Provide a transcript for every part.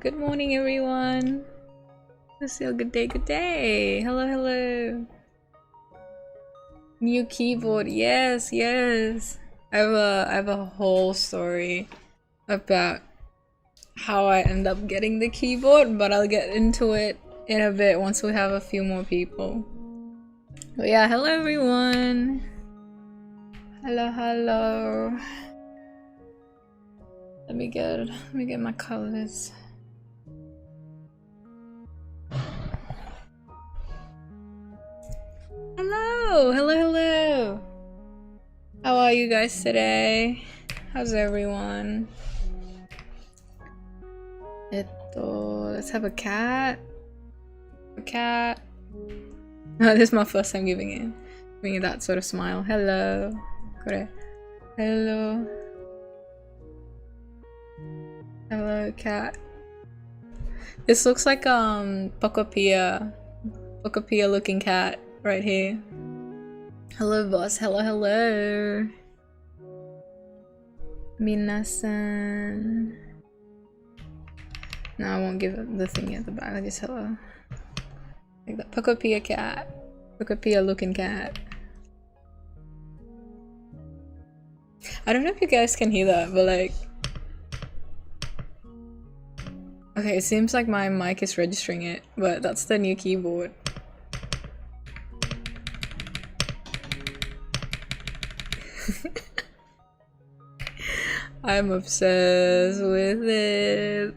Good morning, everyone. Lucille, good day, good day. Hello, hello. New keyboard, yes, yes. I have a whole story about how I end up getting the keyboard, but I'll get into it in a bit once we have a few more people. But yeah, hello everyone. Hello, hello. Let me get my colors. Hello, hello, hello. How are you guys today? How's everyone? Let's have a cat. A cat. Oh, this is my first time giving it that sort of smile. Hello. Hello. Hello, cat. This looks like Pocopia looking cat right here. Hello, boss. Hello, hello. Minasan. No, I won't give it the thing at the back. I'll just hello. Like that Pocopia cat. Pocopia looking cat. I don't know if you guys can hear that, but like... Okay, it seems like my mic is registering it, but that's the new keyboard. I'm obsessed with it.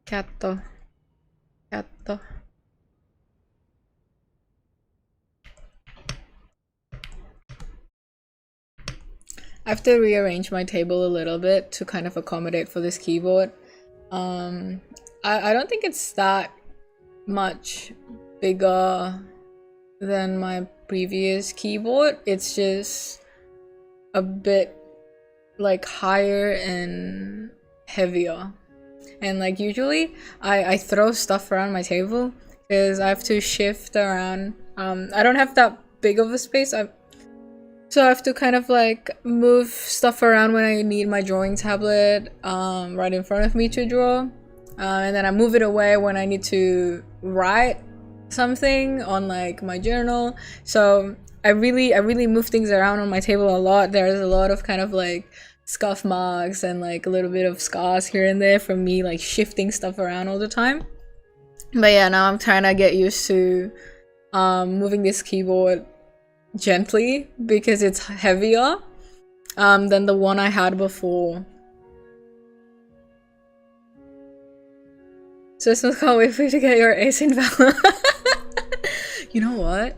Catto. I have to rearrange my table a little bit to kind of accommodate for this keyboard. I don't think it's that much bigger than my previous keyboard. It's just a bit like higher and heavier. And like usually I throw stuff around my table because I have to shift around. I don't have that big of a space. So I have to kind of like move stuff around when I need my drawing tablet right in front of me to draw. And then I move it away when I need to write something on like my journal. So I really move things around on my table a lot. There's a lot of kind of like scuff marks and like a little bit of scars here and there from me like shifting stuff around all the time. But yeah, now I'm trying to get used to moving this keyboard gently because it's heavier than the one I had before. So can't wait for you to get your ace in Valor. You know what?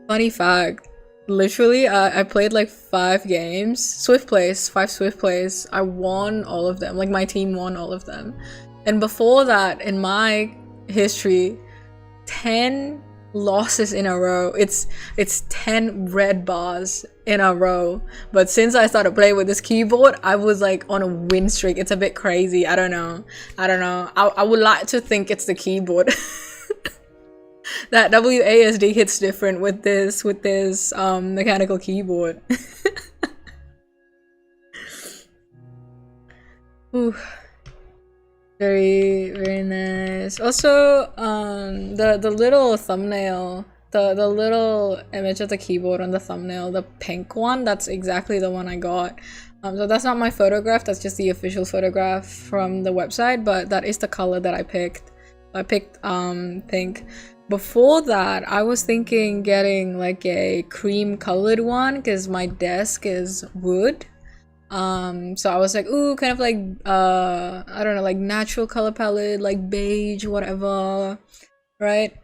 Funny fact. Literally, I played like 5 games. 5 Swift plays. I won all of them. Like my team won all of them. And before that, in my history, 10 losses in a row. It's 10 red bars in a row. But since I started playing with this keyboard, I was like on a win streak. It's a bit crazy. I don't know. I would like to think it's the keyboard. That WASD hits different with this mechanical keyboard. Ooh. Very, very nice. Also, the little thumbnail, the little image of the keyboard on the thumbnail, the pink one, that's exactly the one I got. So that's not my photograph, that's just the official photograph from the website, but that is the color that I picked. I picked pink. Before that, I was thinking getting like a cream colored one because my desk is wood. So I was like, ooh, kind of like, I don't know, like natural color palette, like beige, whatever, right?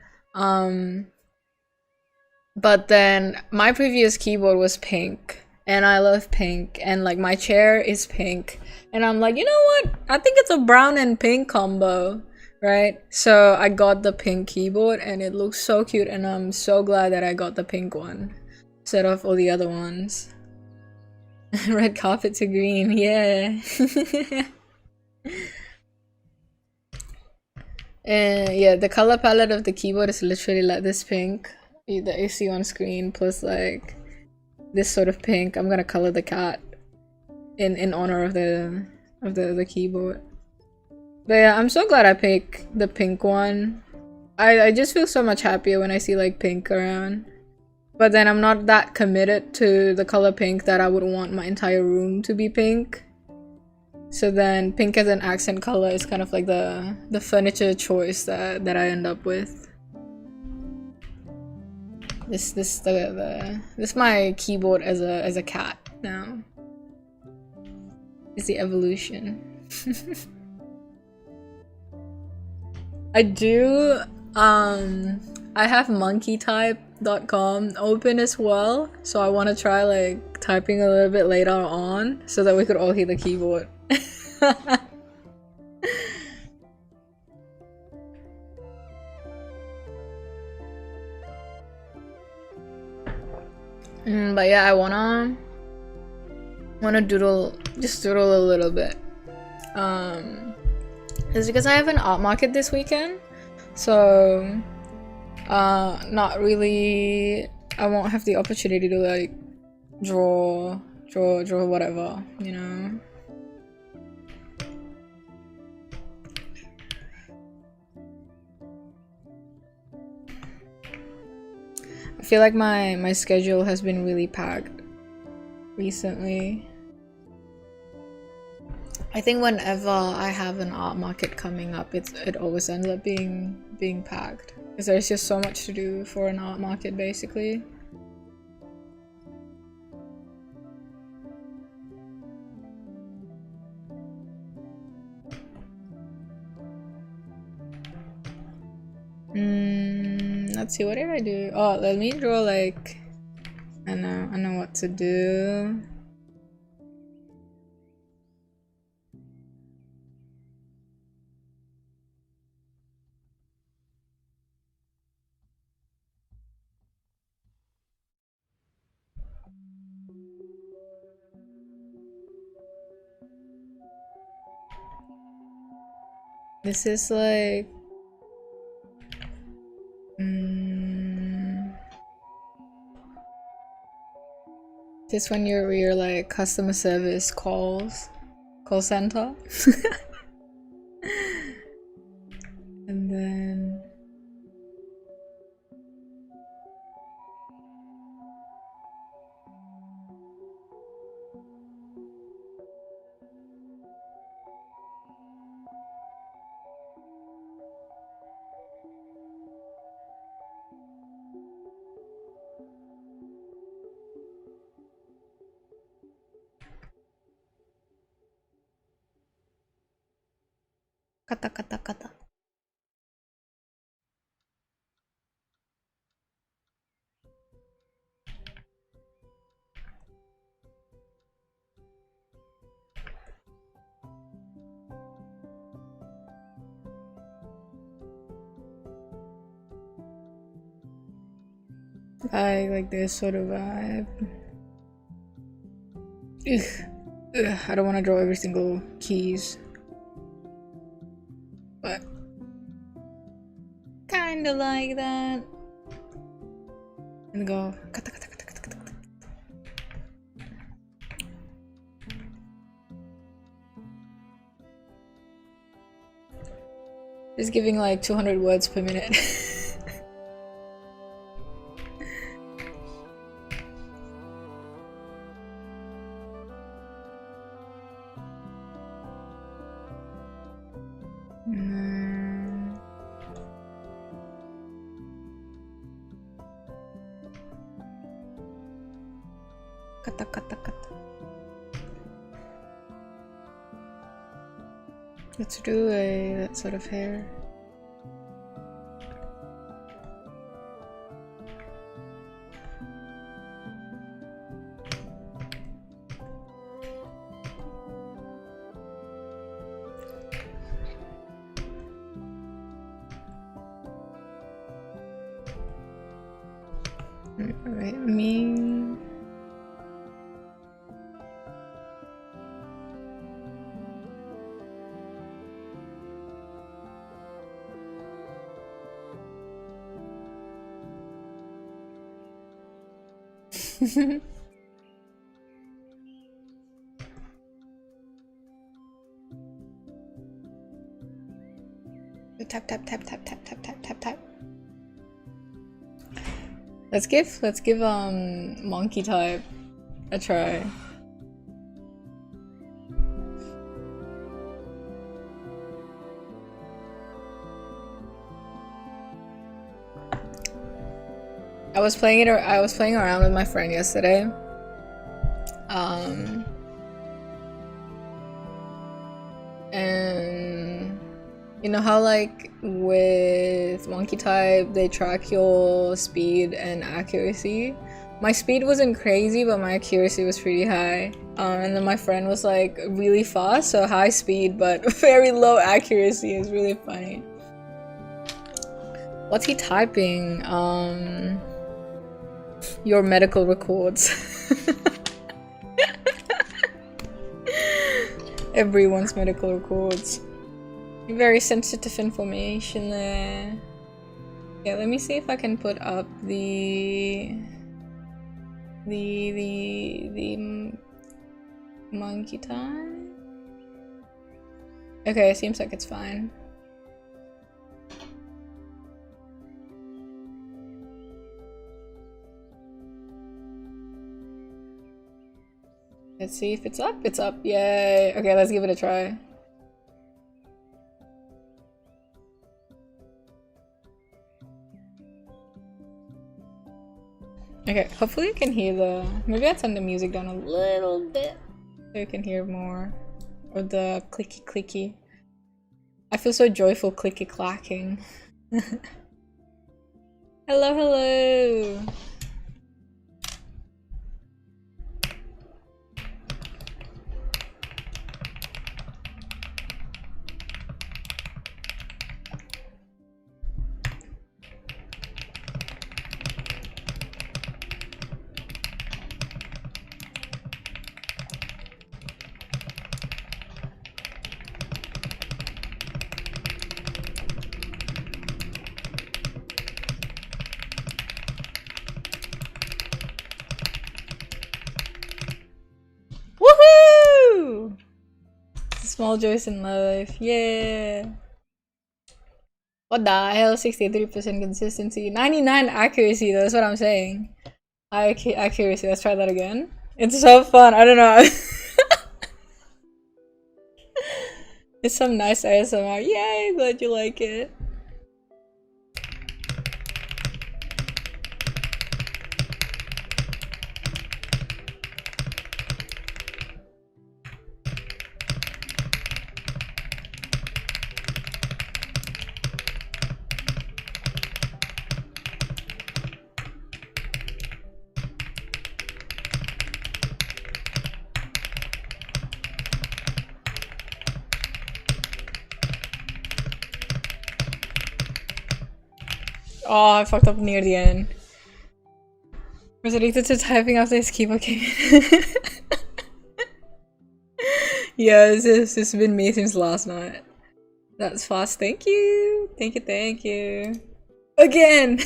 But then my previous keyboard was pink, and I love pink, and like my chair is pink, and I'm like, you know what? I think it's a brown and pink combo, right? So I got the pink keyboard, and it looks so cute, and I'm so glad that I got the pink one instead of all the other ones. Red carpet to green, yeah. And yeah, the color palette of the keyboard is literally like this pink that you see on screen, plus like this sort of pink. I'm gonna color the cat in honor of the keyboard. But yeah, I'm so glad I picked the pink one. I just feel so much happier when I see like pink around. But then I'm not that committed to the color pink that I would want my entire room to be pink. So then pink as an accent color is kind of like the furniture choice that I end up with. This my keyboard as a cat now. It's the evolution. I do I have monkeytype.com open as well, so I want to try like typing a little bit later on so that we could all hear the keyboard. But yeah, I wanna just doodle a little bit. It's because I have an art market this weekend, so not really. I won't have the opportunity to like draw whatever, you know. I feel like my schedule has been really packed recently. I think whenever I have an art market coming up, it always ends up being packed because there's just so much to do for an art market, basically. Let's see, what did I do? Oh, let me draw like I know what to do. This is like this when you're like customer service call center. And then kata kata kata. I like this sort of vibe. Ugh, I don't want to draw every single keys, but kind of like that. And go kata kata kata kata kata. Just giving like 200 words per minute. Kata kata kata. Let's do that sort of hair. Alright, me. Tap tap tap tap tap tap tap tap tap. Let's give monkey type a try. I was playing around with my friend yesterday. And you know how like with monkey type they track your speed and accuracy? My speed wasn't crazy, but my accuracy was pretty high. And then my friend was like really fast, so high speed but very low accuracy. Is really funny. What's he typing? Your medical records. Everyone's medical records. Very sensitive information there. Yeah, let me see if I can put up the monkey time. Okay, it seems like it's fine. Let's see if it's up. It's up. Yay. Okay, let's give it a try. Okay, hopefully you can hear the... Maybe I'll turn the music down a little bit so you can hear more of the clicky clicky. I feel so joyful clicky clacking. Hello, hello! Small joys in life, yeah. What the hell? 63% consistency, 99 accuracy. That's what I'm saying. High accuracy. Let's try that again. It's so fun. I don't know. It's some nice ASMR. Yay! Glad you like it. Oh, I fucked up near the end. I was addicted to typing after his keyboard came in. Yeah, it's been me since last night. That's fast. Thank you. Thank you, thank you. Again!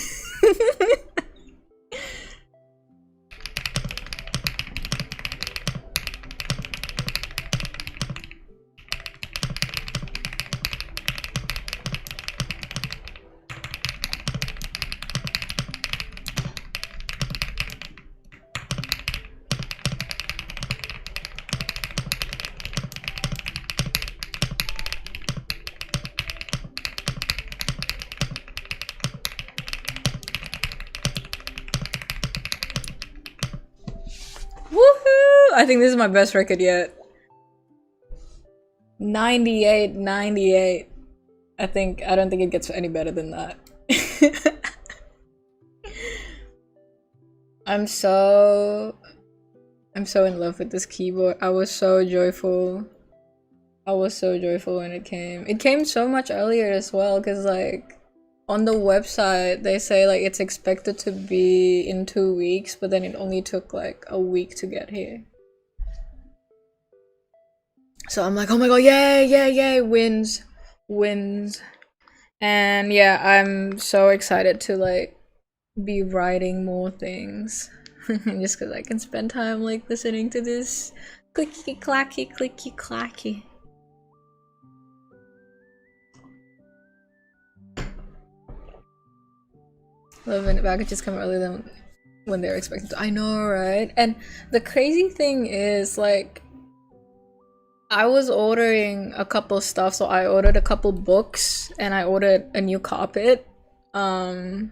I think this is my best record yet. 98. I don't think it gets any better than that. I'm so in love with this keyboard. I was so joyful. When it came. It came so much earlier as well, because like on the website they say like it's expected to be in 2 weeks, but then it only took like a week to get here. So I'm like, oh my god, yay, wins. And yeah, I'm so excited to like be writing more things. Just because I can spend time like listening to this clicky clacky. Love when packages come earlier than when they're expected to. I know, right? And the crazy thing is, like, I was ordering a couple stuff, so I ordered a couple books and I ordered a new carpet. Falling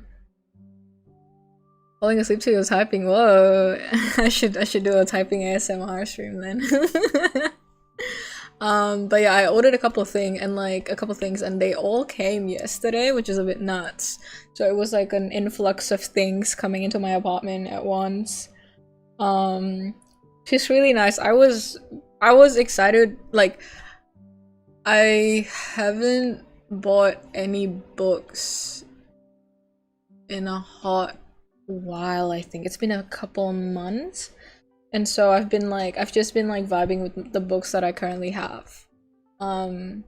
asleep to you typing. Whoa, I should do a typing ASMR stream then. But yeah, I ordered a couple things and they all came yesterday, which is a bit nuts. So it was like an influx of things coming into my apartment at once. She's really nice. I was excited. Like, I haven't bought any books in a hot while. I think it's been a couple months, and so I've just been like vibing with the books that I currently have. And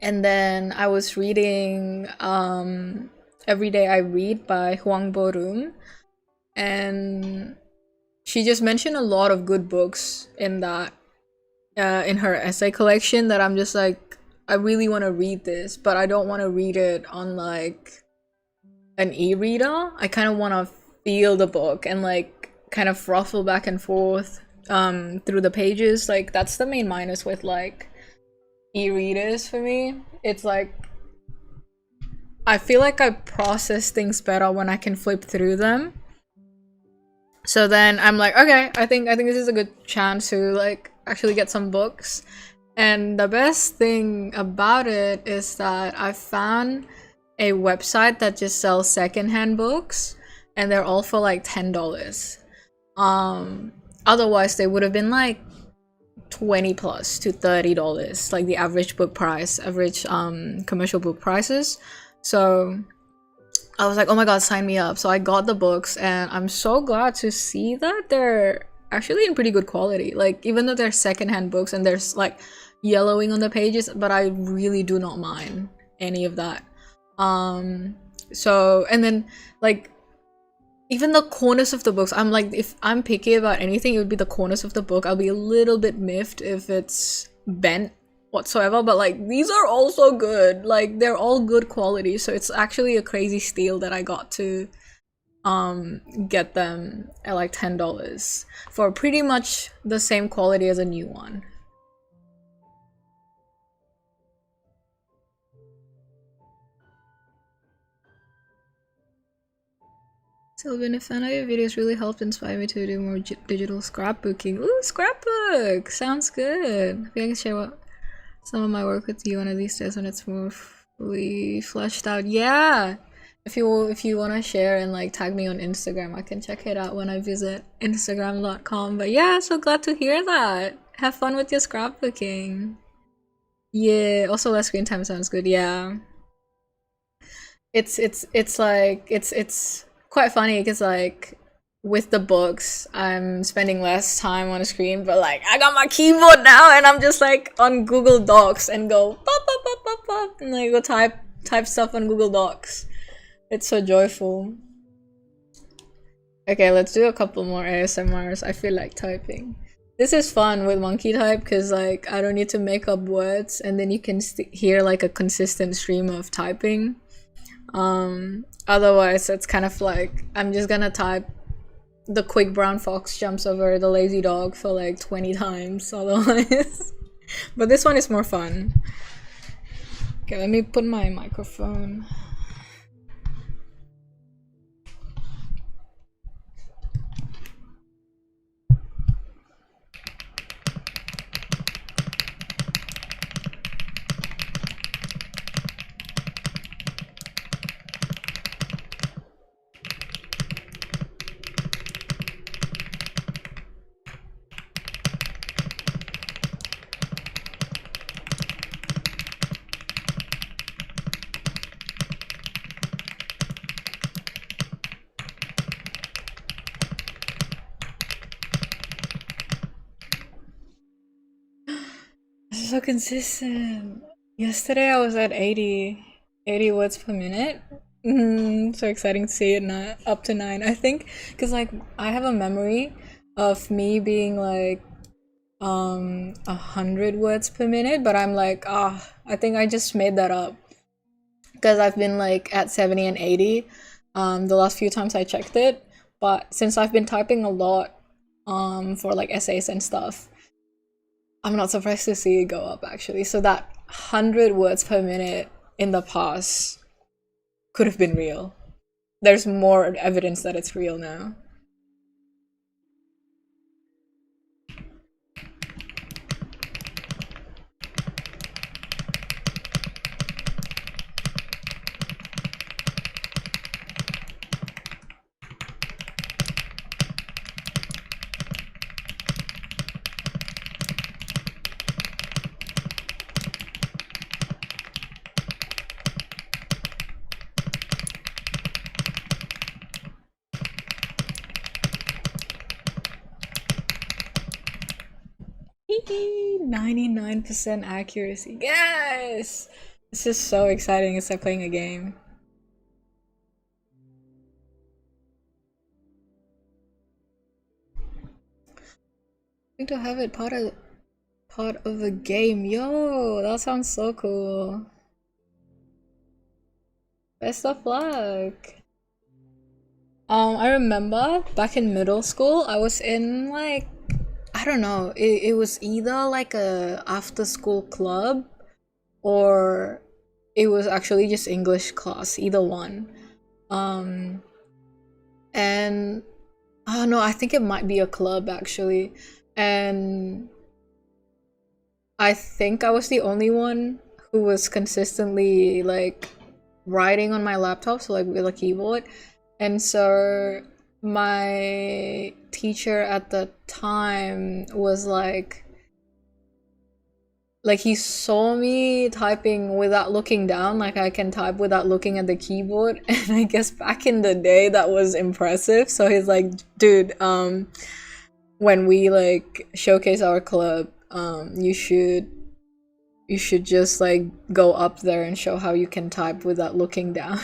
then I was reading Every Day I Read by Hwang Bo-rum, and she just mentioned a lot of good books in that in her essay collection that I'm just like, I really want to read this, but I don't want to read it on like an e-reader. I kind of want to feel the book and like kind of ruffle back and forth through the pages. Like, that's the main minus with like e-readers for me. It's like, I feel like I process things better when I can flip through them. So then I'm like, okay, I think this is a good chance to like actually get some books. And the best thing about it is that I found a website that just sells secondhand books, and they're all for like $10. Otherwise they would have been like $20 plus to $30, like the average book price, average commercial book prices. So I was like, oh my god, sign me up. So I got the books, and I'm so glad to see that they're actually in pretty good quality. Like, even though they're secondhand books and there's like yellowing on the pages, but I really do not mind any of that. So, and then like even the corners of the books, I'm like, if I'm picky about anything, it would be the corners of the book. I'll be a little bit miffed if it's bent whatsoever, but like these are also good. Like, they're all good quality, so it's actually a crazy steal that I got to get them at like $10 for pretty much the same quality as a new one. Sylvan, a fan of your videos really helped inspire me to do more digital scrapbooking. Ooh, scrapbook! Sounds good. Maybe I can share some of my work with you one of these days when it's more fully fleshed out. Yeah! If you want to share and like tag me on Instagram, I can check it out when I visit instagram.com. But yeah, so glad to hear that. Have fun with your scrapbooking. Yeah, also less screen time sounds good. Yeah. It's quite funny because like with the books I'm spending less time on the screen, but like I got my keyboard now and I'm just like on Google Docs and go pop, pop, pop, pop, pop, and like go type stuff on Google Docs. It's so joyful. Okay, let's do a couple more ASMRs. I feel like typing. This is fun with monkey type because like I don't need to make up words, and then you can hear like a consistent stream of typing. Otherwise it's kind of like I'm just gonna type the quick brown fox jumps over the lazy dog for like 20 times otherwise. But this one is more fun. Okay, let me put my microphone. So consistent. Yesterday I was at 80 words per minute. So exciting to see it now up to 9. I think because like I have a memory of me being like 100 words per minute, but I'm like, I think I just made that up because I've been like at 70 and 80 the last few times I checked it. But since I've been typing a lot for like essays and stuff, I'm not surprised to see it go up actually. So that 100 words per minute in the past could have been real. There's more evidence that it's real now. Hee 99% accuracy. Yes! This is so exciting. It's like playing a game. I think to have it part of a game. Yo, that sounds so cool. Best of luck. I remember back in middle school, I was in like, I don't know, it was either like a after school club or it was actually just English class, either one. And oh no, I think it might be a club actually. And I think I was the only one who was consistently like writing on my laptop, so like with a keyboard. And so my teacher at the time was like he saw me typing without looking down, like I can type without looking at the keyboard, and I guess back in the day that was impressive. So he's like, dude, when we like showcase our club, you should just like go up there and show how you can type without looking down.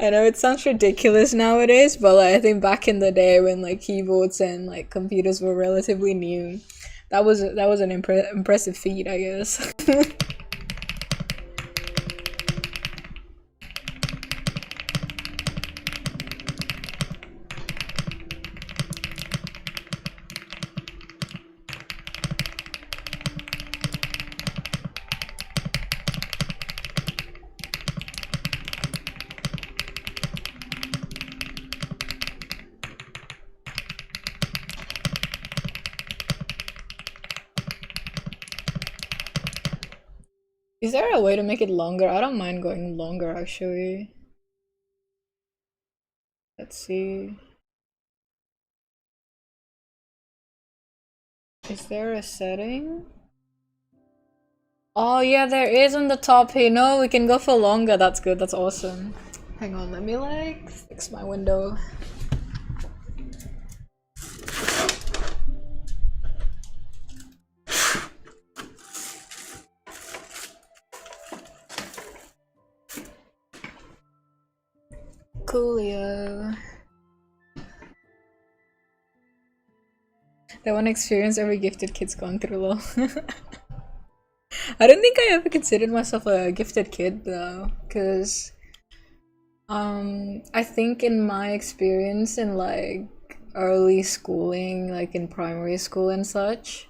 I know it sounds ridiculous nowadays, but like, I think back in the day when like keyboards and like computers were relatively new, that was an impressive feat, I guess. Is there a way to make it longer? I don't mind going longer actually. Let's see. Is there a setting? Oh yeah, there is on the top here. No, we can go for longer. That's good. That's awesome. Hang on, let me like fix my window. Coolio. That one experience every gifted kid's gone through, lol. I don't think I ever considered myself a gifted kid though, because I think in my experience in like early schooling, like in primary school and such,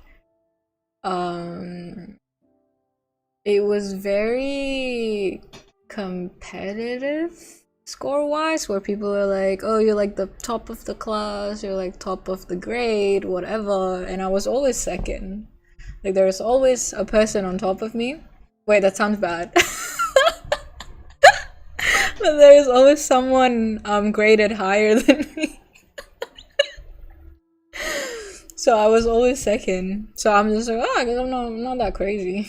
it was very competitive score wise, where people are like, oh, you're like the top of the class, you're like top of the grade, whatever, and I was always second. Like there was always a person on top of me. Wait, that sounds bad. But there is always someone graded higher than me. So I was always second. So I'm just like, oh, I guess I'm not that crazy.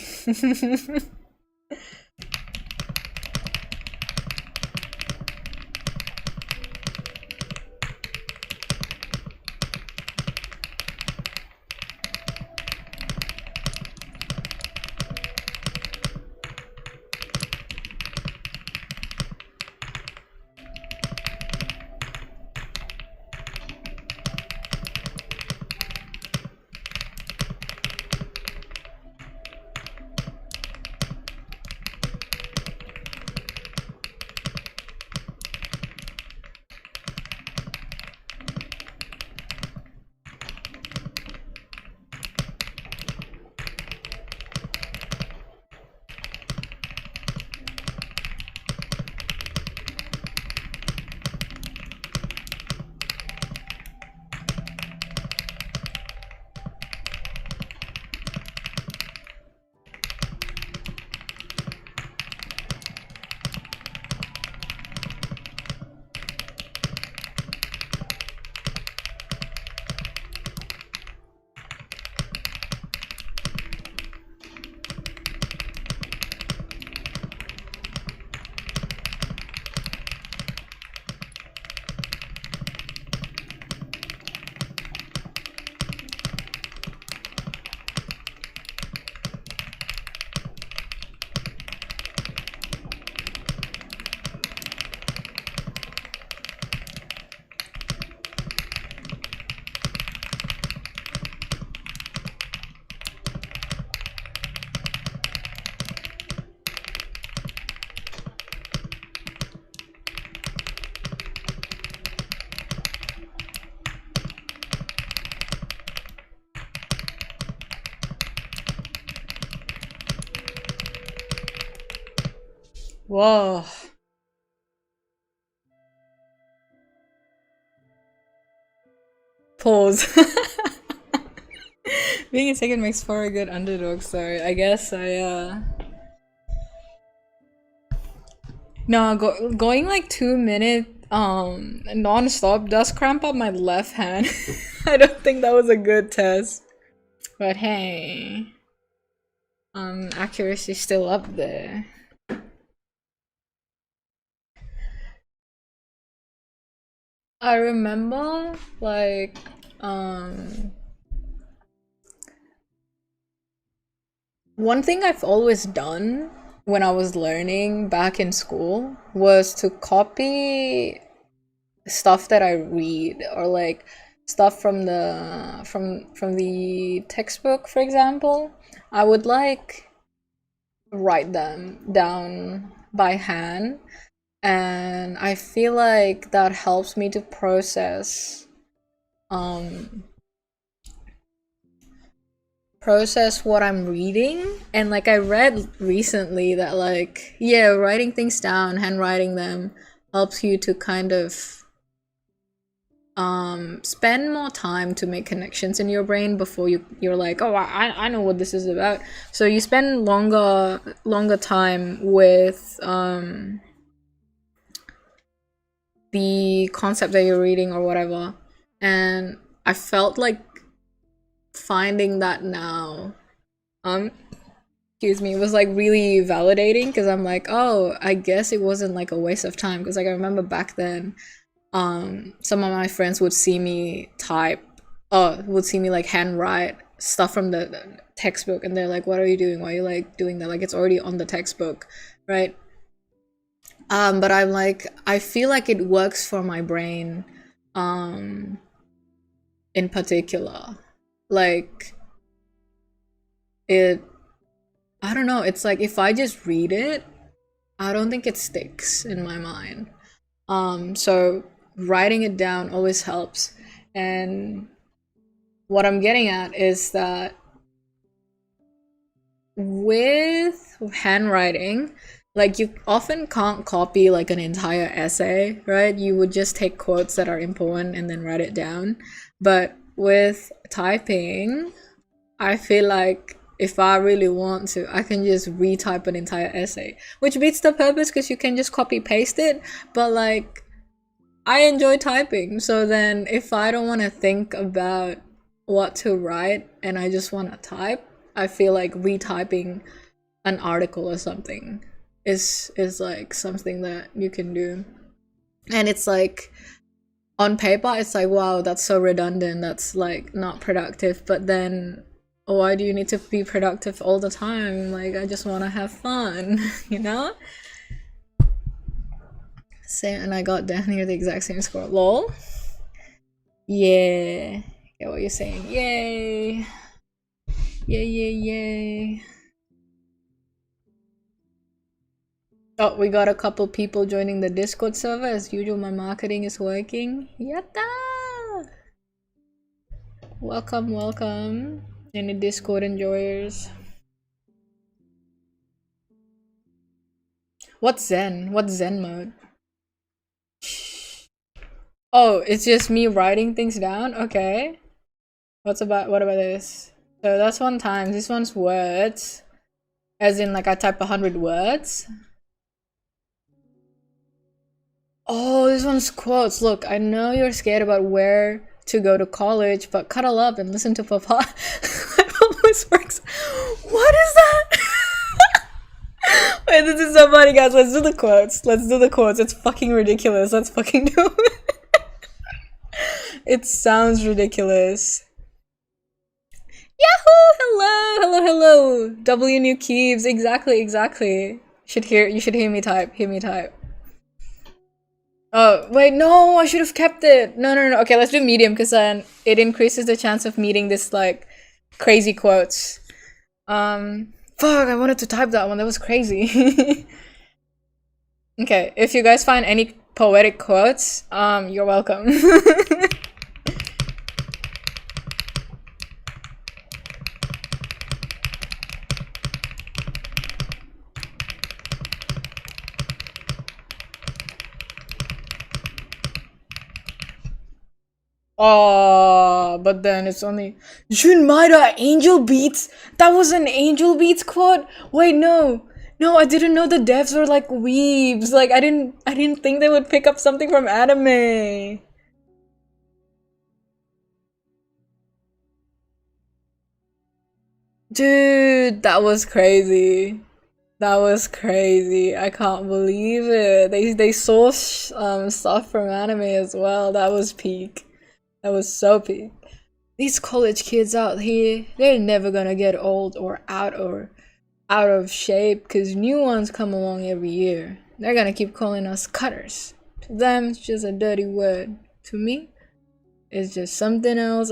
Whoa. Pause. Being a second makes for a good underdog story. I guess no, going like 2 minute non-stop does cramp up my left hand. I don't think that was a good test. But hey, accuracy's still up there. I remember like one thing I've always done when I was learning back in school was to copy stuff that I read, or like stuff from the textbook, for example. I would like write them down by hand, and I feel like that helps me to um process what I'm reading. And like I read recently that like, yeah, writing things down, handwriting them helps you to kind of spend more time to make connections in your brain before you're like, oh, I know what this is about. So you spend longer time with the concept that you're reading or whatever. And I felt like finding that now, excuse me, it was like really validating, because I'm like, oh, I guess it wasn't like a waste of time. Because like I remember back then, some of my friends would see me like handwrite stuff from the textbook, and they're like, what are you doing? Why are you like doing that? Like it's already on the textbook, right? But I'm like, I feel like it works for my brain, in particular. Like it, I don't know, it's like if I just read it, I don't think it sticks in my mind. So writing it down always helps. And what I'm getting at is that with handwriting, like you often can't copy like an entire essay, right? You would just take quotes that are important and then write it down. But with typing, I feel like if I really want to, I can just retype an entire essay, which beats the purpose because you can just copy paste it. But like, I enjoy typing, so then if I don't want to think about what to write and I just want to type, I feel like retyping an article or something is like something that you can do. And it's like, on paper it's like, wow, that's so redundant, that's like not productive. But then why do you need to be productive all the time? Like I just want to have fun. You know. Same. And I got down near the exact same score. Lol. Yeah, get what you're saying. Yay. Yay. Oh, we got a couple people joining the Discord server. As usual, my marketing is working. Yatta! Welcome. Any Discord enjoyers? What's Zen? What's Zen mode? Oh, it's just me writing things down? Okay. What about this? So that's 1 time. This one's words. As in like I type 100 words. Oh, this one's quotes. Look, I know you're scared about where to go to college, but cuddle up and listen to Papa. It always works. What is that? Wait, this is so funny, guys. Let's do the quotes. It's fucking ridiculous. Let's fucking do it. It sounds ridiculous. Yahoo! Hello. W new keeps. Exactly. You should hear me type. Oh, wait, no, I should have kept it. No. Okay, let's do medium, because then it increases the chance of meeting this, like, crazy quotes. Fuck, I wanted to type that one. That was crazy. Okay, if you guys find any poetic quotes, you're welcome. Oh, but then it's only Junmaida Angel Beats. That was an Angel Beats quote. Wait, no, no, I didn't know the devs were like weebs. Like I didn't think they would pick up something from anime. Dude, that was crazy. That was crazy. I can't believe it. They saw stuff from anime as well. That was peak. That was so peak. These college kids out here, they're never gonna get old or out of shape because new ones come along every year. They're gonna keep calling us cutters. To them, it's just a dirty word. To me, it's just something else.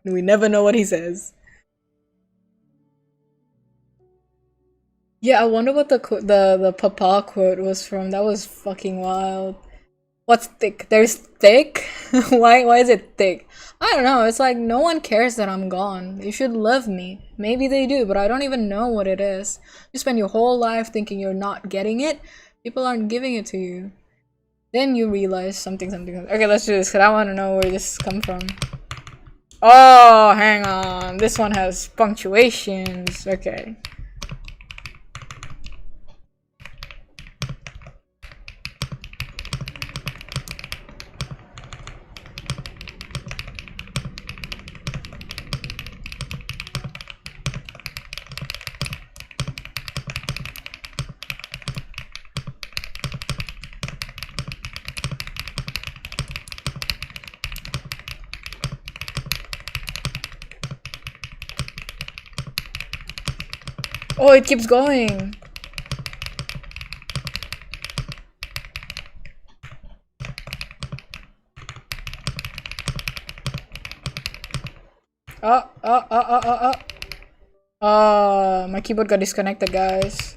We never know what he says. Yeah, I wonder what the papa quote was from. That was fucking wild. What's thick? There's thick? Why is it thick? I don't know. It's like no one cares that I'm gone. They should love me. Maybe they do, but I don't even know what it is. You spend your whole life thinking you're not getting it. People aren't giving it to you. Then you realize something. Okay, let's do this because I want to know where this come from. Oh, hang on. This one has punctuations. Okay. Oh, it keeps going. My keyboard got disconnected, guys.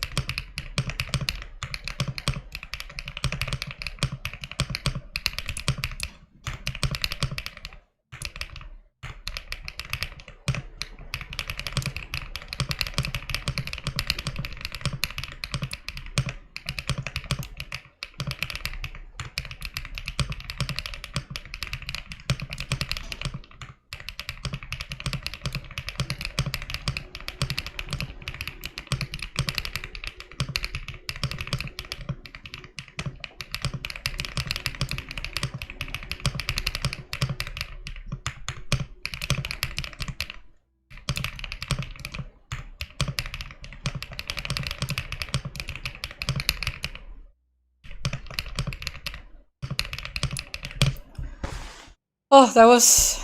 Oh, that was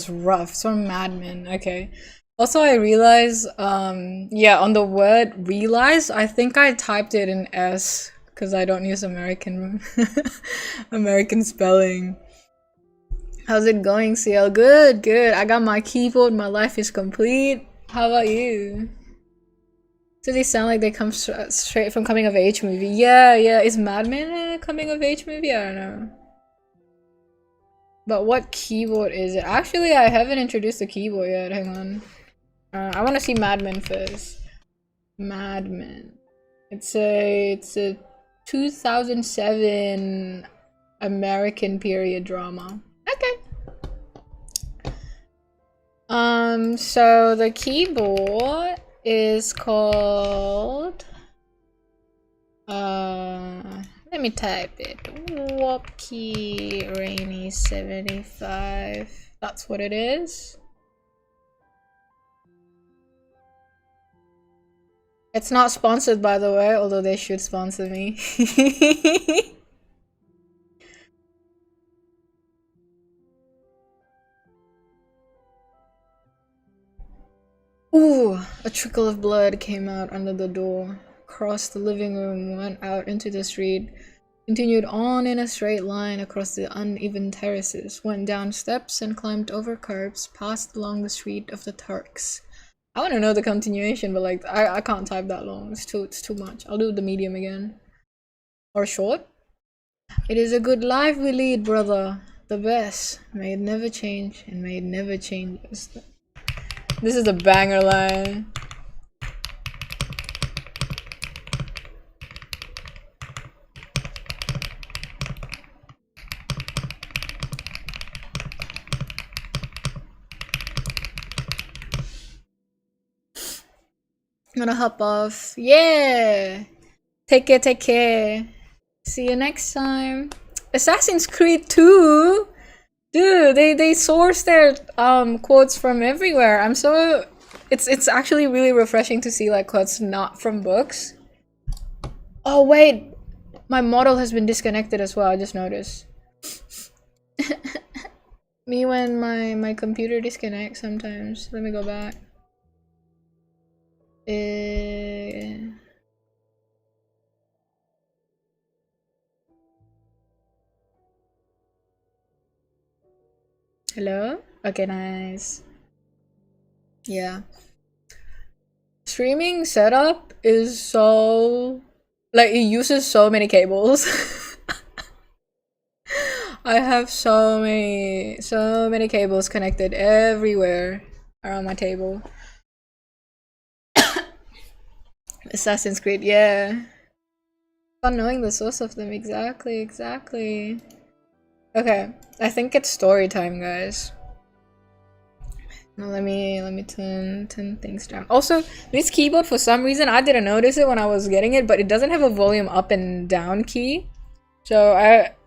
rough. Some madman. Okay. Also, I realized, yeah, on the word realize, I think I typed it in S because I don't use American American spelling. How's it going, CL? Good, good. I got my keyboard. My life is complete. How about you? Do they sound like they come straight from coming of age movie? Yeah, yeah. Is Mad Men a coming of age movie? I don't know. But what keyboard is it? Actually, I haven't introduced the keyboard yet. Hang on. I want to see Mad Men first. Mad Men. It's a 2007 American period drama. Okay. So the keyboard is called let me type it. Wopkey Rainy 75. That's what it is. It's not sponsored, by the way, although they should sponsor me. Ooh, a trickle of blood came out under the door, crossed the living room, went out into the street, continued on in a straight line across the uneven terraces, went down steps and climbed over curbs, passed along the street of the Turks. I want to know the continuation, but like I can't type that long. It's too much. I'll do the medium again. Or short. It is a good life we lead, brother. The best. May it never change, and may it never change us. This is a banger line. I'm gonna hop off. Yeah! Take care, take care. See you next time. Assassin's Creed 2? Dude, they source their quotes from everywhere. I'm so it's actually really refreshing to see like quotes not from books. Oh wait, my model has been disconnected as well. I just noticed. Me when my computer disconnects sometimes. Let me go back. Hello? Okay, nice. Yeah. Streaming setup is so like it uses so many cables. I have so many cables connected everywhere around my table. Assassin's Creed, yeah. Not knowing the source of them, exactly. Okay, I think it's story time, guys. Now let me turn things down. Also, this keyboard for some reason I didn't notice it when I was getting it, but it doesn't have a volume up and down key. So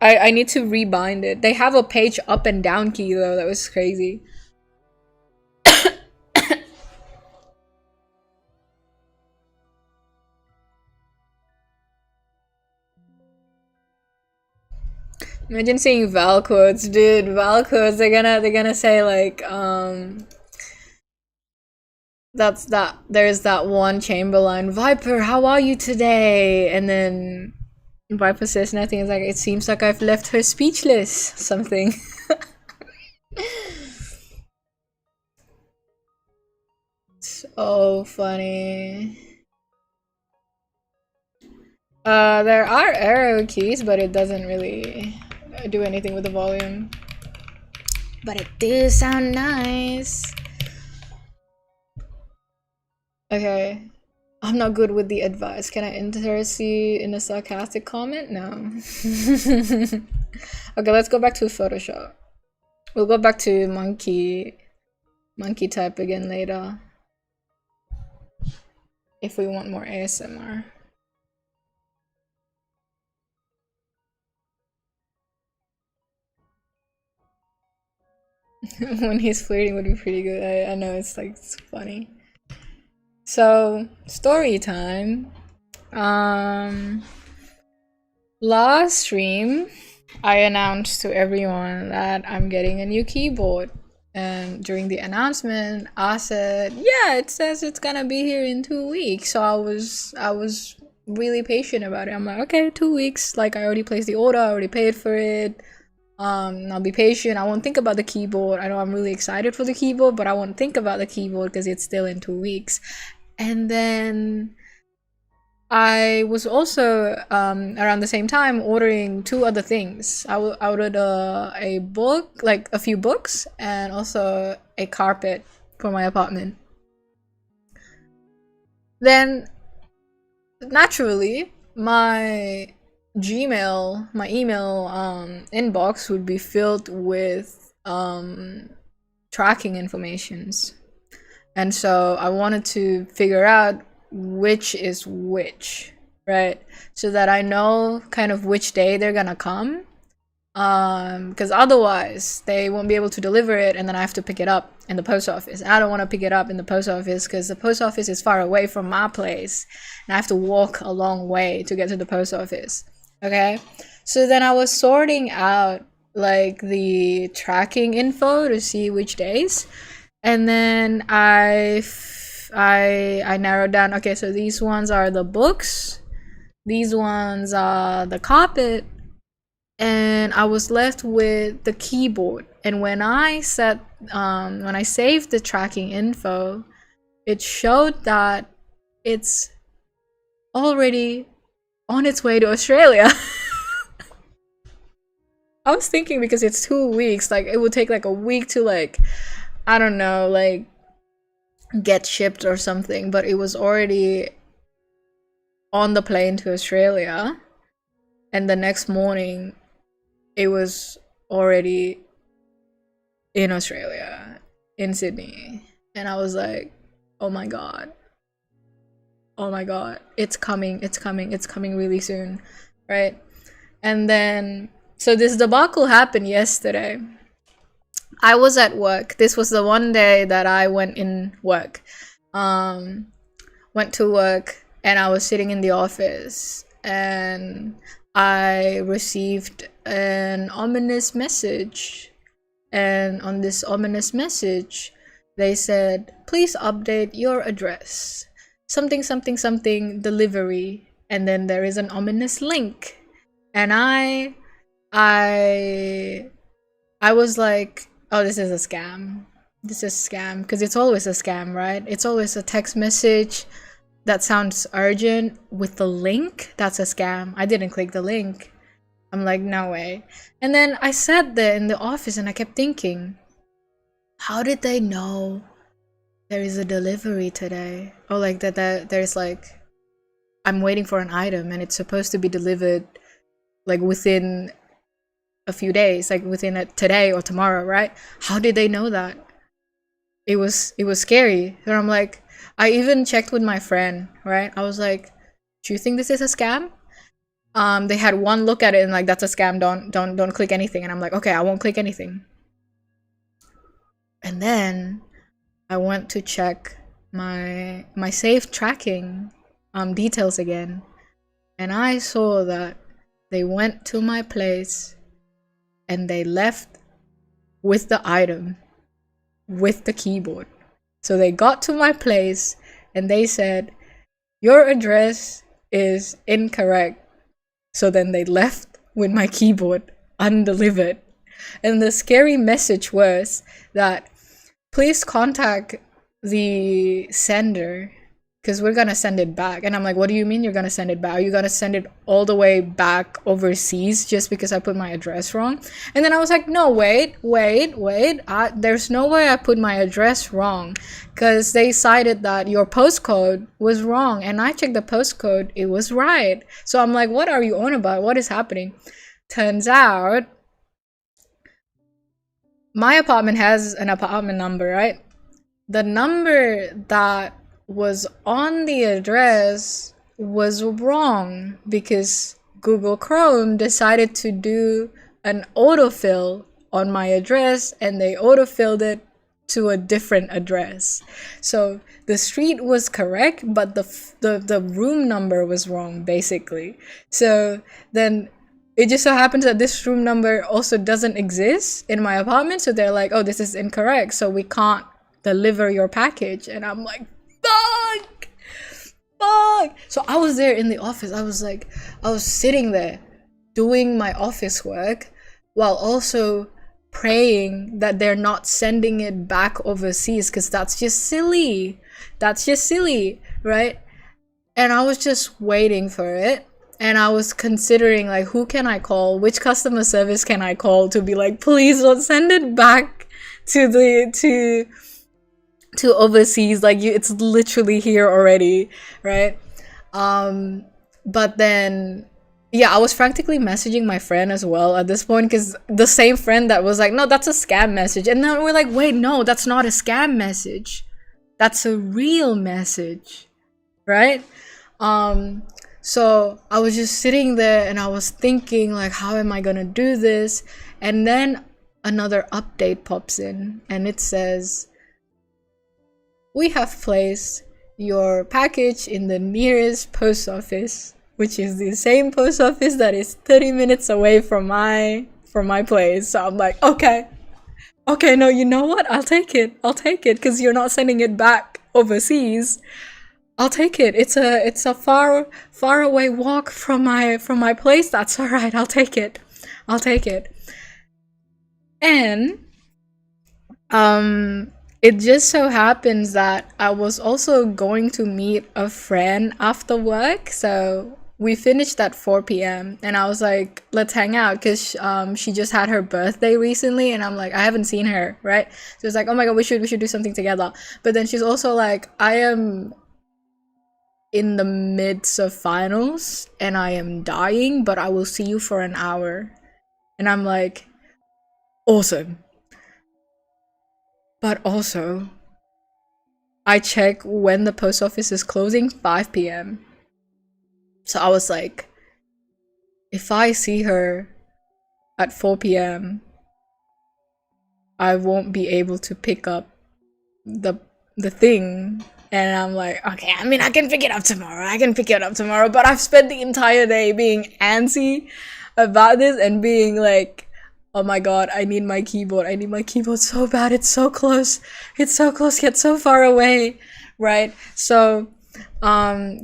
I need to rebind it. They have a page up and down key though. That was crazy. Imagine seeing Val quotes, dude. Val quotes. They're gonna say like that's that. There's that one Chamberlain Viper. How are you today? And then Viper says nothing. It's like it seems like I've left her speechless. Something. So funny. There are arrow keys, but it doesn't really do anything with the volume. But it does sound nice. Okay. I'm not good with the advice. Can I interest you in a sarcastic comment? No. Okay, let's go back to Photoshop. We'll go back to monkey type again later. If we want more ASMR. When he's flirting would be pretty good. I know it's like it's funny. So story time. Last stream I announced to everyone that I'm getting a new keyboard. And during the announcement, I said, "Yeah, it says it's gonna be here in 2 weeks." So I was really patient about it. I'm like, "Okay, 2 weeks. Like I already placed the order. I already paid for it. I'll be patient. I won't think about the keyboard. I know I'm really excited for the keyboard, but I won't think about the keyboard because it's still in 2 weeks." And then I was also around the same time ordering two other things. I ordered a book, like a few books, and also a carpet for my apartment. Then, naturally, my my email inbox would be filled with tracking informations. And so I wanted to figure out which is which, right? So that I know kind of which day they're gonna come. Because otherwise they won't be able to deliver it and then I have to pick it up in the post office. I don't want to pick it up in the post office because the post office is far away from my place and I have to walk a long way to get to the post office. Okay? So then I was sorting out like the tracking info to see which days. And then I narrowed down, okay, so these ones are the books, these ones are the carpet, and I was left with the keyboard. And when I saved the tracking info, it showed that it's already on its way to Australia. I was thinking because it's 2 weeks, like it would take like a week to like, I don't know, like get shipped or something, but it was already on the plane to Australia, and the next morning it was already in Australia, in Sydney. And I was like, oh my god. oh my god, it's coming, it's coming, it's coming really soon, right? And then, so this debacle happened yesterday. I was at work. This was the one day that I went in work. Um, went to work and I was sitting in the office and I received an ominous message. And on this ominous message, they said, please update your address. Something, something, something, delivery. And then there is an ominous link. And I was like, oh, this is a scam. This is a scam. Because it's always a scam, right? It's always a text message that sounds urgent with the link. That's a scam. I didn't click the link. I'm like, no way. And then I sat there in the office and I kept thinking, how did they know there is a delivery today? Or like that there's like, I'm waiting for an item and it's supposed to be delivered like within a few days, like within today or tomorrow, right? How did they know that? It was scary. And I'm like, I even checked with my friend, right? I was like, do you think this is a scam? They had one look at it and like, that's a scam, don't click anything. And I'm like, okay, I won't click anything. And then I went to check my safe tracking details again, and I saw that they went to my place and they left with the item, with the keyboard. So they got to my place and they said, your address is incorrect. So then they left with my keyboard undelivered. And the scary message was that please contact the sender because we're gonna send it back. And I'm like, what do you mean you're gonna send it back? Are you gonna send it all the way back overseas just because I put my address wrong? And then I was like, no, wait. There's no way I put my address wrong, because they cited that your postcode was wrong. And I checked the postcode, it was right. So I'm like, what are you on about? What is happening? Turns out my apartment has an apartment number, right? The number that was on the address was wrong because Google Chrome decided to do an autofill on my address and they autofilled it to a different address. So the street was correct, but the room number was wrong, basically. So then it just so happens that this room number also doesn't exist in my apartment. So they're like, oh, this is incorrect, so we can't deliver your package. And I'm like, fuck. So I was there in the office. I was sitting there doing my office work while also praying that they're not sending it back overseas, because that's just silly, right? And I was just waiting for it, and I was considering like, who can I call, which customer service can I call to be like, please don't send it back to overseas, like it's literally here already, right? But then yeah, I was frantically messaging my friend as well at this point, because the same friend that was like, no, that's a scam message. And then we're like, wait, no, that's not a scam message, that's a real message, right? So I was just sitting there and I was thinking like, how am I gonna do this? And then another update pops in and it says, we have placed your package in the nearest post office, which is the same post office that is 30 minutes away from my place. So I'm like, okay, no, you know what? I'll take it, because you're not sending it back overseas. I'll take it. It's a far away walk from my place. That's all right. I'll take it. And it just so happens that I was also going to meet a friend after work. So we finished at 4 p.m. and I was like, let's hang out, because she just had her birthday recently, and I'm like, I haven't seen her, right? So it's like, oh my god, we should do something together. But then she's also like, I am in the midst of finals and I am dying, but I will see you for an hour. And I'm like, awesome. But also, I check when the post office is closing, 5 p.m. So I was like, if I see her at 4 p.m., I won't be able to pick up the thing. And I'm like, okay, I mean, I can pick it up tomorrow. But I've spent the entire day being antsy about this and being like, oh my god, I need my keyboard. I need my keyboard so bad. It's so close. It's so close yet so far away, right? So,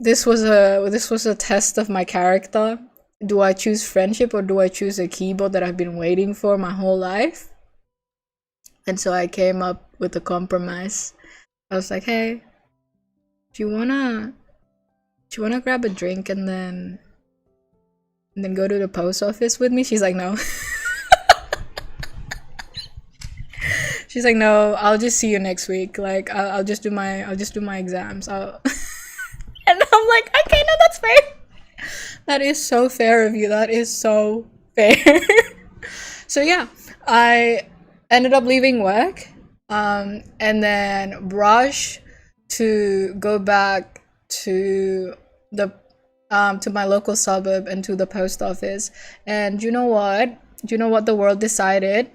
this was a test of my character. Do I choose friendship or do I choose a keyboard that I've been waiting for my whole life? And so I came up with a compromise. I was like, hey, do you wanna grab a drink and then go to the post office with me? She's like, no. She's like, no, I'll just see you next week. Like, I'll just do my exams. And I'm like, okay, no, that's fair. That is so fair of you. That is so fair. So yeah, I ended up leaving work, and then rush to go back to the to my local suburb and to the post office. And you know what? Do you know what the world decided?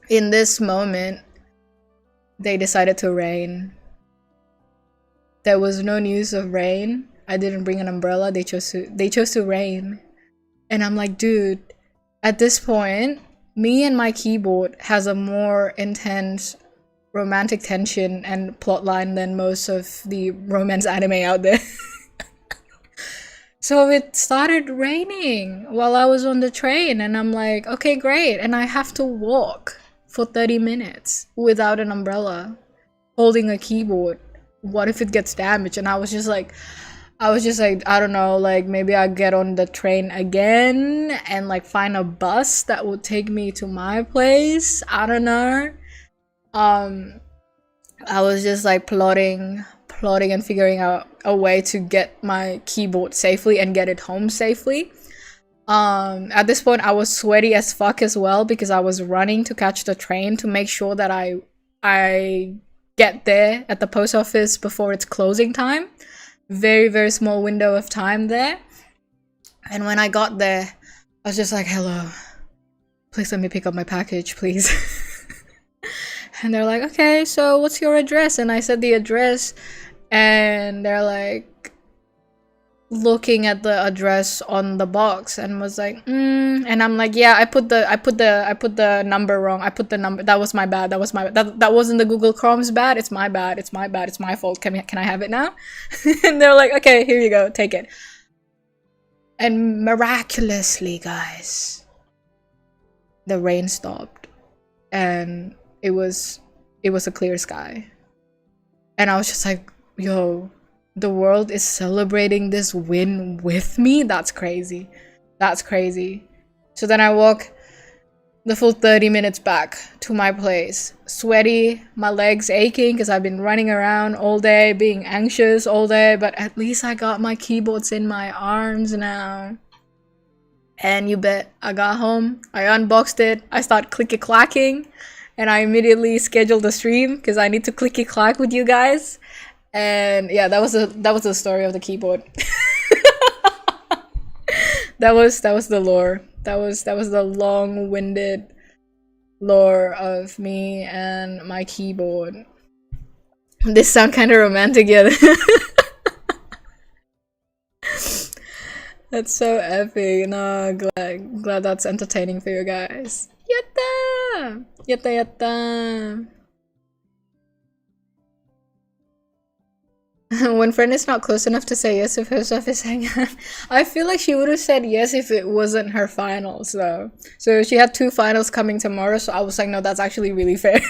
In this moment, they decided to rain. There was no news of rain. I didn't bring an umbrella. They chose to rain. And I'm like, dude, at this point, me and my keyboard has a more intense romantic tension and plotline than most of the romance anime out there. So it started raining while I was on the train, and I'm like, okay, great. And I have to walk for 30 minutes without an umbrella, holding a keyboard. What if it gets damaged? And I was just like, I don't know, like maybe I'll get on the train again and like find a bus that will take me to my place. I don't know. I was just like plotting and figuring out a way to get my keyboard safely and get it home safely. At this point I was sweaty as fuck as well because I was running to catch the train to make sure that I get there at the post office before its closing time. Very, very small window of time there. And when I got there, I was just like, hello, please let me pick up my package, please. And they're like, okay, so what's your address? And I said the address, and they're like looking at the address on the box and was like, and I'm like, yeah, I put the number wrong. I put the number, that was my bad. That wasn't the Google Chrome's bad. It's my bad. It's my fault. Can I have it now? And they're like, okay, here you go, take it. And miraculously, guys, the rain stopped and it was a clear sky. And I was just like, yo, the world is celebrating this win with me? That's crazy. That's crazy. So then I walk the full 30 minutes back to my place. Sweaty, my legs aching because I've been running around all day, being anxious all day, but at least I got my keyboards in my arms now. And you bet I got home, I unboxed it, I start clicky-clacking, and I immediately scheduled a stream because I need to clicky-clack with you guys. And yeah, that was the story of the keyboard. that was the lore. That was the long-winded lore of me and my keyboard. This sound kind of romantic, yeah. That's so epic. No, glad that's entertaining for you guys. Yatta! Yatta. When friend is not close enough to say yes if post office hang out. I feel like she would have said yes if it wasn't her finals though. So she had 2 finals coming tomorrow, so I was like, no, that's actually really fair.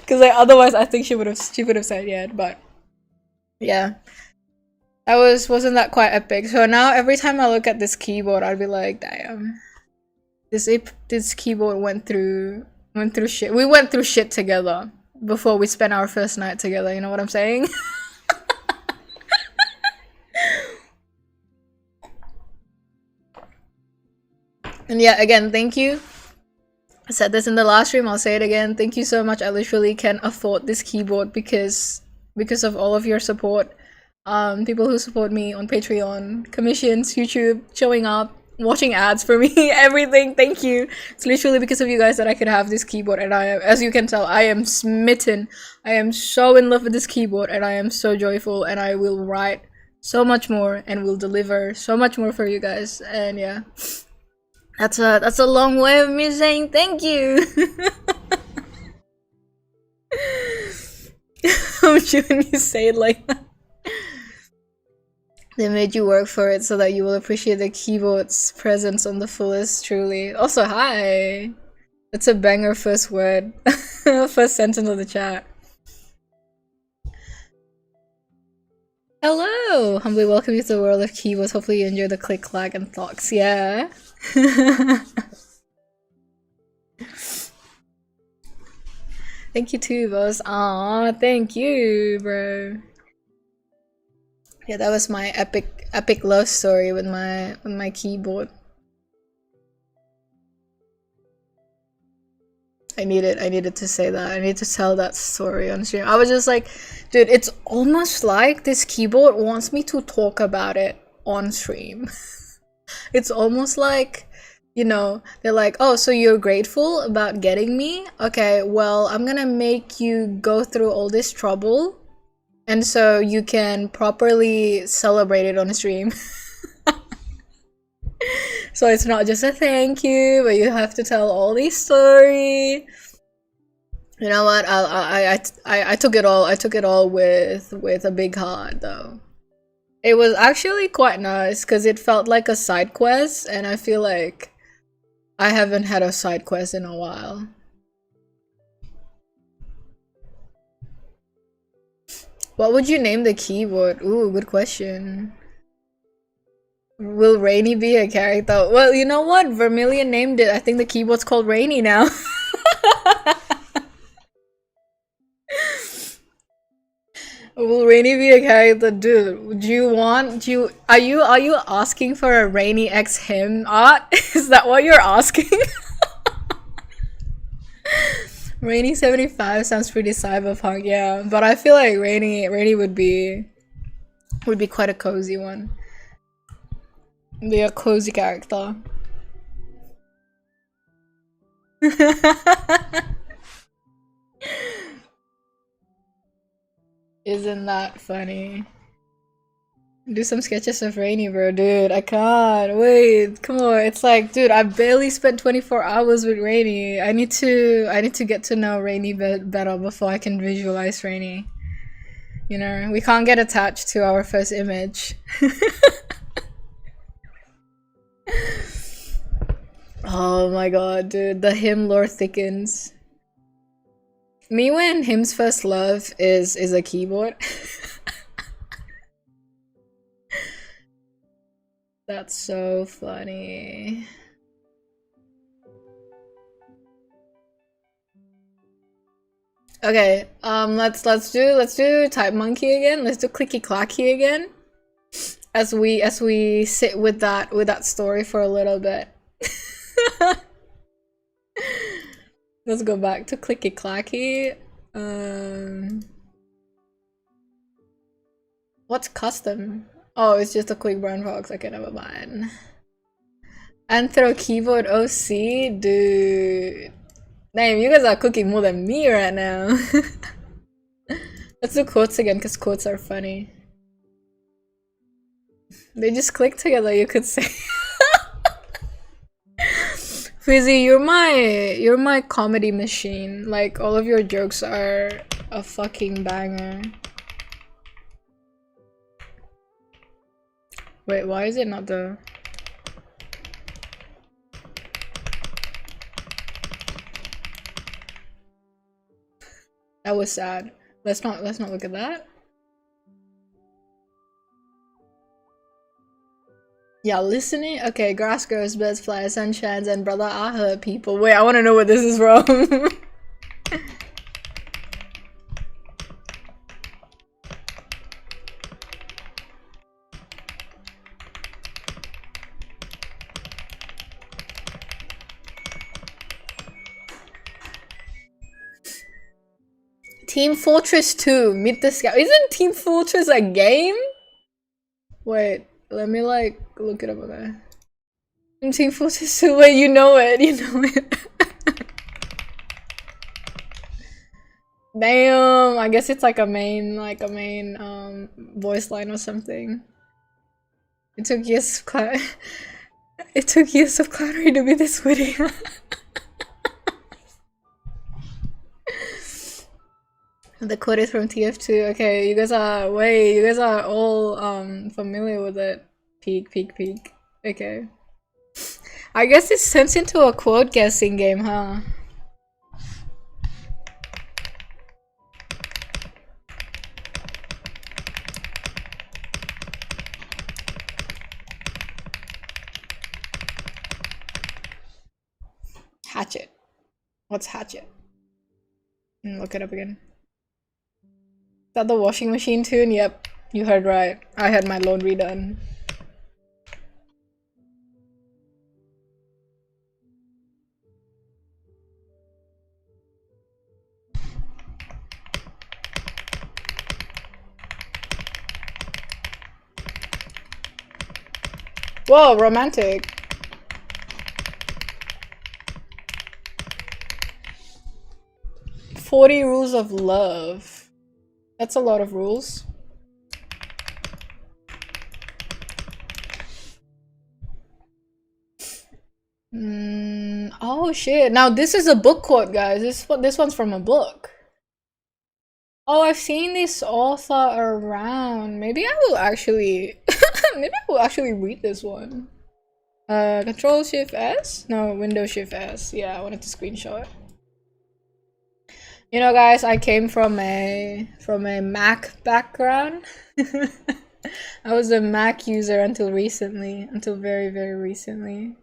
Because like otherwise I think she would have said yeah, but yeah. Wasn't that quite epic? So now every time I look at this keyboard, I'd be like, damn. This keyboard went through shit. We went through shit together before we spent our first night together, you know what I'm saying? And yeah, again, thank you I said this in the last stream, I'll say it again. Thank you so much. I literally can afford this keyboard because of all of your support. People who support me on Patreon, commissions, YouTube, showing up, watching ads for me, everything. Thank you. It's literally because of you guys that I could have this keyboard, and as you can tell, I am smitten. I am so in love with this keyboard, and I am so joyful, and I will write so much more and will deliver so much more for you guys. And yeah, that's a long way of me saying thank you. I'm sure you say it like that. They made you work for it so that you will appreciate the keyboard's presence on the fullest, truly. Also, hi! That's a banger first word. First sentence of the chat. Hello! Humbly welcome you to the world of keyboards. Hopefully you enjoy the click, clack, and clocks. Yeah. Thank you too, boss. Aw, thank you, bro. Yeah, that was my epic love story with my keyboard. I needed to say that. I need to tell that story on stream. I was just like, dude, it's almost like this keyboard wants me to talk about it on stream. It's almost like, you know, they're like, oh, so you're grateful about getting me? Okay, well, I'm gonna make you go through all this trouble, and so you can properly celebrate it on stream. So it's not just a thank you, but you have to tell all these story. You know what? I took it all. I took it all with a big heart, though. It was actually quite nice because it felt like a side quest, and I feel like I haven't had a side quest in a while. What would you name the keyboard? Ooh, good question. Will Rainy be a character? Well, you know what? Vermilion named it. I think the keyboard's called Rainy now. Will Rainy be a character? Dude, are you asking for a Rainy X him art? Is that what you're asking? Rainy 75 sounds pretty cyberpunk, yeah. But I feel like Rainy would be quite a cozy one. Be a cozy character. Isn't that funny? Do some sketches of Rainy, bro. Dude, I can't. Wait, come on. It's like, dude, I barely spent 24 hours with Rainy. I need to get to know Rainy better before I can visualize Rainy. You know, we can't get attached to our first image. Oh my god, dude, the hymn lore thickens. Me when hymn's first love is a keyboard. That's so funny. Okay, let's do type monkey again. Let's do clicky clacky again. As we sit with that story for a little bit. Let's go back to clicky clacky. What's custom? Oh, it's just a quick brown fox. Okay, never mind. Anthro keyboard OC, dude. Damn, you guys are cooking more than me right now. Let's do quotes again, because quotes are funny. They just click together, you could say. Fizzy, you're my comedy machine. Like, all of your jokes are a fucking banger. Wait, why is it not the... That was sad. Let's not look at that. Yeah, listening? Okay, grass grows, birds fly, sun shines, and brother, I hurt people. Wait, I want to know where this is from. Team Fortress 2, Meet the Scout. Isn't Team Fortress a game? Wait, let me like look it up, okay? Team Fortress 2, wait, you know it, you know it. Damn, I guess it's like a main voice line or something. It took years of it took years of clarity to be this witty. The quote is from TF2. Okay, you guys are all familiar with it. Peek. Okay. I guess it turns into a quote guessing game, huh? Hatchet. What's hatchet? Look it up again. Is that the washing machine tune? Yep, you heard right. I had my laundry done. Whoa, romantic. "40 rules of love." That's a lot of rules. Oh shit. Now this is a book quote, guys. This one's from a book. Oh, I've seen this author around. Maybe I will actually read this one. Control Shift S? No, Window Shift S. Yeah, I wanted to screenshot. You know, guys, I came from a Mac background. I was a Mac user until very, very recently.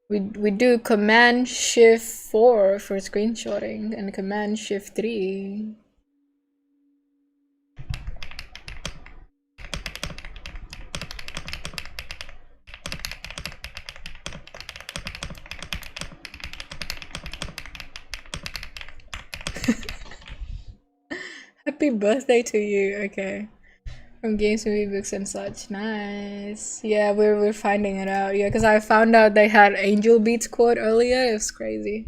We do Command Shift 4 for screenshotting and Command Shift 3. Happy birthday to you. Okay. From games, movie, books, and such. Nice. Yeah, we're finding it out. Yeah, because I found out they had Angel Beats quote earlier. It was crazy.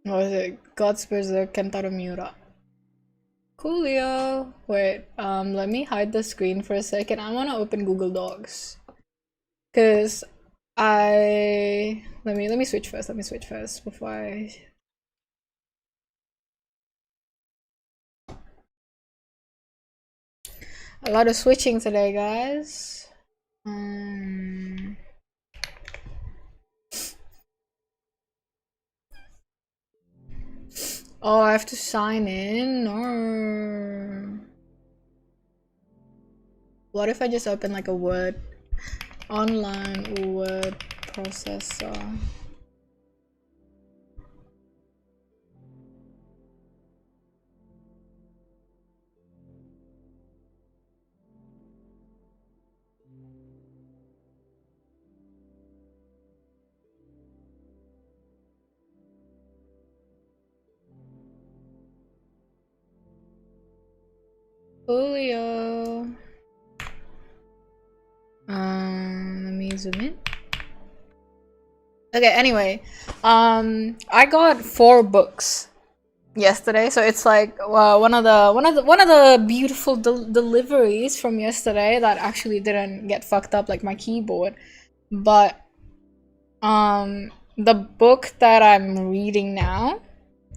What was it? God's Berserk Kentaro Miura. Coolio. Wait, let me hide the screen for a second. I want to open Google Docs. Cause let me switch first. Let me switch first before I. A lot of switching today, guys. Oh, I have to sign in, or what if I just open like a online word processor? Julio. Let me zoom in. Okay, anyway, I got 4 books yesterday, so it's like one of the beautiful deliveries from yesterday that actually didn't get fucked up like my keyboard. But the book that I'm reading now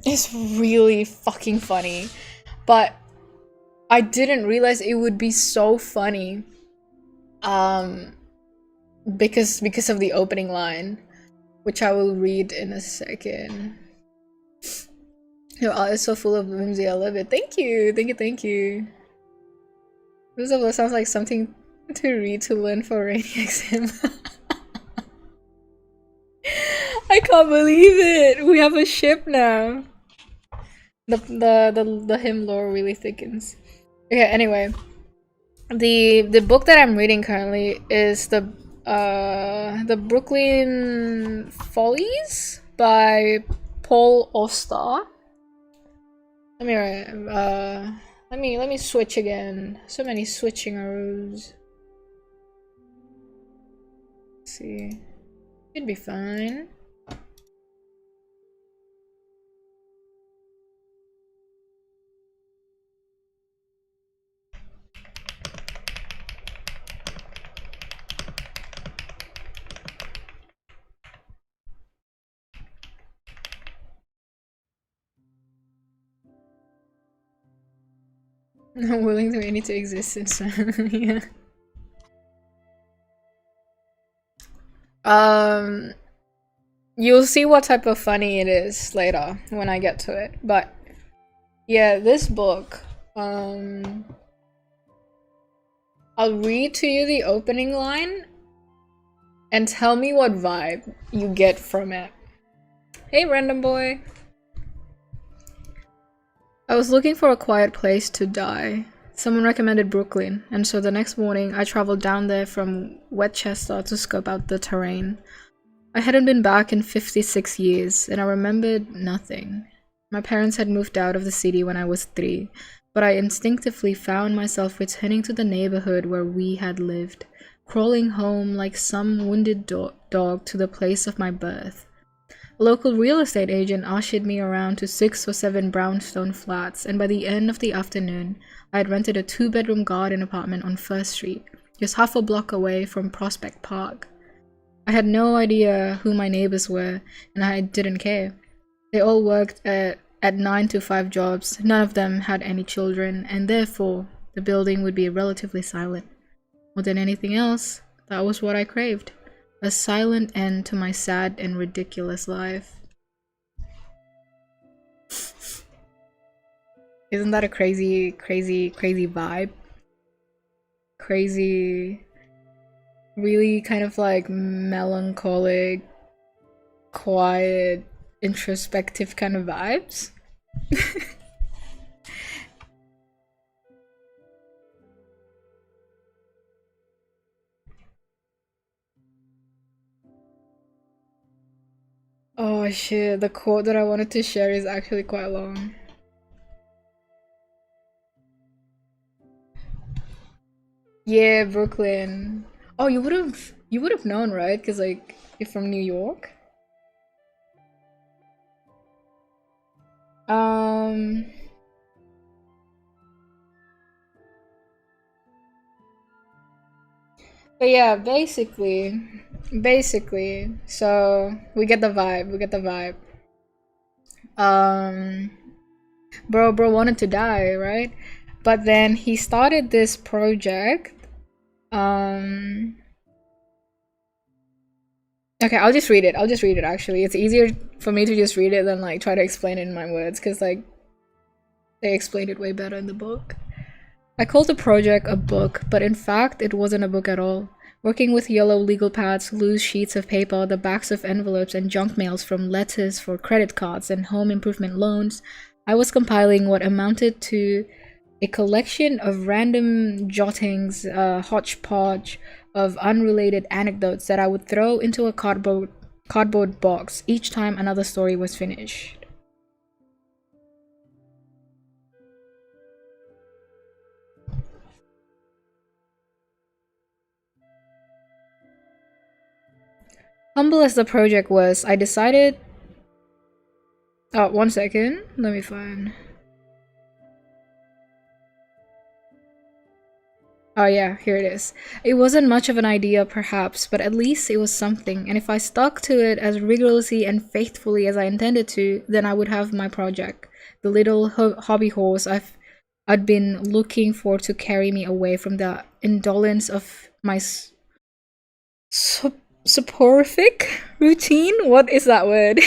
is really fucking funny, but I didn't realize it would be so funny because of the opening line, which I will read in a second. Your art is so full of whimsy, I love it. Thank you. Rules of Love sounds like something to read to learn for rainy exam. I can't believe it. We have a ship now. The hymn lore really thickens. Okay, anyway. The book that I'm reading currently is the Brooklyn Follies by Paul Auster. Let me let me switch again. So many switching arrows. Let's see. Should be fine. Not willing to any to existence. Yeah. You'll see what type of funny it is later when I get to it. But yeah, this book, I'll read to you the opening line and tell me what vibe you get from it. Hey, random boy. I was looking for a quiet place to die. Someone recommended Brooklyn, and so the next morning I traveled down there from Westchester to scope out the terrain. I hadn't been back in 56 years, and I remembered nothing. My parents had moved out of the city when I was 3, but I instinctively found myself returning to the neighborhood where we had lived, crawling home like some wounded dog to the place of my birth. A local real estate agent ushered me around to 6 or 7 brownstone flats, and by the end of the afternoon, I had rented a 2-bedroom garden apartment on First Street, just half a block away from Prospect Park. I had no idea who my neighbors were, and I didn't care. They all worked at 9 to 5 jobs, none of them had any children, and therefore, the building would be relatively silent. More than anything else, that was what I craved. A silent end to my sad and ridiculous life. Isn't that a crazy vibe? Crazy, really kind of like melancholic, quiet, introspective kind of vibes? Oh shit, the quote that I wanted to share is actually quite long. Yeah, Brooklyn. Oh, you would have known, right? Because like you're from New York. Um, but yeah, basically, so we get the vibe. We get the vibe. Um, bro wanted to die, right? But then he started this project. Um, okay, I'll just read it. I'll just read it. Actually, it's easier for me to just read it than like try to explain it in my words, because like they explained it way better in the book. I called the project a book, but in fact, it wasn't a book at all. Working with yellow legal pads, loose sheets of paper, the backs of envelopes, and junk mails from letters for credit cards and home improvement loans, I was compiling what amounted to a collection of random jottings, a hodgepodge of unrelated anecdotes that I would throw into a cardboard box each time another story was finished. Humble as the project was, I decided. Oh, 1 second. Let me find. Oh, yeah, here it is. It wasn't much of an idea, perhaps, but at least it was something, and if I stuck to it as rigorously and faithfully as I intended to, then I would have my project. The little hobby horse I'd been looking for to carry me away from the indolence of my soporific routine? What is that word?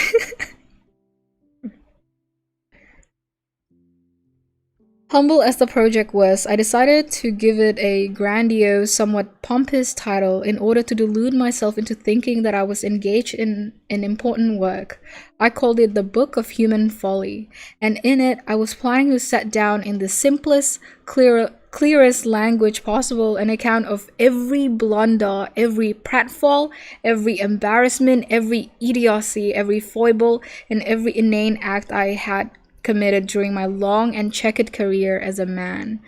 Humble as the project was, I decided to give it a grandiose, somewhat pompous title in order to delude myself into thinking that I was engaged in an important work. I called it the Book of Human Folly, and in it I was planning to set down in the simplest, clearest language possible an account of every blunder, every pratfall, every embarrassment, every idiocy, every foible, and every inane act I had committed during my long and checkered career as a man.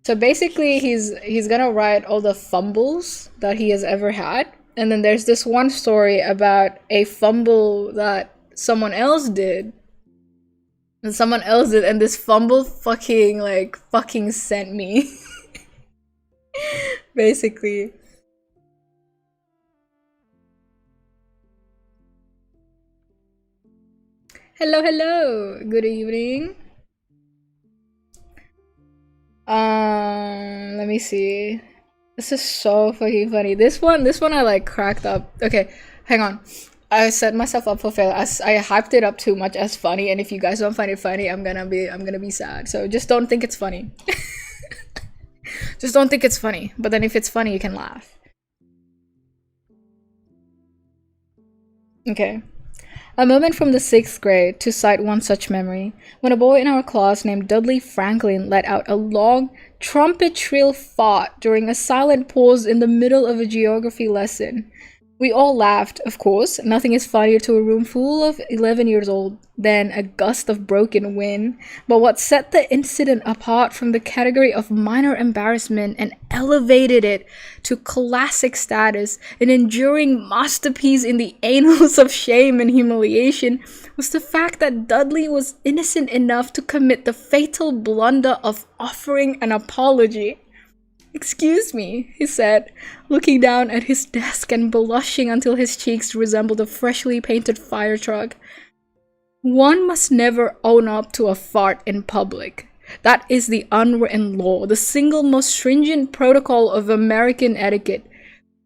So basically he's gonna write all the fumbles that he has ever had. And then there's this one story about a fumble that someone else did. And this fumble fucking sent me. Basically. Hello, hello. Good evening. Let me see. This is so fucking funny. This one I like cracked up. Okay, hang on. I set myself up for failure. I hyped it up too much as funny, and if you guys don't find it funny, I'm gonna be sad. So just don't think it's funny. Just don't think it's funny. But then if it's funny, you can laugh. Okay. A moment from the 6th grade to cite one such memory, when a boy in our class named Dudley Franklin let out a long, trumpet shrill fart during a silent pause in the middle of a geography lesson. We all laughed, of course. Nothing is funnier to a room full of 11 years old than a gust of broken wind. But what set the incident apart from the category of minor embarrassment and elevated it to classic status, an enduring masterpiece in the annals of shame and humiliation, was the fact that Dudley was innocent enough to commit the fatal blunder of offering an apology. "Excuse me," he said, looking down at his desk and blushing until his cheeks resembled a freshly painted fire truck. "One must never own up to a fart in public. That is the unwritten law, the single most stringent protocol of American etiquette.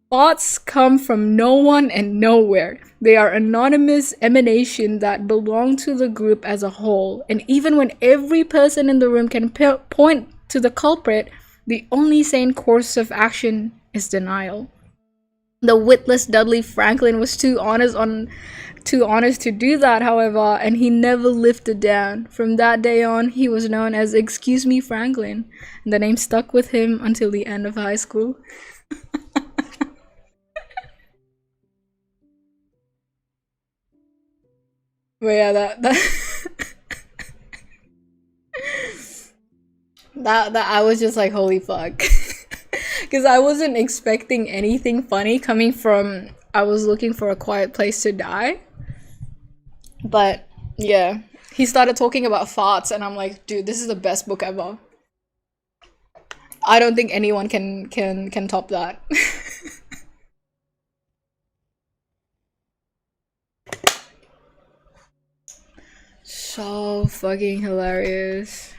Thoughts come from no one and nowhere. They are anonymous emanations that belong to the group as a whole, and even when every person in the room can point to the culprit, the only sane course of action is denial." The witless Dudley Franklin was too honest to do that, however, and he never lived it down. From that day on, he was known as "Excuse Me Franklin," and the name stuck with him until the end of high school. But yeah, that that I was just like, holy fuck. Because I wasn't expecting anything funny coming from I was looking for a quiet place to die. But yeah, he started talking about farts, and I'm like, dude, this is the best book ever. I don't think anyone can top that. So fucking hilarious.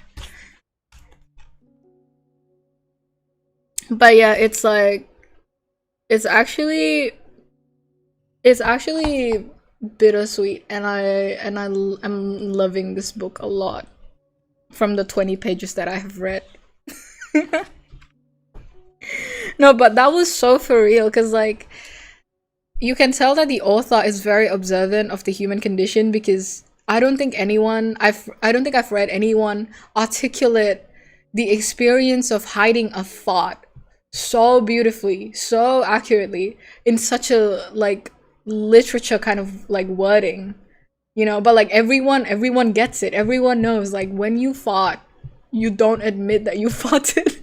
But yeah, it's like it's actually bittersweet, and I'm loving this book a lot from the 20 pages that I have read. No, but that was so for real, because like you can tell that the author is very observant of the human condition, because I don't think I've read anyone articulate the experience of hiding a thought so beautifully, so accurately, in such a like literature kind of like wording, you know. But like everyone gets it. Everyone knows, like, when you fought, you don't admit that you fought it.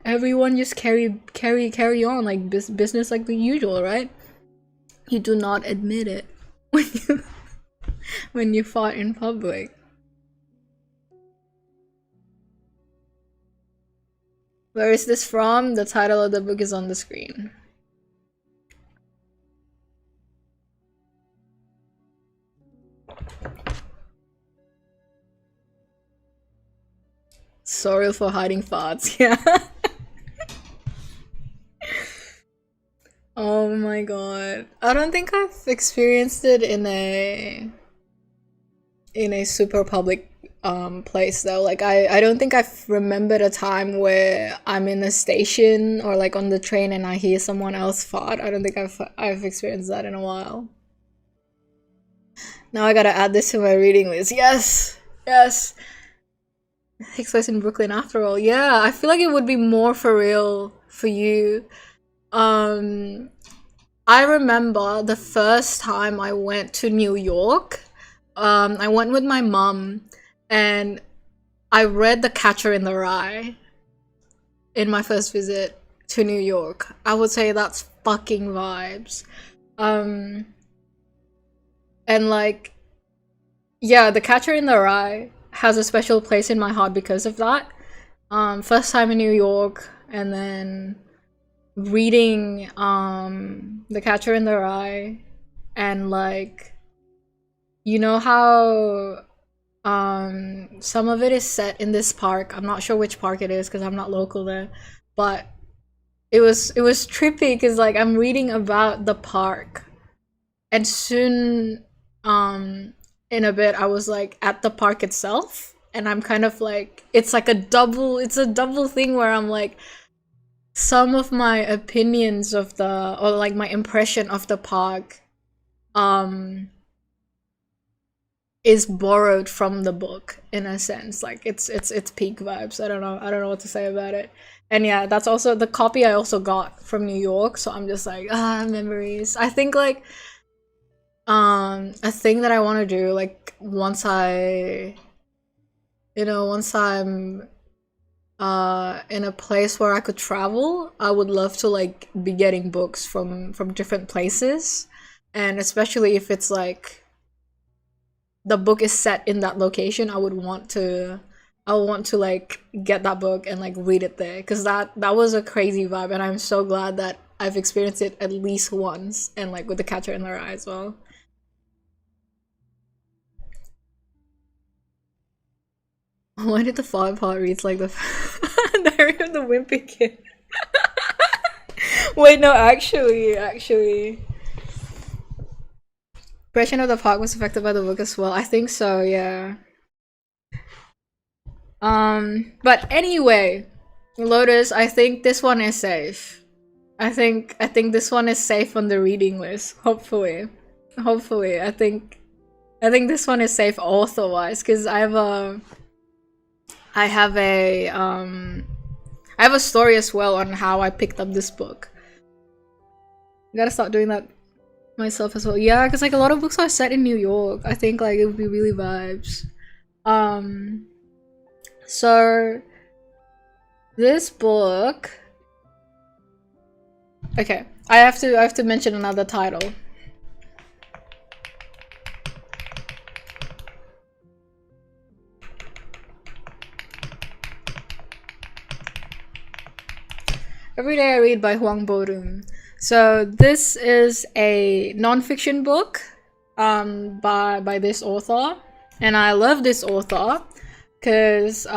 Everyone just carry on like business like the usual, right? You do not admit it when you fought in public. Where is this from? The title of the book is on the screen. Sorry for hiding farts. Yeah. Oh my god. I don't think I've experienced it in in a super public place though. Like I don't think I've remembered a time where I'm in a station or like on the train and I hear someone else fart. I don't think I've experienced that in a while. Now I gotta add this to my reading list. Yes, yes. It takes place in Brooklyn after all. Yeah, I feel like it would be more for real for you. Um, I remember the first time I went to New York. I went with my mom, and I read The Catcher in the Rye in my first visit to New York. I would say that's fucking vibes. Um, and like, yeah, The Catcher in the Rye has a special place in my heart because of that. First time in New York, and then reading The Catcher in the Rye, and like, you know how some of it is set in this park. I'm not sure which park it is because I'm not local there, but it was trippy because like I'm reading about the park, and soon in a bit I was like at the park itself, and I'm kind of like it's a double thing where I'm like some of my opinions of the or like my impression of the park um is borrowed from the book in a sense. Like it's peak vibes. I don't know what to say about it. And yeah, that's also the copy I also got from New York, so I'm just like memories. I think like a thing that I want to do like once I'm in a place where I could travel, I would love to like be getting books from different places, and especially if it's like the book is set in that location, I would want to like get that book and like read it there, because that was a crazy vibe, and I'm so glad that I've experienced it at least once, and like with The Catcher in the Rye as well. Why did the fog part reads like the Diary of the Wimpy Kid? Wait, no, actually. Impression of the park was affected by the book as well. I think so, yeah. But anyway, Lotus, I think this one is safe. I think this one is safe on the reading list. Hopefully, hopefully. I think this one is safe author wise, because I have a I have a story as well on how I picked up this book. I gotta start doing that myself as well. Yeah, because like a lot of books are set in New York. I think like it would be really vibes. Um, so this book. Okay, I have to mention another title. Every Day I Read by Huang Bodum. So this is a non-fiction book by this author, and I love this author because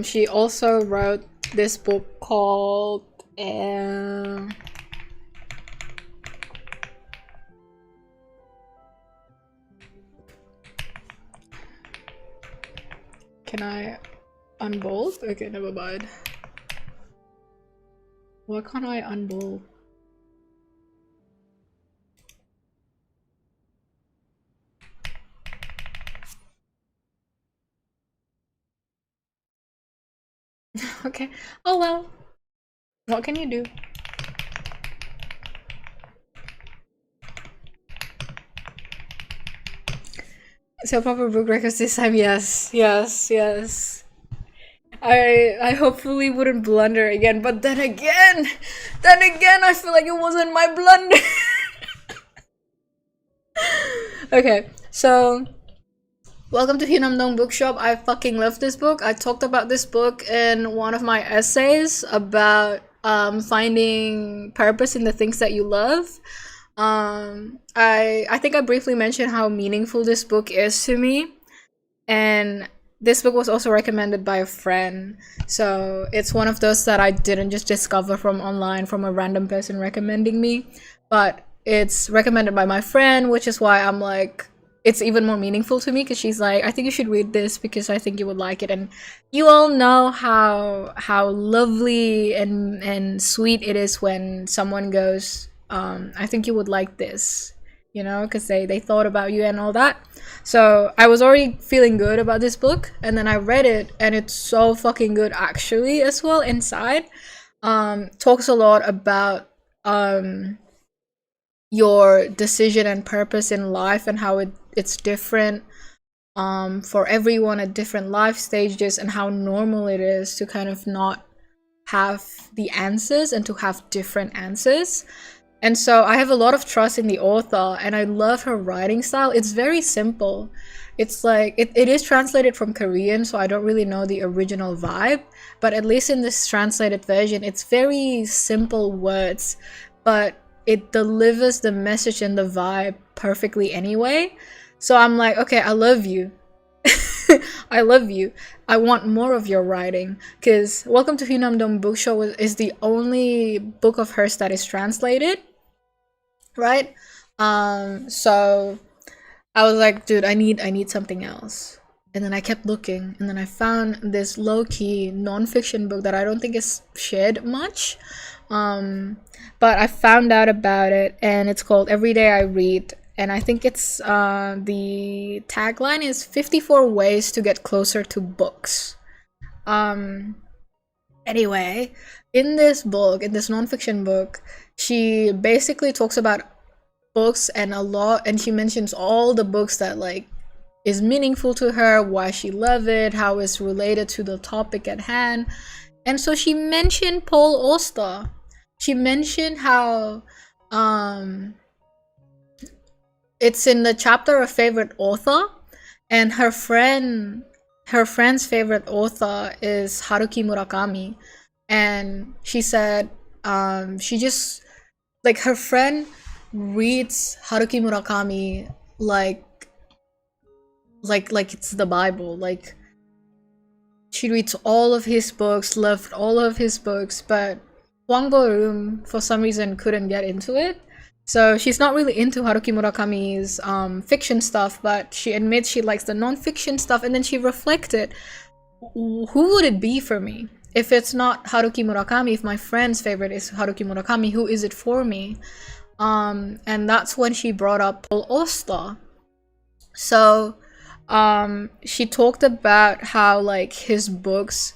she also wrote this book called can I unbold? Okay, never mind. Why can't I unbold? Okay. Oh well. What can you do? So proper book records this time. Yes, yes, yes. I hopefully wouldn't blunder again, but then again, I feel like it wasn't my blunder. Okay, so welcome to Hinamdong Bookshop. I fucking love this book. I talked about this book in one of my essays about finding purpose in the things that you love. I think I briefly mentioned how meaningful this book is to me, and this book was also recommended by a friend. So it's one of those that I didn't just discover from online from a random person recommending me, but it's recommended by my friend, which is why I'm like it's even more meaningful to me because she's like, I think you should read this because I think you would like it. And you all know how lovely and sweet it is when someone goes, I think you would like this, you know, because they thought about you and all that. So I was already feeling good about this book, and then I read it, and it's so fucking good actually as well. Inside talks a lot about your decision and purpose in life and how it's different for everyone at different life stages, and how normal it is to kind of not have the answers and to have different answers. And so I have a lot of trust in the author, and I love her writing style. It's very simple. It's like it is translated from Korean, so I don't really know the original vibe, but at least in this translated version, it's very simple words, but it delivers the message and the vibe perfectly anyway. So I'm like, okay, I love you. I love you. I want more of your writing. Because Welcome to Hyunamdong Book Show is the only book of hers that is translated, right? So I was like, dude, I need something else. And then I kept looking, and then I found this low-key non-fiction book that I don't think is shared much. But I found out about it, and it's called Every Day I Read. And I think it's the tagline is 54 ways to get closer to books. Anyway, in this book, in this nonfiction book, she basically talks about books and a lot, and she mentions all the books that like is meaningful to her, why she love it, how it's related to the topic at hand. And so she mentioned Paul Auster. She mentioned how it's in the chapter of favorite author, and her friend's favorite author is Haruki Murakami. And she said she just like her friend reads Haruki Murakami like it's the Bible. Like she reads all of his books, loved all of his books, but Hwang Bo-eum for some reason couldn't get into it. So she's not really into Haruki Murakami's fiction stuff, but she admits she likes the non-fiction stuff. And then she reflected, who would it be for me? If it's not Haruki Murakami, if my friend's favorite is Haruki Murakami, who is it for me? And that's when she brought up Paul Auster. So she talked about how like his books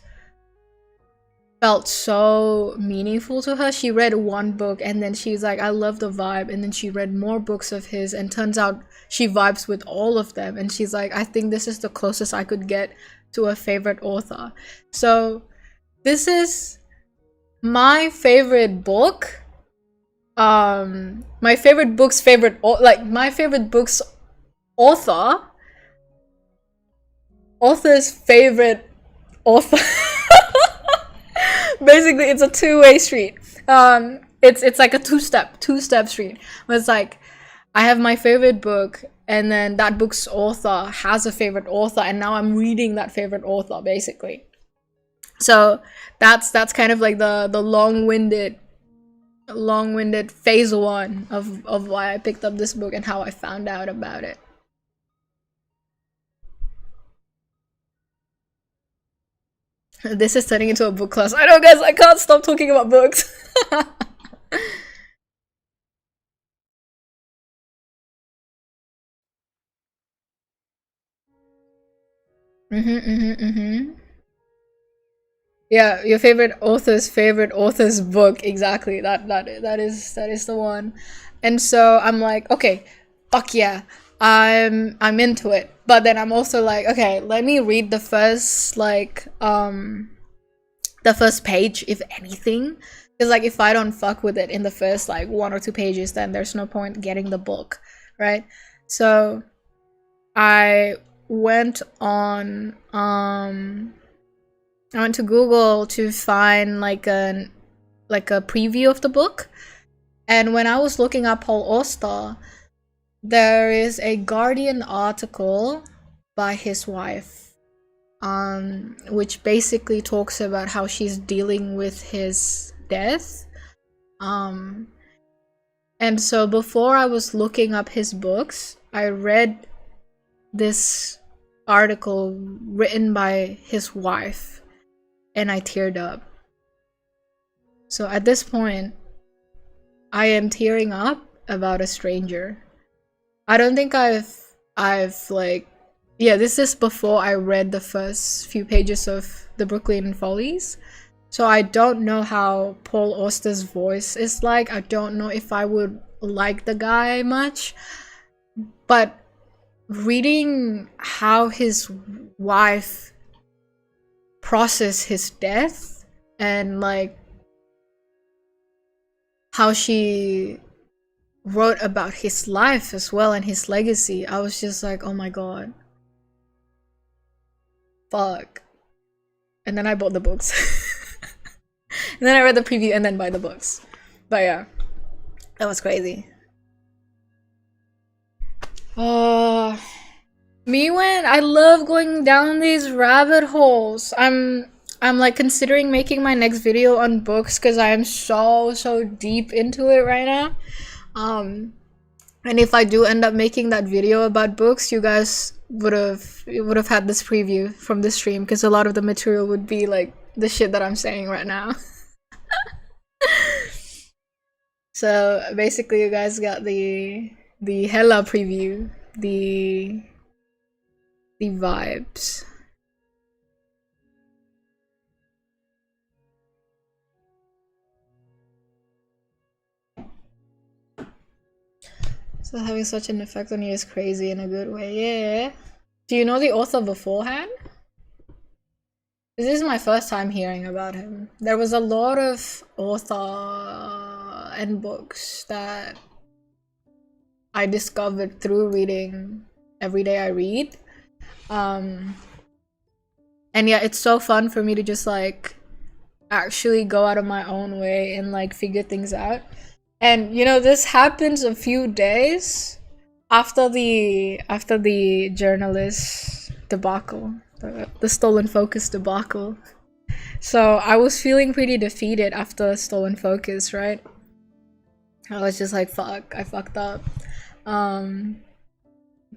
felt so meaningful to her. She read one book and then she's like, I love the vibe. And then she read more books of his, and turns out she vibes with all of them. And she's like, I think this is the closest I could get to a favorite author. So this is my favorite book. My favorite book's favorite, like my favorite book's author's favorite author. Basically, it's a two-way street. It's like a two-step street. Where it's like, I have my favorite book, and then that book's author has a favorite author, and now I'm reading that favorite author, basically. So that's kind of like the long-winded phase one of why I picked up this book and how I found out about it. This is turning into a book class. I know, guys, I can't stop talking about books. Yeah, your favorite author's book. Exactly. That is the one. And so I'm like, okay, fuck yeah. I'm into it. But then I'm also like, okay, let me read the first page, if anything. Because like if I don't fuck with it in the first like 1 or 2 pages, then there's no point getting the book, right? So I went on I went to Google to find like a preview of the book. And when I was looking up Paul Auster, there is a Guardian article by his wife, which basically talks about how she's dealing with his death. And so before I was looking up his books, I read this article written by his wife, and I teared up. So at this point, I am tearing up about a stranger. I don't think I've like, yeah, this is before I read the first few pages of the Brooklyn Follies. So I don't know how Paul Auster's voice is like. I don't know if I would like the guy much. But reading how his wife processed his death and like how she wrote about his life as well and his legacy, I was just like, oh my god. Fuck. And then I bought the books. And then I read the preview and then buy the books. But yeah, that was crazy. Me when I love going down these rabbit holes. I'm like considering making my next video on books because I am so deep into it right now. And if I do end up making that video about books, you guys would have had this preview from this stream because a lot of the material would be like the shit that I'm saying right now. So basically, you guys got the hella preview, the vibes. So having such an effect on you is crazy in a good way. Yeah. Do you know the author beforehand? This is my first time hearing about him. There was a lot of author and books that I discovered through reading Every Day I Read. And yeah, it's so fun for me to just like actually go out of my own way and like figure things out. And you know, this happens a few days after the journalist debacle, the Stolen Focus debacle. So I was feeling pretty defeated after Stolen Focus, right? I was just like, fuck, I fucked up.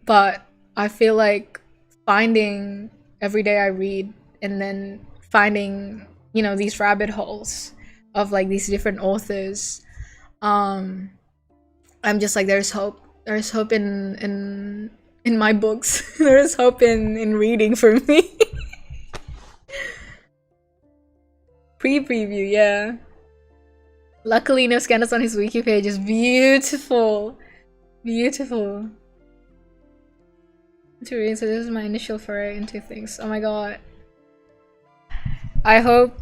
But I feel like finding Every Day I Read and then finding, you know, these rabbit holes of like these different authors, I'm just like, there's hope. There's hope in my books. There's hope in reading for me. Preview, yeah. Luckily, no scandals on his wiki page is beautiful. Beautiful. To read, so this is my initial foray into things. Oh my god. I hope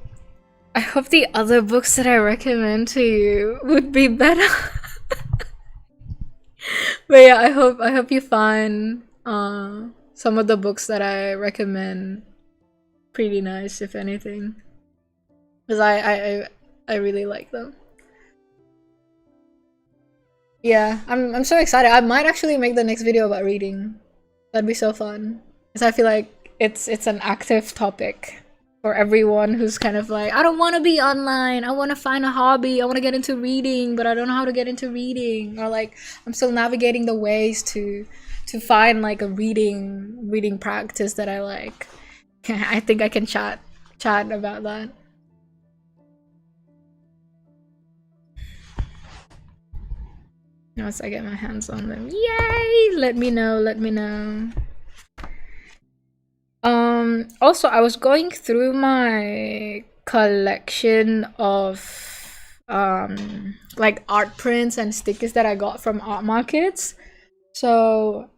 the other books that I recommend to you would be better. But yeah, I hope you find some of the books that I recommend pretty nice, if anything. Because I really like them. Yeah, I'm so excited. I might actually make the next video about reading. That'd be so fun. Because I feel like it's an active topic for everyone who's kind of like, I don't want to be online. I want to find a hobby. I want to get into reading, but I don't know how to get into reading. Or like, I'm still navigating the ways to find like a reading practice that I like. I think I can chat about that. Once I get my hands on them. Yay! Let me know. Also, I was going through my collection of like art prints and stickers that I got from art markets. So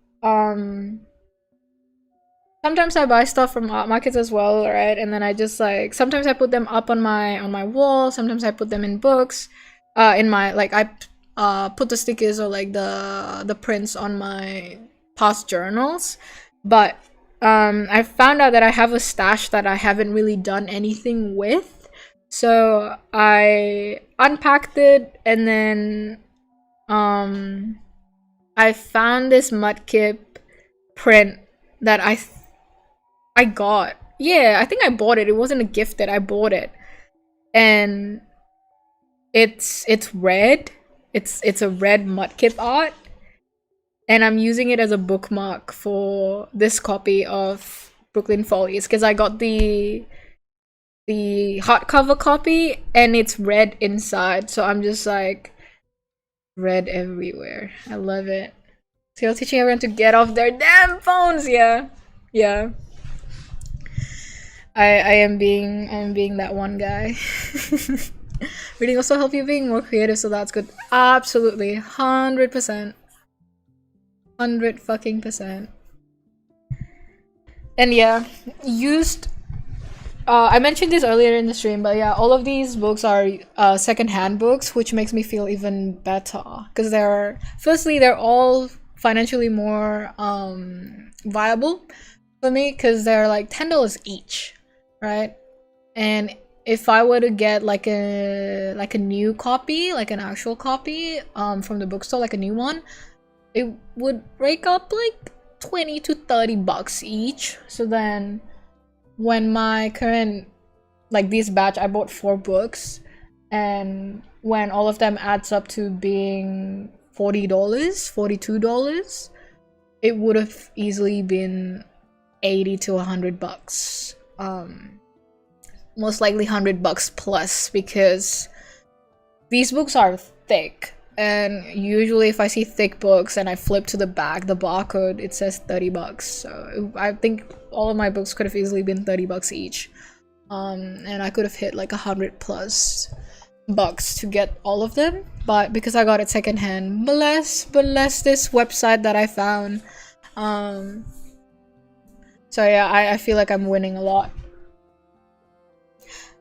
sometimes I buy stuff from art markets as well, right? And then I just like, sometimes I put them up on my wall, sometimes I put them in books. In my, like, I put the stickers or like the prints on my past journals. But I found out that I have a stash that I haven't really done anything with. So I unpacked it, and then I found this Mudkip print that I got. Yeah, I think I bought it. It wasn't a gifted. I bought it. And it's red. It's a red Mudkip art. and I'm using it as a bookmark for this copy of Brooklyn Follies because I got the hardcover copy and it's red inside, so I'm just like red everywhere. I love it. So you're teaching everyone to get off their damn phones. Yeah, yeah. I am being that one guy. Reading also help you being more creative, so that's good. Absolutely, 100%, 100 fucking %. And yeah, used. I mentioned this earlier in the stream, but yeah, all of these books are second-hand books, which makes me feel even better because firstly they're all financially more viable for me because they're like $10 each, right? And if I were to get like a new copy, like an actual copy from the bookstore, like a new one, it would break up like 20 to 30 bucks each. So then when my current, like this batch, I bought 4 books, and when all of them adds up to being $40, $42, it would have easily been 80 to 100 bucks. Most likely 100 bucks plus, because these books are thick, and usually if I see thick books and I flip to the back, the barcode, it says 30 bucks. So I think all of my books could have easily been 30 bucks each. And I could have hit like 100 plus bucks to get all of them, but because I got it secondhand, bless this website that I found. So yeah, I feel like I'm winning a lot.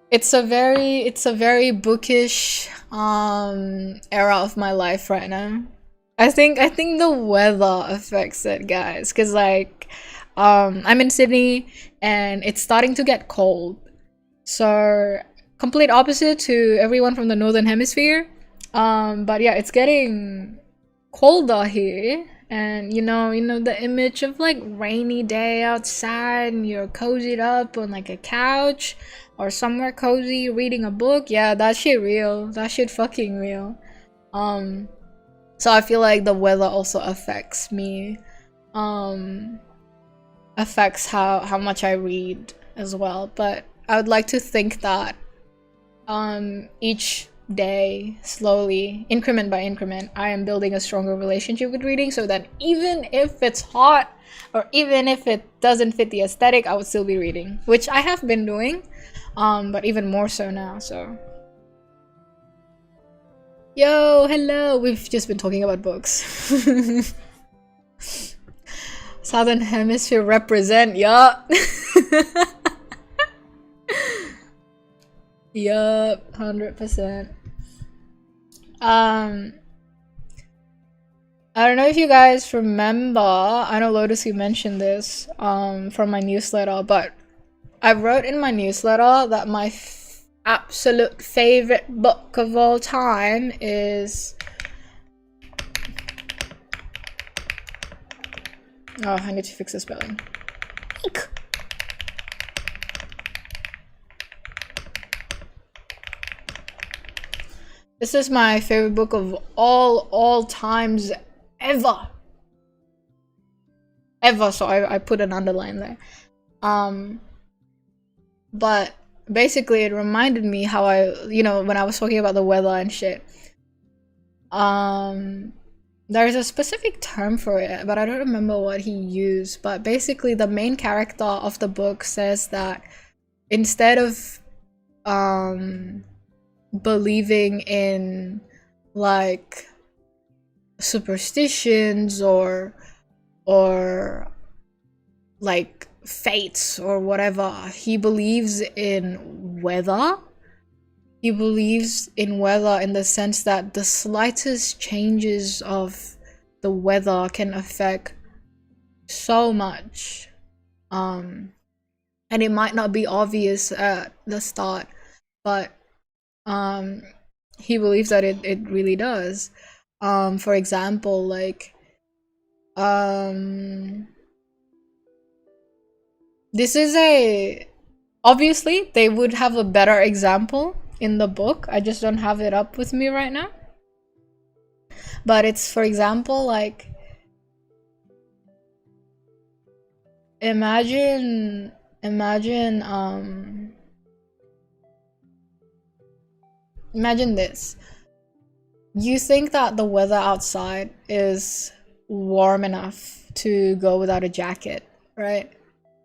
It's a very bookish era of my life right now. I think the weather affects it, guys, because like I'm in Sydney and it's starting to get cold. So complete opposite to everyone from the northern hemisphere. But yeah, it's getting colder here, and you know the image of like rainy day outside and you're cozied up on like a couch or somewhere cozy reading a book. Yeah, that shit real. That shit fucking real. So I feel like the weather also affects me. Affects how much I read as well. But I would like to think that each day, slowly, increment by increment, I am building a stronger relationship with reading, so that even if it's hot or even if it doesn't fit the aesthetic, I would still be reading, which I have been doing, but even more so now. So yo, hello. We've just been talking about books. Southern Hemisphere represent, yup. Yup, 100%. I don't know if you guys remember, I know Lotus, you mentioned this from my newsletter, but I wrote in my newsletter that my absolute favorite book of all time is... Oh, I need to fix the spelling. Eek. This is my favorite book of all times ever. Ever, so I put an underline there. But basically it reminded me how when I was talking about the weather and shit. There's a specific term for it, but I don't remember what he used. But basically the main character of the book says that instead of believing in like superstitions or like fates or whatever, he believes in weather. He believes in weather in the sense that the slightest changes of the weather can affect so much, and it might not be obvious at the start, but he believes that it really does. For example, like this is obviously they would have a better example in the book. I just don't have it up with me right now. But it's, for example, like imagine imagine this. You think that the weather outside is warm enough to go without a jacket, right?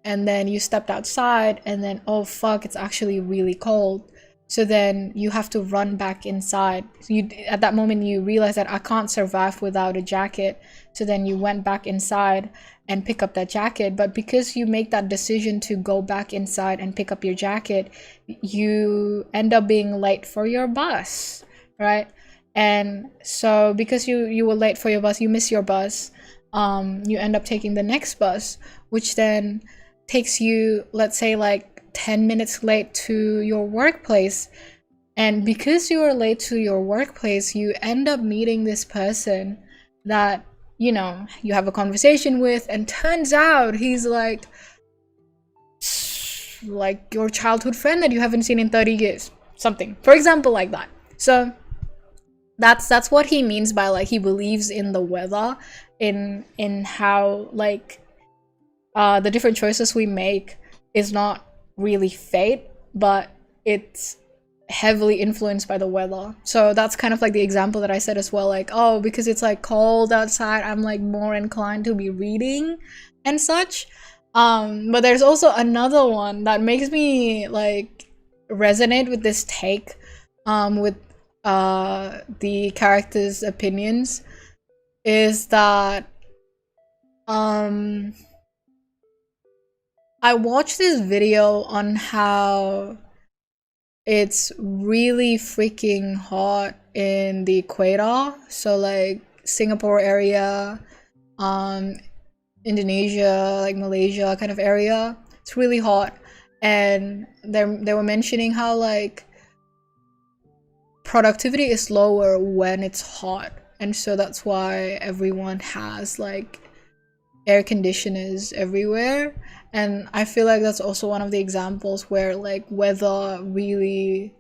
And then you stepped outside and then, oh fuck, it's actually really cold. So then you have to run back inside. So at that moment you realize that I can't survive without a jacket. So then you went back inside and pick up that jacket. But because you make that decision to go back inside and pick up your jacket, you end up being late for your bus, right? And so because you were late for your bus, you miss your bus. You end up taking the next bus, which then takes you, let's say, like 10 minutes late to your workplace. And because you are late to your workplace, you end up meeting this person that, you know, you have a conversation with, and turns out he's like your childhood friend that you haven't seen in 30 years, something, for example, like that. So that's what he means by like he believes in the weather, in how like the different choices we make is not really fate, but it's heavily influenced by the weather. So that's kind of like the example that I said as well, like, oh, because it's like cold outside, I'm like more inclined to be reading and such. But there's also another one that makes me like resonate with this take, with the characters' opinions, is that I watched this video on how it's really freaking hot in the equator, so like Singapore area, Indonesia, like Malaysia kind of area. It's really hot, and they were mentioning how like productivity is lower when it's hot, and so that's why everyone has like air conditioners everywhere. And I feel like that's also one of the examples where like weather really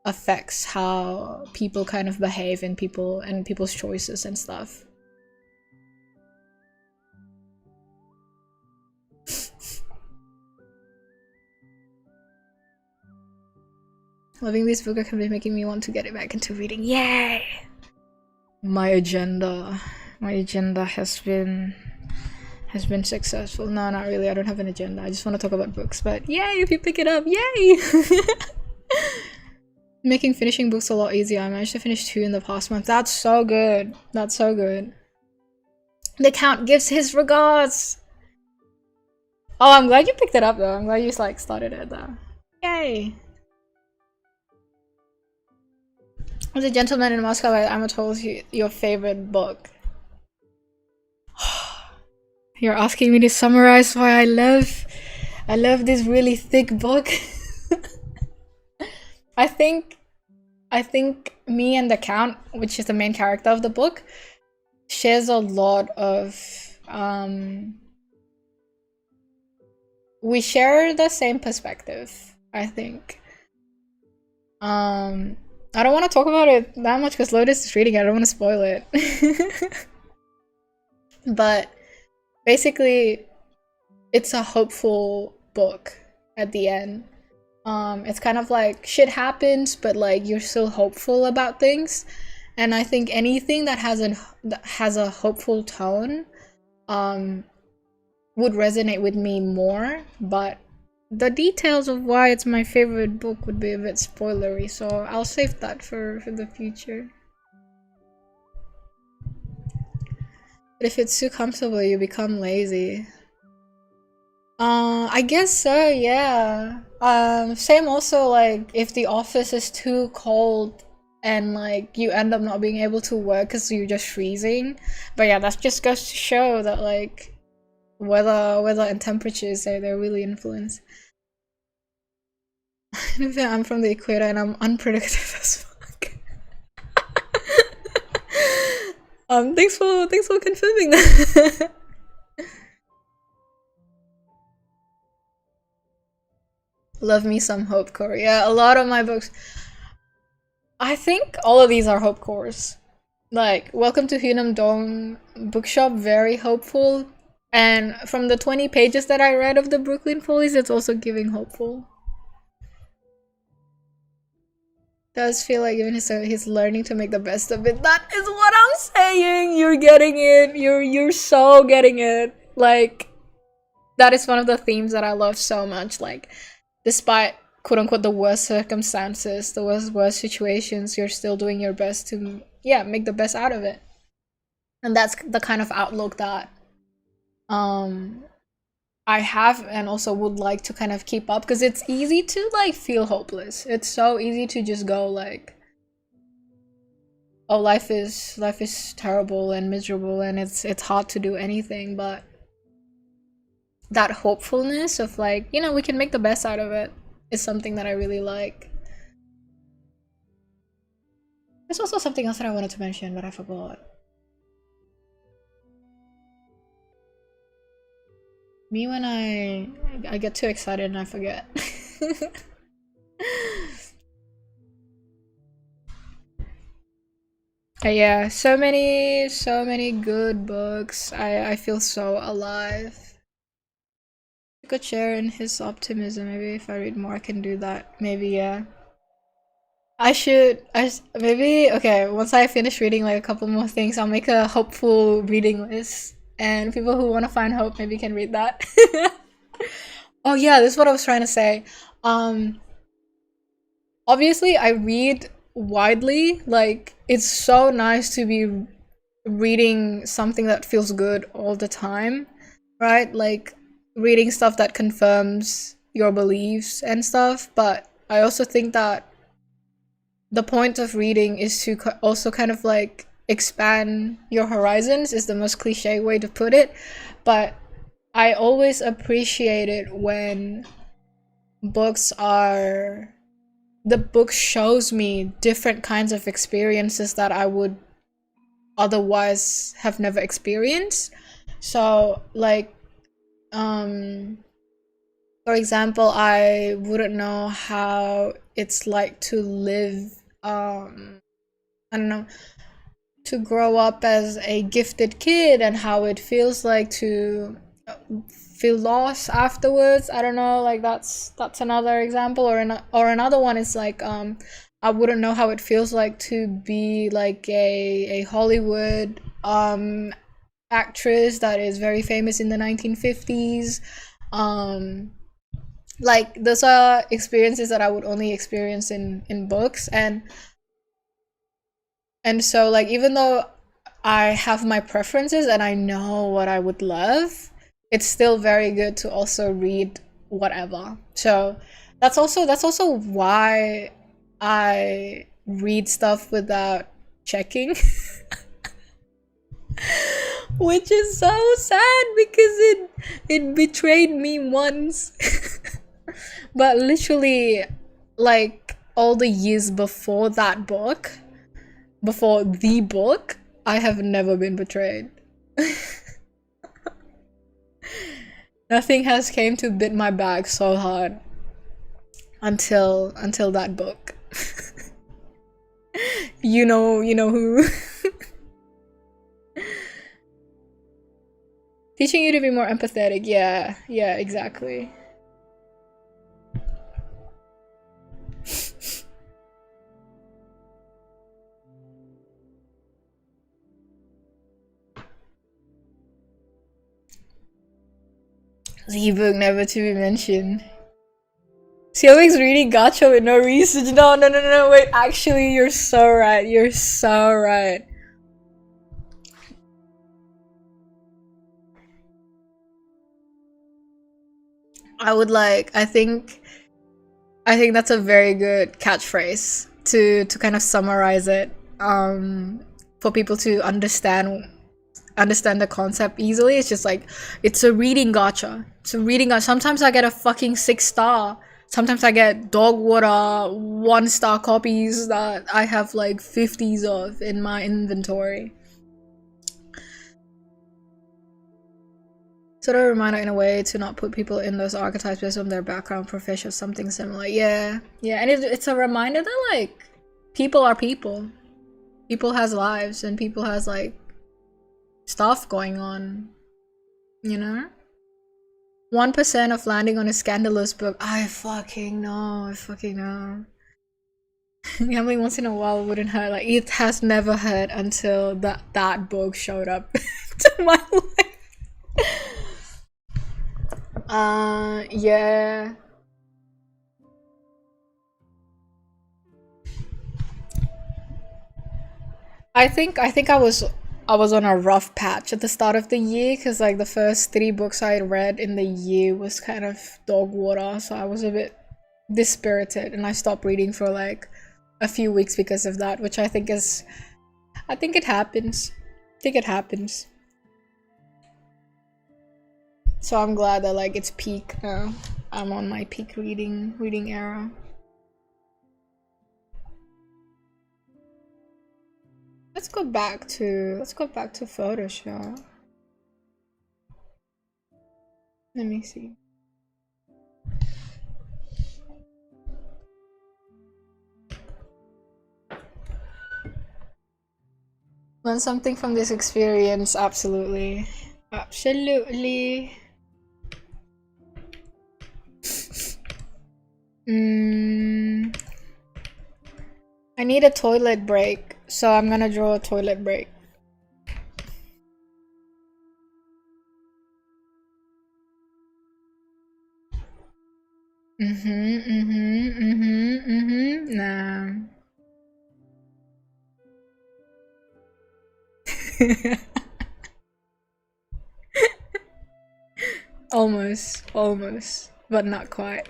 affects how people kind of behave and people's choices and stuff. Loving this book have been making me want to get it back into reading. Yay! My agenda has been successful. No, not really. I don't have an agenda. I just want to talk about books. But yay, if you pick it up, yay! Making finishing books a lot easier. I managed to finish 2 in the past month. That's so good. That's so good. The Count gives his regards. Oh, I'm glad you picked it up though. I'm glad you like started it though. Yay! The Gentleman in Moscow by Emma told you your favorite book. You're asking me to summarize why I love this really thick book. I think me and the Count, which is the main character of the book, shares a lot of we share the same perspective, I think. I don't want to talk about it that much because Lotus is reading it. I don't want to spoil it. But basically, it's a hopeful book at the end. It's kind of like shit happens, but like you're still hopeful about things. And I think anything that has a hopeful tone would resonate with me more, but the details of why it's my favorite book would be a bit spoilery, so I'll save that for the future. But if it's too comfortable, you become lazy. I guess so, yeah. Same also, like, if the office is too cold and, like, you end up not being able to work because you're just freezing. But yeah, that just goes to show that, like, weather and temperatures, they're really influenced. I'm from the equator and I'm unpredictable as fuck. Thanks for confirming that. Love me some hope core. Yeah, a lot of my books. I think all of these are hope cores. Like, Welcome to Hunam Dong Bookshop, very hopeful. And from the 20 pages that I read of the Brooklyn Follies, it's also giving hopeful. Does feel like even he's learning to make the best of it. That is what I'm saying. You're getting it. You're so getting it. Like, that is one of the themes that I love so much. Like, despite quote unquote the worst circumstances, the worst situations, you're still doing your best to make the best out of it. And that's the kind of outlook that I have and also would like to kind of keep up, because it's easy to like feel hopeless. It's so easy to just go like, oh, life is terrible and miserable and it's hard to do anything. But that hopefulness of like, you know, we can make the best out of it is something that I really like. There's also something else that I wanted to mention, but I forgot. Me when I get too excited and I forget. Yeah, so many good books. I feel so alive. I could share in his optimism. Maybe if I read more I can do that. Maybe, yeah. Maybe, okay, once I finish reading like a couple more things, I'll make a hopeful reading list. And people who want to find hope maybe can read that. Oh yeah, this is what I was trying to say. Obviously I read widely. Like, it's so nice to be reading something that feels good all the time, right? Like, reading stuff that confirms your beliefs and stuff. But I also think that the point of reading is to also kind of like expand your horizons, is the most cliche way to put it. But I always appreciate it when the book shows me different kinds of experiences that I would otherwise have never experienced. So like, for example, I wouldn't know how it's like to live, I don't know, to grow up as a gifted kid and how it feels like to feel lost afterwards. I don't know, like that's another example. Or another one is like, I wouldn't know how it feels like to be like a Hollywood actress that is very famous in the 1950s. Like, those are experiences that I would only experience in books. And so like, even though I have my preferences and I know what I would love, it's still very good to also read whatever. So that's also why I read stuff without checking. Which is so sad because it betrayed me once. But literally, like, all the years before that book, before the book, I have never been betrayed. Nothing has came to bit my back so hard until that book. You know who. Teaching you to be more empathetic. Yeah, exactly. The book never to be mentioned. Ciel's reading gacha with no reason. No, wait, actually, you're so right. You're so right. I think that's a very good catchphrase to kind of summarize it, for people to understand the concept easily. It's just like, it's a reading gacha. It's a reading gacha. Sometimes I get a fucking 6-star. Sometimes I get dog water 1-star copies that I have like 50s of in my inventory. Sort of a reminder in a way to not put people in those archetypes based on their background, profession, something similar. Yeah, and it's a reminder that like, people are people. People has lives and people has like stuff going on. you know? 1% of landing on a scandalous book. I fucking know. I fucking know. Gambling once in a while wouldn't hurt. Like, it has never hurt until that book showed up to my life. Yeah. I think I was on a rough patch at the start of the year because like the first 3 books I had read in the year was kind of dog water, so I was a bit dispirited and I stopped reading for like a few weeks because of that, which I think it happens. I think it happens. So I'm glad that like it's peak now. I'm on my peak reading era. Let's go back to Photoshop. Let me see. Learn something from this experience, absolutely. Absolutely. I need a toilet break, so I'm gonna draw a toilet break. Nah. Almost, but not quite.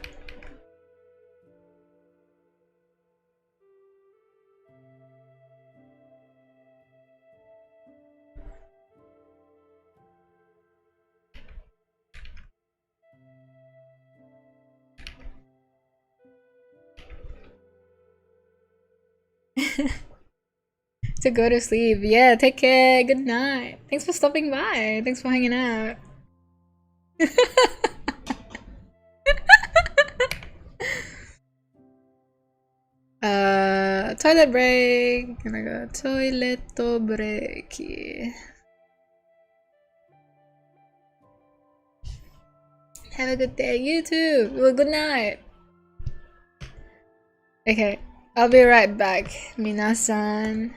To go to sleep. Yeah, take care. Good night. Thanks for stopping by. Thanks for hanging out. Toilet break. Gonna go toilet break. Have a good day. You too. Well, good night. Okay, I'll be right back. Minasan.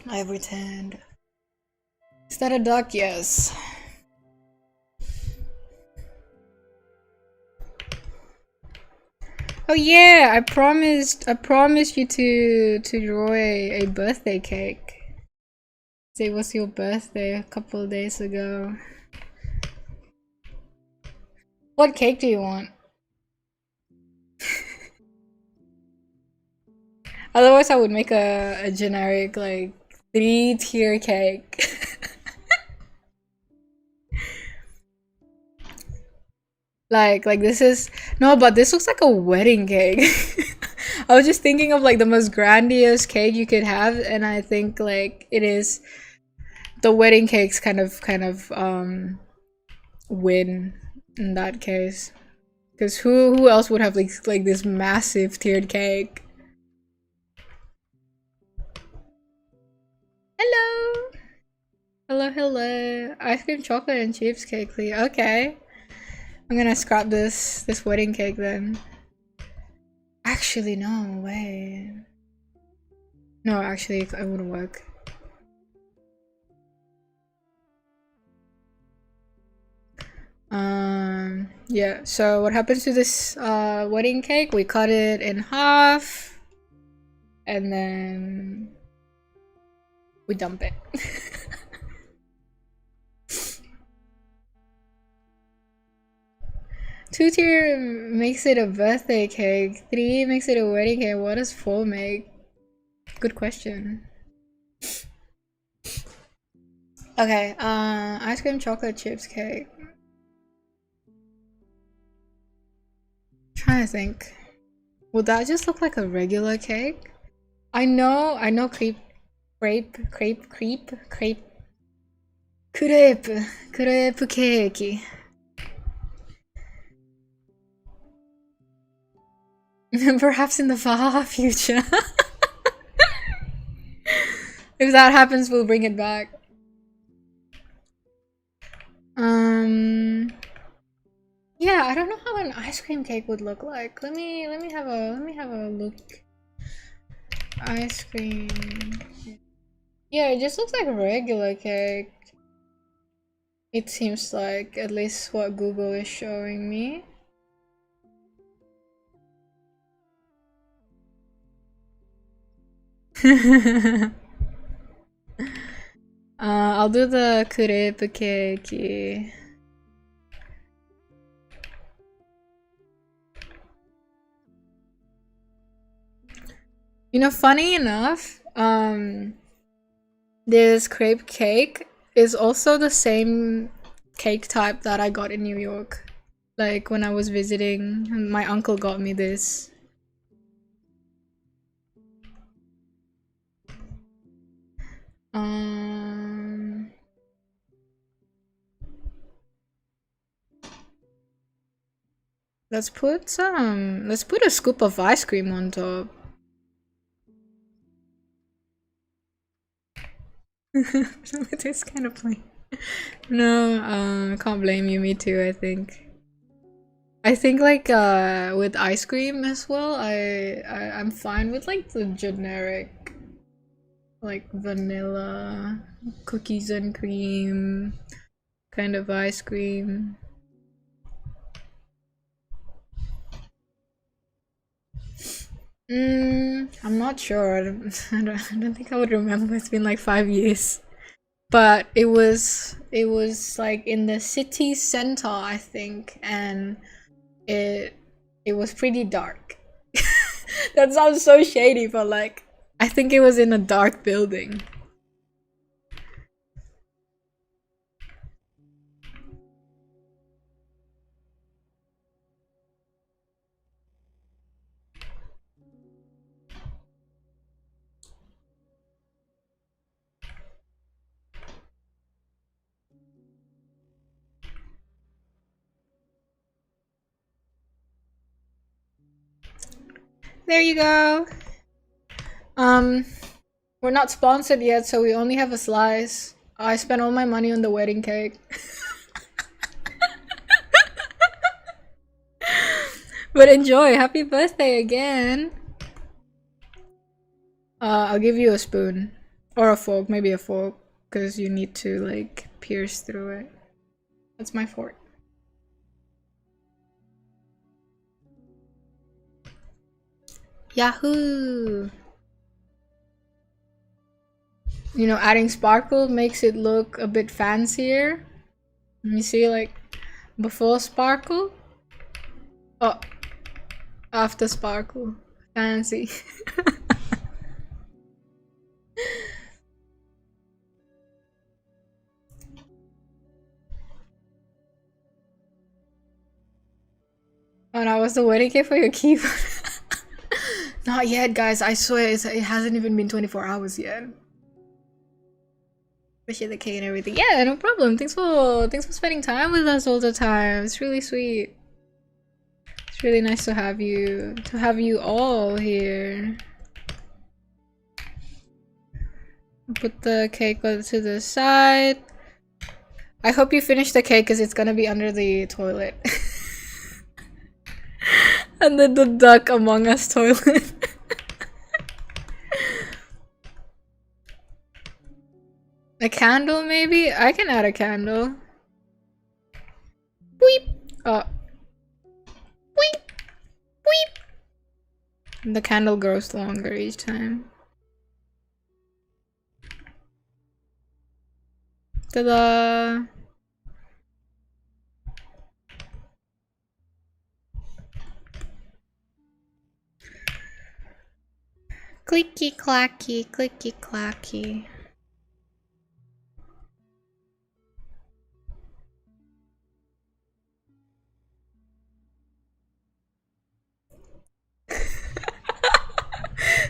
I've returned. Is that a duck? Yes. Oh yeah, I promised you to draw a birthday cake. It was your birthday a couple of days ago. What cake do you want? Otherwise I would make a generic like 3-tier cake. like this is no, but this looks like a wedding cake. I was just thinking of like the most grandiose cake you could have, and I think like it is the wedding cakes kind of win in that case. Because who else would have like this massive tiered cake? Hello. Hello. Ice cream, chocolate, and chips cake, please. Okay. I'm gonna scrap this wedding cake then. Actually, no way. No, actually, it wouldn't work. Yeah, so what happens to this wedding cake? We cut it in half and then we dump it. 2-tier makes it a birthday cake. 3 makes it a wedding cake. What does 4 make? Good question. Okay, ice cream chocolate chips cake. Trying to think. Would that just look like a regular cake? I know crepe cake. Perhaps in the far future. If that happens, we'll bring it back. Yeah, I don't know how an ice cream cake would look like. Let me have a look. Ice cream. Yeah, it just looks like a regular cake. It seems like, at least what Google is showing me. I'll do the crepe cake. You know, funny enough, this crepe cake is also the same cake type that I got in New York. Like when I was visiting, my uncle got me this. Let's put a scoop of ice cream on top. It is kind of plain. No, can't blame you. Me too. I think like with ice cream as well. I'm fine with like the generic, like vanilla, cookies and cream kind of ice cream. I'm not sure. I don't think I would remember. It's been like 5 years. But it was like in the city center, I think, and it was pretty dark. That sounds so shady, but like I think it was in a dark building. There you go. We're not sponsored yet, so we only have a slice. I spent all my money on the wedding cake. But enjoy. Happy birthday again. I'll give you a spoon. Or a fork. Maybe a fork. Because you need to, like, pierce through it. That's my fork. Yahoo! You know, adding sparkle makes it look a bit fancier. You see, like, before sparkle? Oh, after sparkle. Fancy. Oh, that was the wedding cake for your keyboard. Not yet, guys. I swear it hasn't even been 24 hours yet. Appreciate the cake and everything. Yeah, no problem. Thanks for spending time with us all the time. It's really sweet. It's really nice to have you all here. Put the cake to the side. I hope you finish the cake because it's gonna be under the toilet. And then the duck among us toilet. A candle, maybe? I can add a candle. Weep. Weep. Weep. The candle grows longer each time. Ta-da! Clicky clacky, clicky clacky.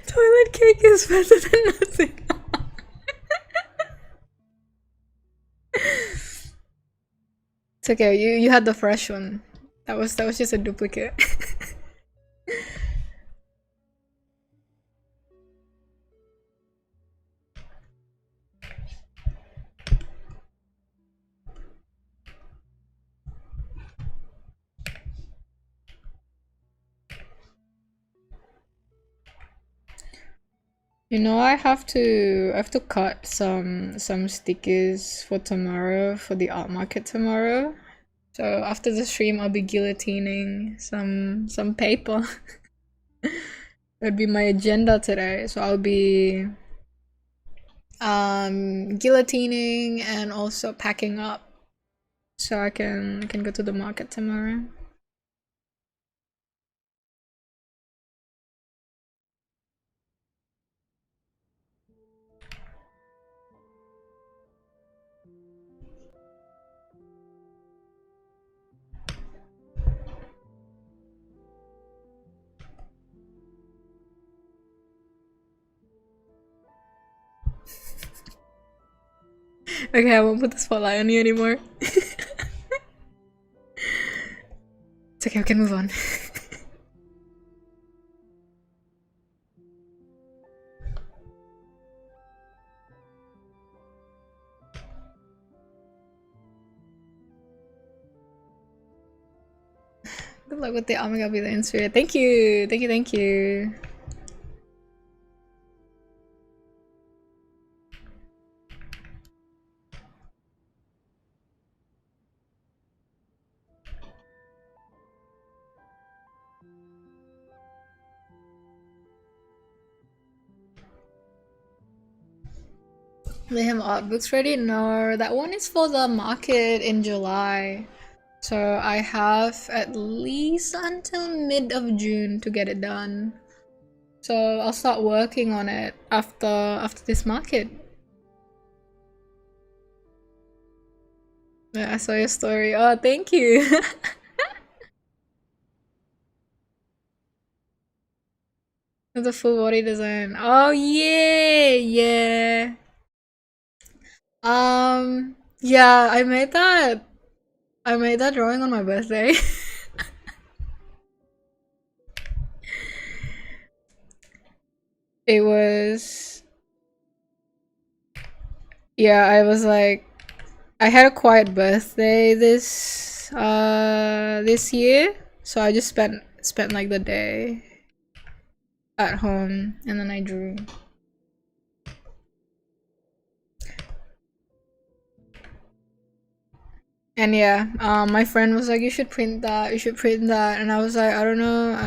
Toilet cake is better than nothing. It's okay, you had the fresh one. That was just a duplicate. You know, I have to cut some stickers for tomorrow, for the art market tomorrow. So after the stream I'll be guillotining some paper. That'd be my agenda today. So I'll be guillotining and also packing up so I can go to the market tomorrow. Okay, I won't put the spotlight on you anymore. It's okay, we can move on. Good luck with the Omega Be the Inspire. Thank you, thank you, thank you. They have art books ready? No, that one is for the market in July. So I have at least until mid of June to get it done. So I'll start working on it after this market. Yeah, I saw your story. Oh, thank you. The full body design. Oh yeah, yeah. Yeah, I made that. I made that drawing on my birthday. It was, yeah, I was like, I had a quiet birthday this year, so I just spent like the day at home and then I drew. And yeah, my friend was like, you should print that, and I was like, I don't know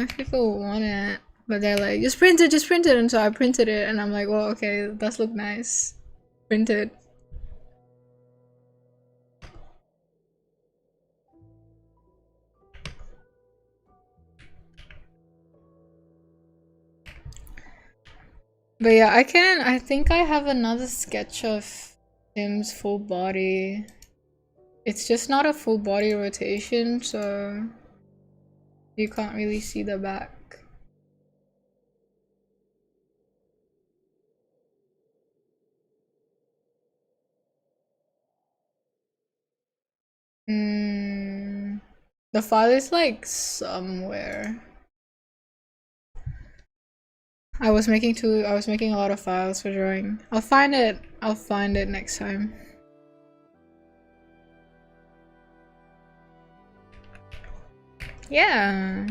if people want it. But they're like, just print it, and so I printed it, and I'm like, well, okay, it does look nice. Print it. But yeah, I think I have another sketch of Tim's full body. It's just not a full body rotation, so you can't really see the back. The file is like somewhere. I was making a lot of files for drawing. I'll find it next time. Yeah.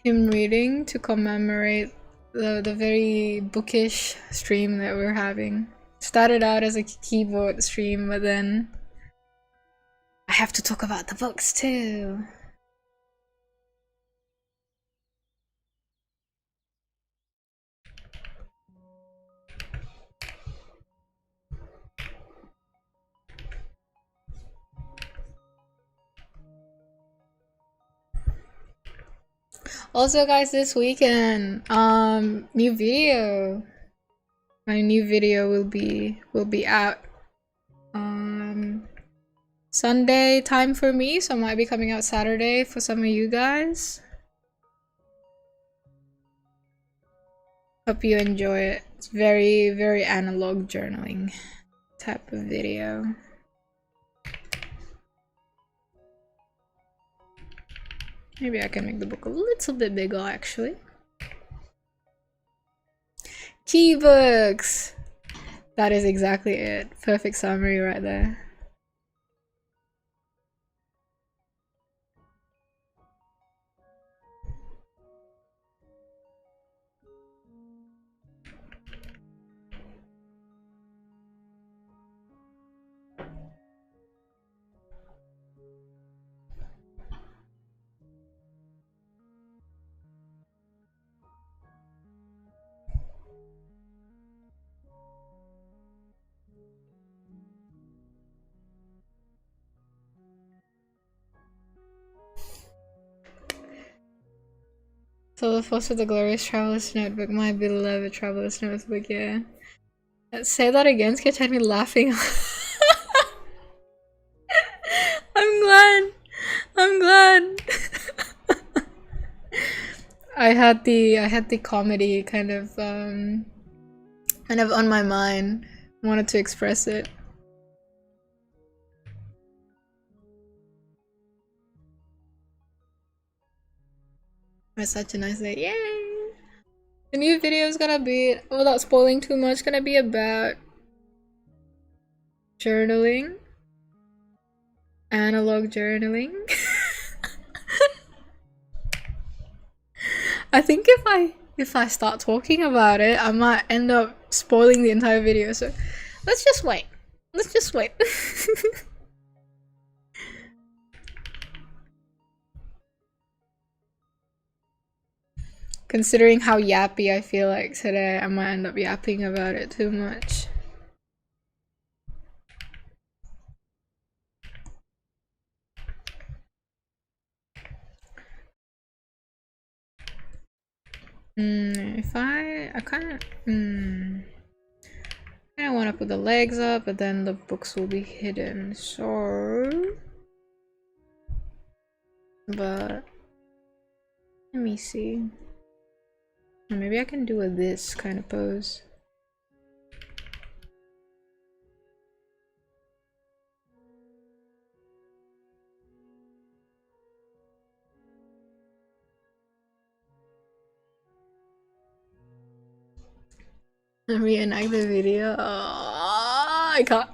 Him reading to commemorate the very bookish stream that we're having. Started out as a keyboard stream, but then I have to talk about the books too. Also, guys, this weekend, new video. My new video will be out Sunday time for me, so it might be coming out Saturday for some of you guys. Hope you enjoy it. It's very, very analog journaling type of video. Maybe I can make the book a little bit bigger, actually. Key books! That is exactly it. Perfect summary right there. So the first of the glorious traveler's notebook, my beloved traveler's notebook, yeah. Say that again, it's gonna have me laughing. I'm glad. I'm glad. I had the comedy kind of on my mind. Wanted to express it. It's such a nice day. Yay! The new video is gonna be, without spoiling too much, gonna be about journaling. Analog journaling. I think if I start talking about it, I might end up spoiling the entire video, so let's just wait. Let's just wait. Considering how yappy I feel like today, I might end up yapping about it too much. If I kind of want to put the legs up, but then the books will be hidden, so... But... Let me see. Maybe I can do a this kind of pose. Reenact the video. Oh, I can't.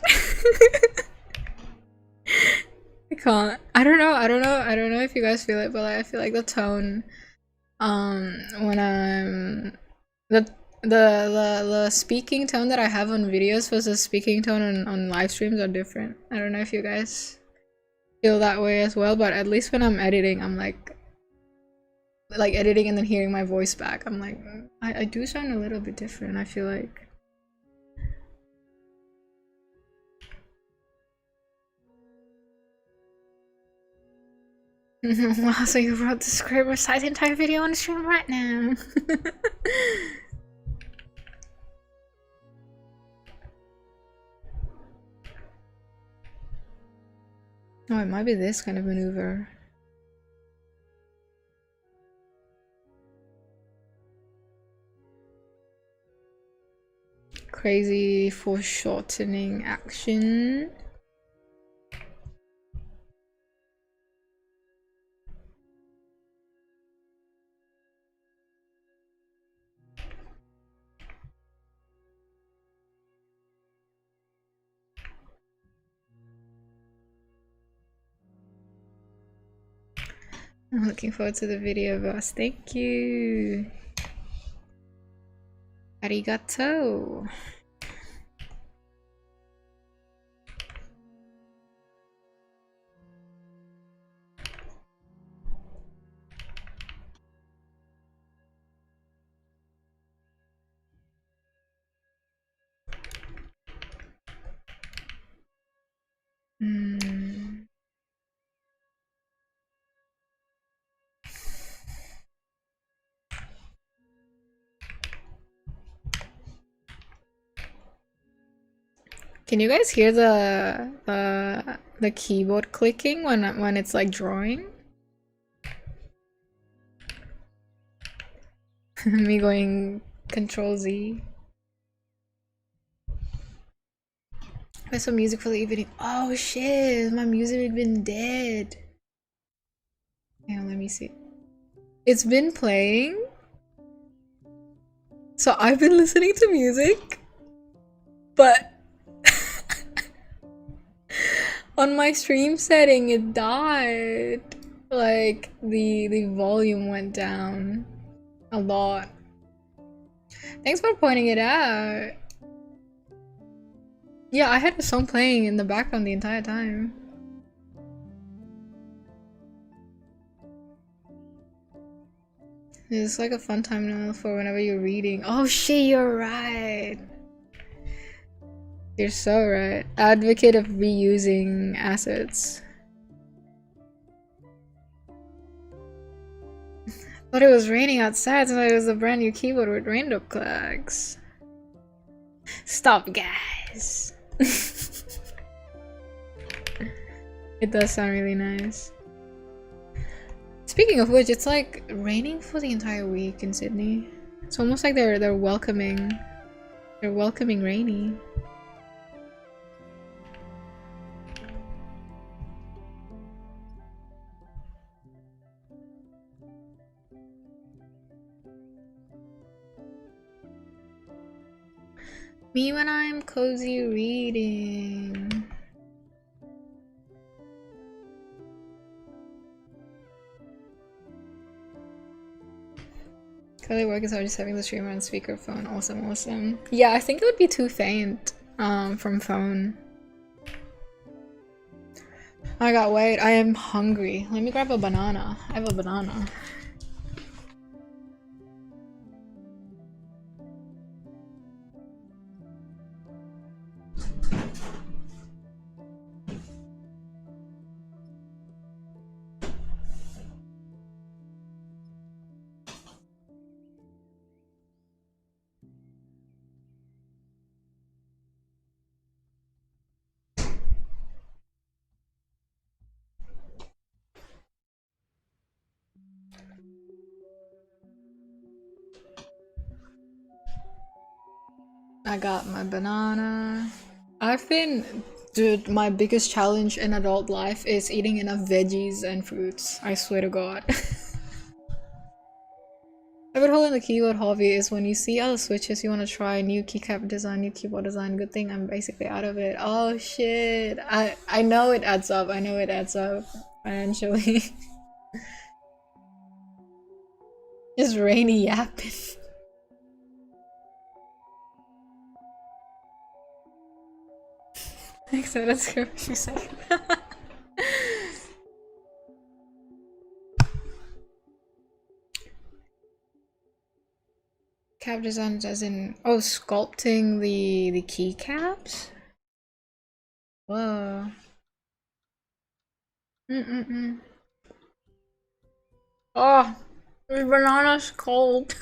I can't. I don't know if you guys feel it, but like, I feel like the tone, when I'm the speaking tone that I have on videos versus speaking tone on live streams are different. I don't know if you guys feel that way as well, but at least when I'm editing, I'm like editing and then hearing my voice back, I'm like, I do sound a little bit different, I feel like. Wow, so you wrote the script, recite the entire video on the stream right now. Oh, it might be this kind of maneuver. Crazy foreshortening action. I'm looking forward to the video, boss. Thank you. Arigato. Can you guys hear the keyboard clicking when it's like drawing? Me going Control Z. Play some music for the evening. Oh shit, my music had been dead. Hang on, let me see. It's been playing. So I've been listening to music, but on my stream setting it died. Like the volume went down a lot. Thanks for pointing it out. Yeah, I had a song playing in the background the entire time. It's like a fun time now for whenever you're reading. Oh shit, you're right. You're so right. Advocate of reusing assets. Thought it was raining outside, so it was a brand new keyboard with raindrop clags. Stop, guys. It does sound really nice. Speaking of which, it's like raining for the entire week in Sydney. It's almost like they're welcoming rainy. Me when I'm cozy reading. Kelly work is always having the streamer on speakerphone. Awesome, awesome. Yeah, I think it would be too faint from phone. I got wait, I am hungry. Let me grab a banana. I have a banana. I got my banana. Dude, my biggest challenge in adult life is eating enough veggies and fruits. I swear to God. Favorite hole in the keyboard hobby is when you see other switches you want to try, new keycap design, new keyboard design. Good thing I'm basically out of it. Oh shit. I know it adds up. I know it adds up financially. Just rainy yapping. Thanks, so that's good. She said. Cap design as in sculpting the keycaps? Whoa. Oh, this banana's cold.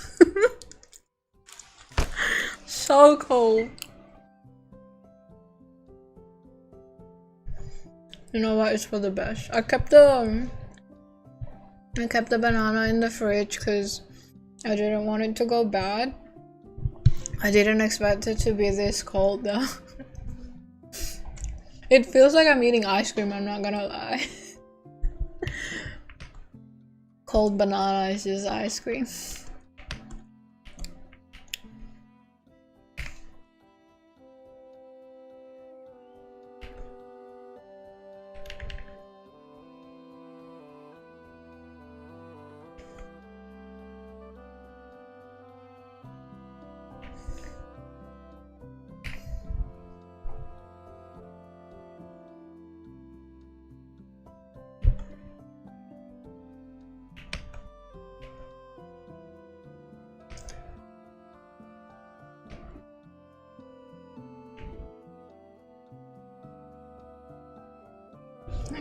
So cold. You know what? It's for the best. I kept the banana in the fridge because I didn't want it to go bad. I didn't expect it to be this cold though. It feels like I'm eating ice cream, I'm not gonna lie. Cold banana is just ice cream.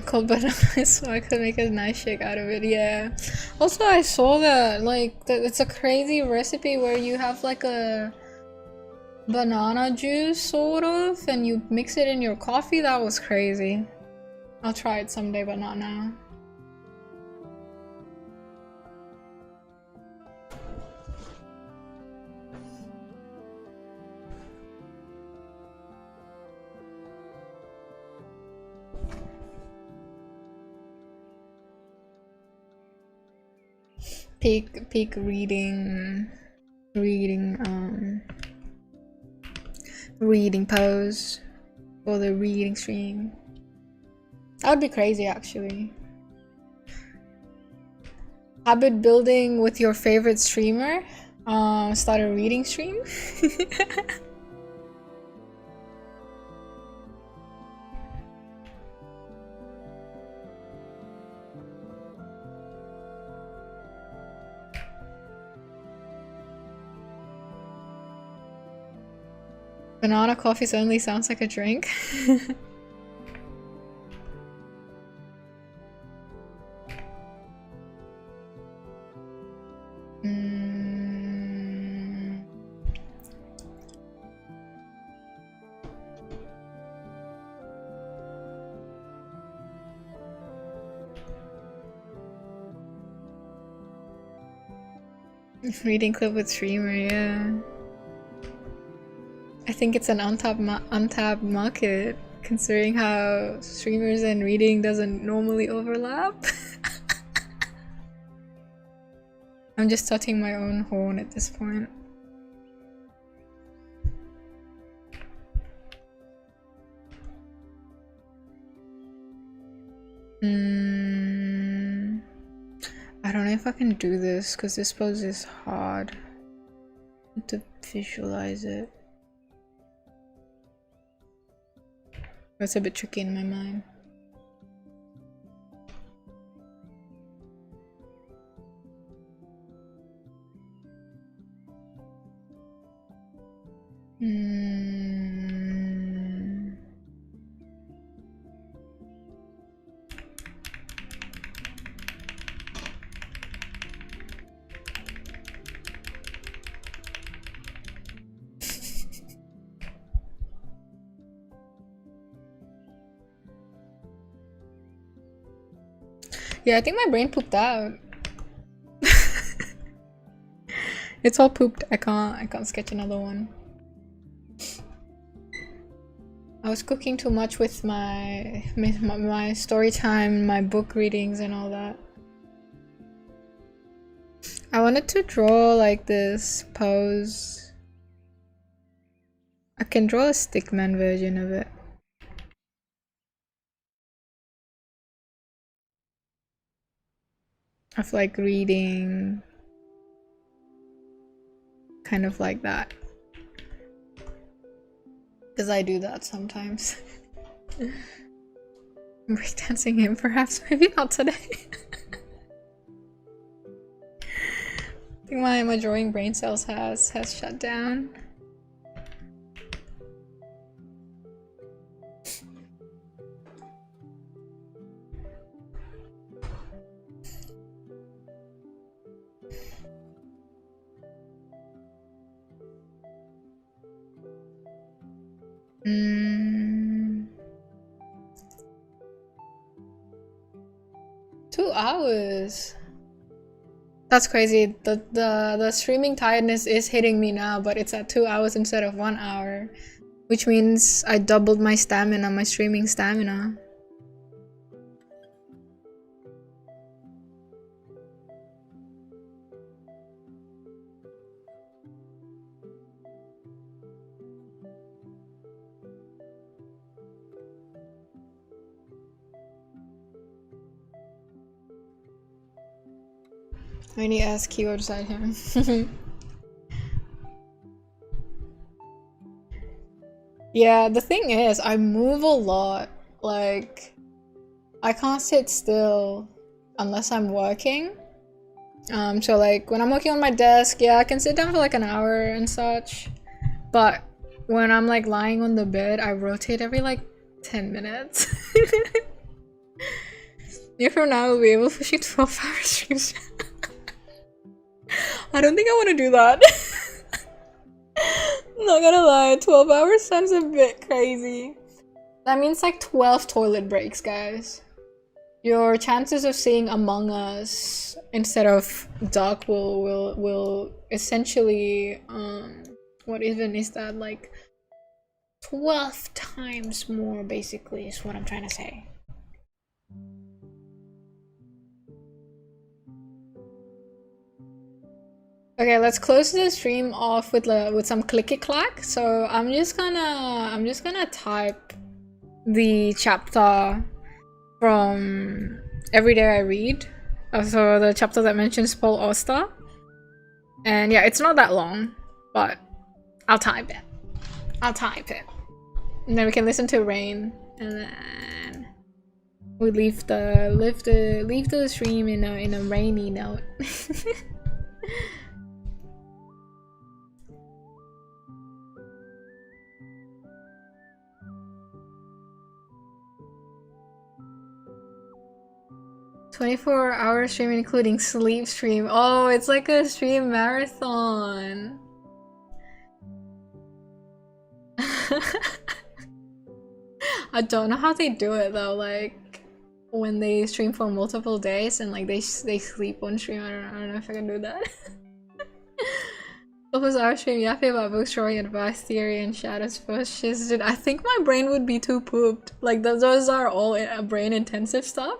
Cold banana so I could make a nice shake out of it. Yeah. Also, I saw that like it's a crazy recipe where you have like a banana juice sort of, and you mix it in your coffee. That was crazy. I'll try it someday, but not now. Peak reading pose for the reading stream. That would be crazy, actually. Habit building with your favorite streamer. Start a reading stream. Banana coffee suddenly sounds like a drink. Reading clip with streamer, yeah. I think it's an untapped market, considering how streamers and reading doesn't normally overlap. I'm just tooting my own horn at this point. I don't know if I can do this because this pose is hard. I need to visualize it. That's a bit tricky in my mind. Yeah, I think my brain pooped out. It's all pooped. I can't sketch another one. I was cooking too much with my story time, my book readings and all that. I wanted to draw like this pose. I can draw a stickman version of it. Of like reading, kind of like that, because I do that sometimes. Breakdancing him, perhaps, maybe not today. I think my drawing brain cells has shut down. Mm. 2 hours. That's crazy. The streaming tiredness is hitting me now, but it's at 2 hours instead of 1 hour, which means I doubled my stamina, my streaming stamina. I need to ask keyword beside him. Yeah, the thing is, I move a lot. Like, I can't sit still unless I'm working. So like when I'm working on my desk, yeah, I can sit down for like an hour and such. But when I'm like lying on the bed, I rotate every like 10 minutes. year from now, we'll be able to shoot 12-hour streams. I don't think I want to do that. Not gonna lie, 12 hours sounds a bit crazy. That means like 12 toilet breaks, guys. Your chances of seeing Among Us instead of Duck will essentially what even is that, like 12 times more, basically, is what I'm trying to say. Okay, let's close the stream off with some clicky clack. So I'm just gonna type the chapter from Every Day I Read. So the chapter that mentions Paul Auster. And yeah, it's not that long, but I'll type it. And then we can listen to Rain, and then we leave the stream in a rainy note. 24-hour stream including sleep stream. Oh, it's like a stream marathon. I don't know how they do it though, like when they stream for multiple days and like they sleep on stream. I don't know if I can do that. What was our stream yapping about books, drawing advice, theory, and shadows pushes? Dude, I think my brain would be too pooped. Like those are all brain intensive stuff.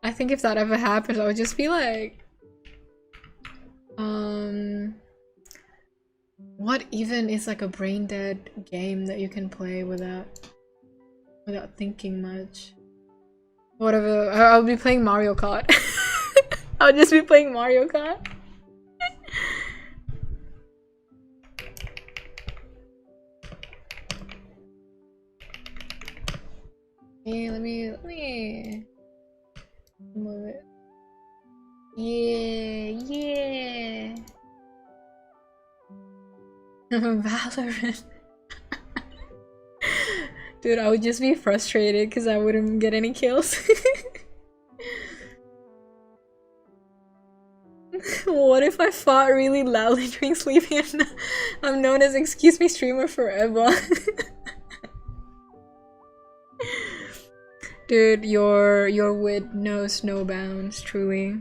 I think if that ever happens, I would just be like, what even is like a brain dead game that you can play without thinking much? Whatever. I'll be playing Mario Kart. I'll just be playing Mario Kart. Hey, let me move it. Yeah. Valorant. Dude, I would just be frustrated because I wouldn't get any kills. What if I fought really loudly during sleeping and I'm known as excuse me streamer forever? Dude, your wit knows no bounds, truly.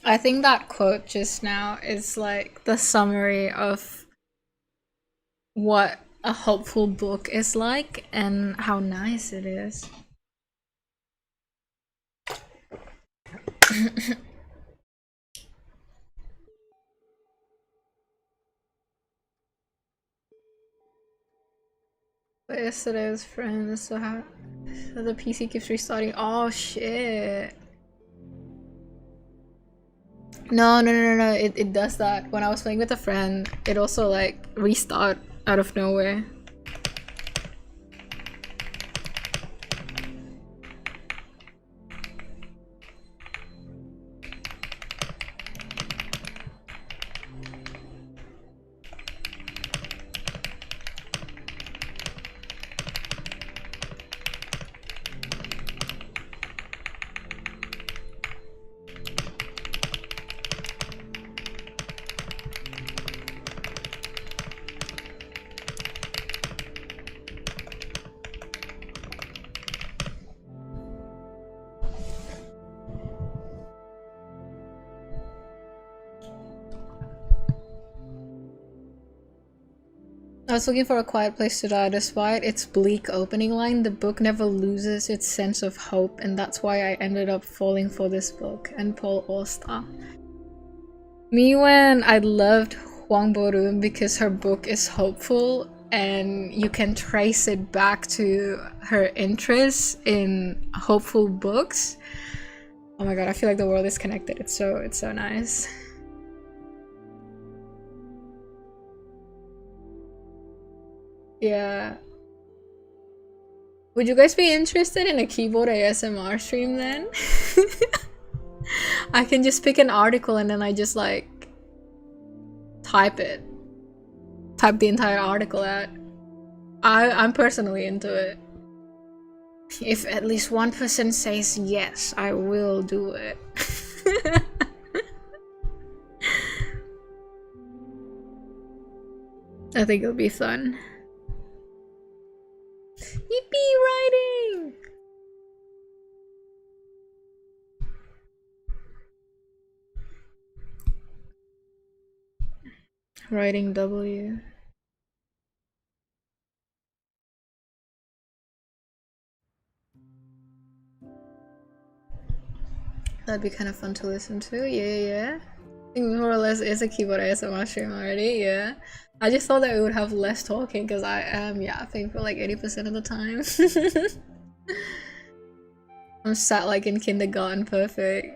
I think that quote just now is like the summary of what a hopeful book is like and how nice it is. But yesterday's friends, so how so the PC keeps restarting. Oh shit. No. It does that. When I was playing with a friend, it also like restart out of nowhere. I was looking for a quiet place to die. Despite its bleak opening line, the book never loses its sense of hope, and that's why I ended up falling for this book. And Paul Auster. Me when I loved Huang Borun because her book is hopeful and you can trace it back to her interest in hopeful books. Oh my god, I feel like the world is connected. It's so nice. Yeah. Would you guys be interested in a keyboard ASMR stream then? I can just pick an article and then I just like type it. Type the entire article out. I'm personally into it. If at least one person says yes, I will do it. I think it'll be fun. Yippee writing! Writing W. That'd be kind of fun to listen to. Yeah. I think more or less is a keyboard ASMR stream already, yeah. I just thought that we would have less talking because I am yapping for like 80% of the time. I'm sat like in kindergarten, perfect.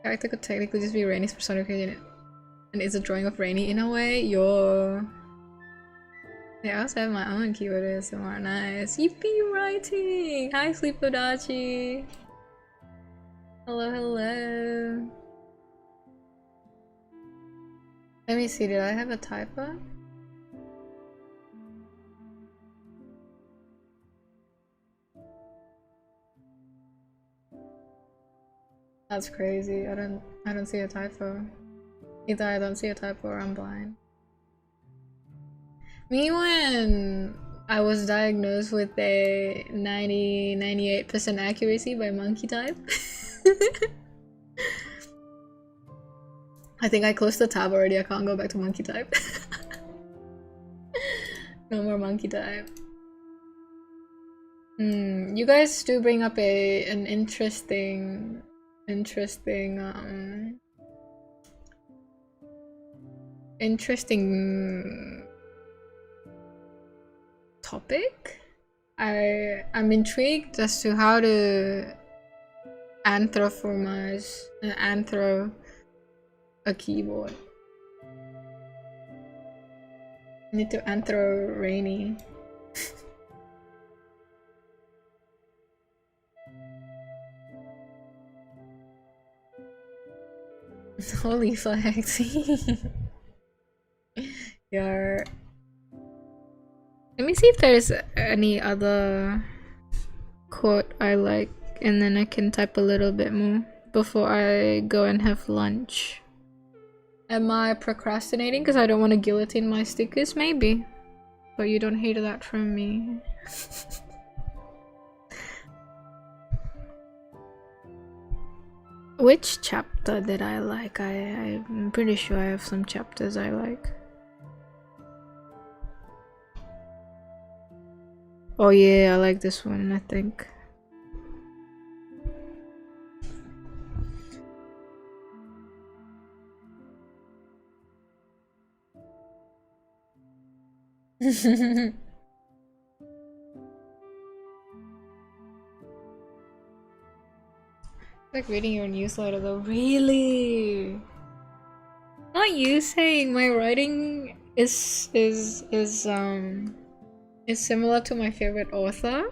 Character could technically just be Rainey's personification. And it's a drawing of Rainy in a way. Yeah, I also have my own keyword ASMR. Nice. Yippee writing! Hi, Sleepodachi! Hello. Let me see, did I have a typo? That's crazy. I don't see a typo. Either I don't see a typo or I'm blind. Me when I was diagnosed with a 98% accuracy by monkey type. I think I closed the tab already. I can't go back to monkey type. No more monkey type. You guys do bring up an interesting topic. I'm intrigued as to how to anthropomorphize a keyboard. I need to anthro Rainy. Holy flex. Yar. Let me see if there's any other quote I like, and then I can type a little bit more before I go and have lunch. Am I procrastinating because I don't want to guillotine my stickers? Maybe. But you don't hate that from me. Which chapter did I like? I'm pretty sure I have some chapters I like. Oh yeah, I like this one, I think. Like reading your newsletter though. Really? Not you saying my writing is similar to my favorite author.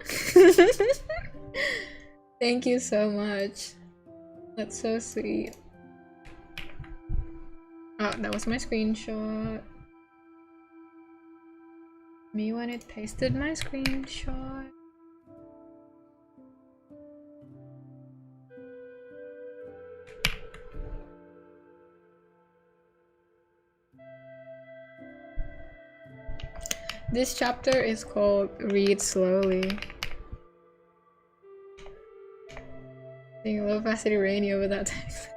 Thank you so much. That's so sweet. Oh, that was my screenshot. Me when it pasted my screenshot. This chapter is called Read Slowly. Seeing low opacity rainy over that text.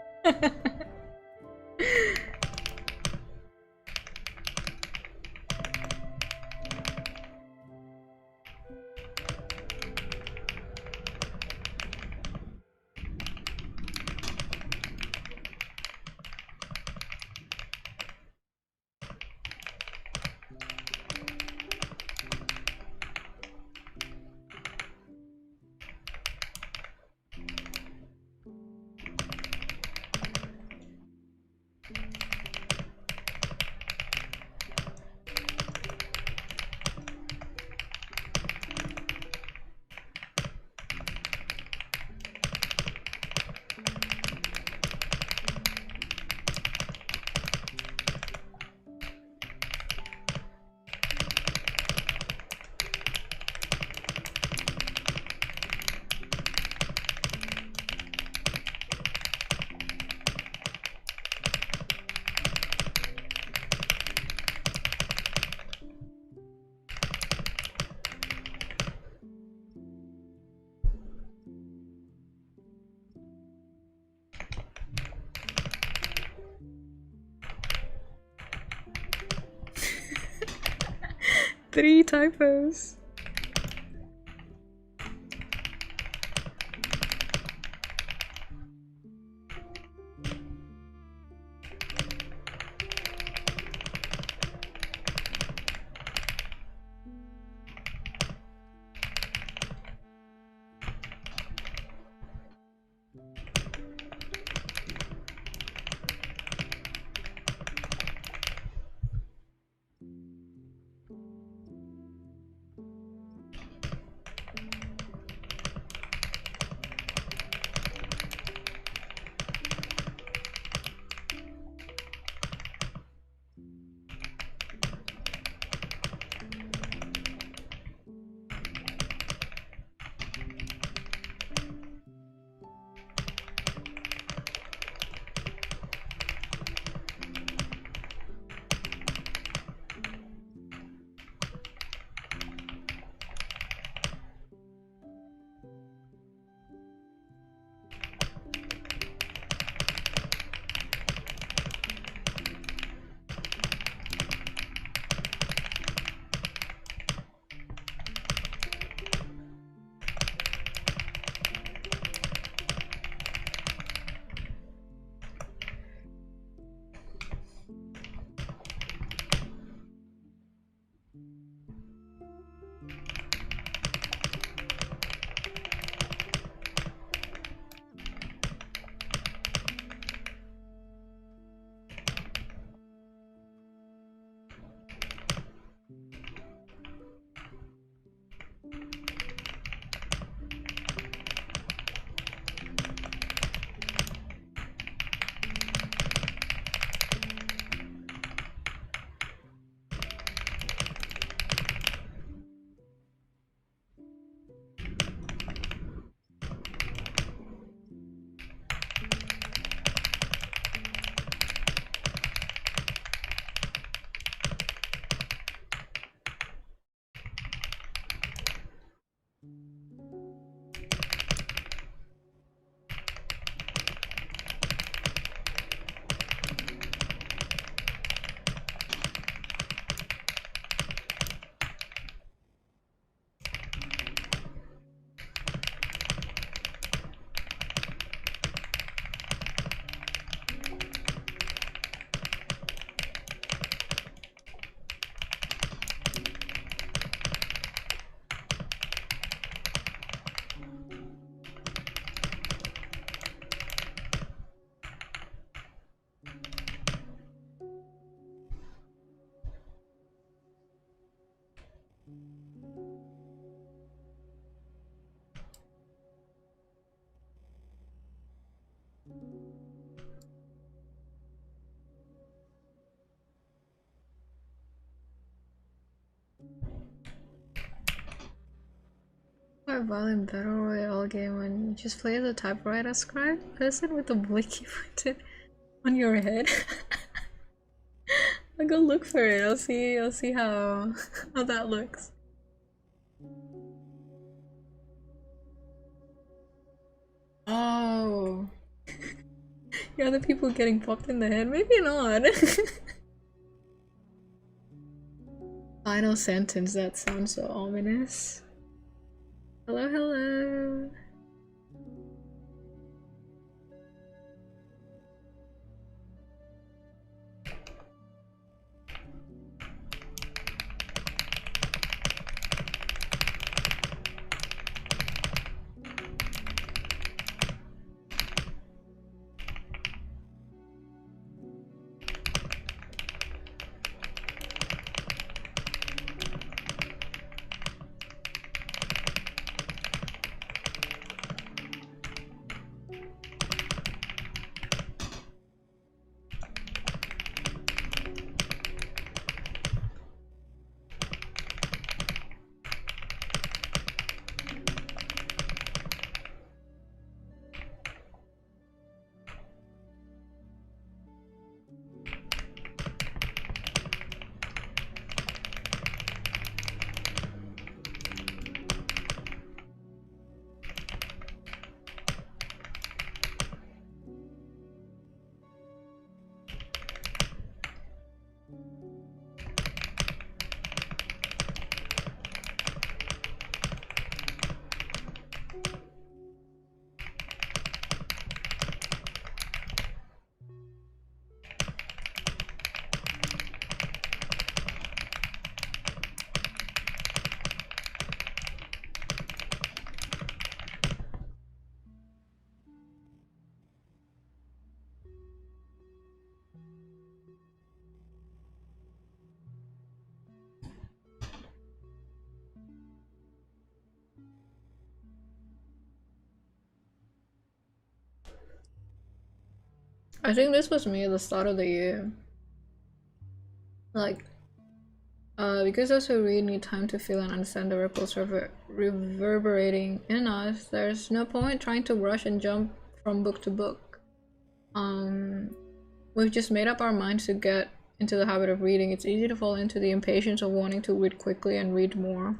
Three typos. PS5 violin battle royale game when you just play as a typewriter scribe person with a blicky printed on your head. I'll go look for it. I'll see how how that looks. Oh. You're the people getting popped in the head? Maybe not. Final sentence, that sounds so ominous. Hello, hello. I think this was me at the start of the year. Like, because those who read need time to feel and understand the ripples reverberating in us, there's no point trying to rush and jump from book to book. We've just made up our minds to get into the habit of reading. It's easy to fall into the impatience of wanting to read quickly and read more.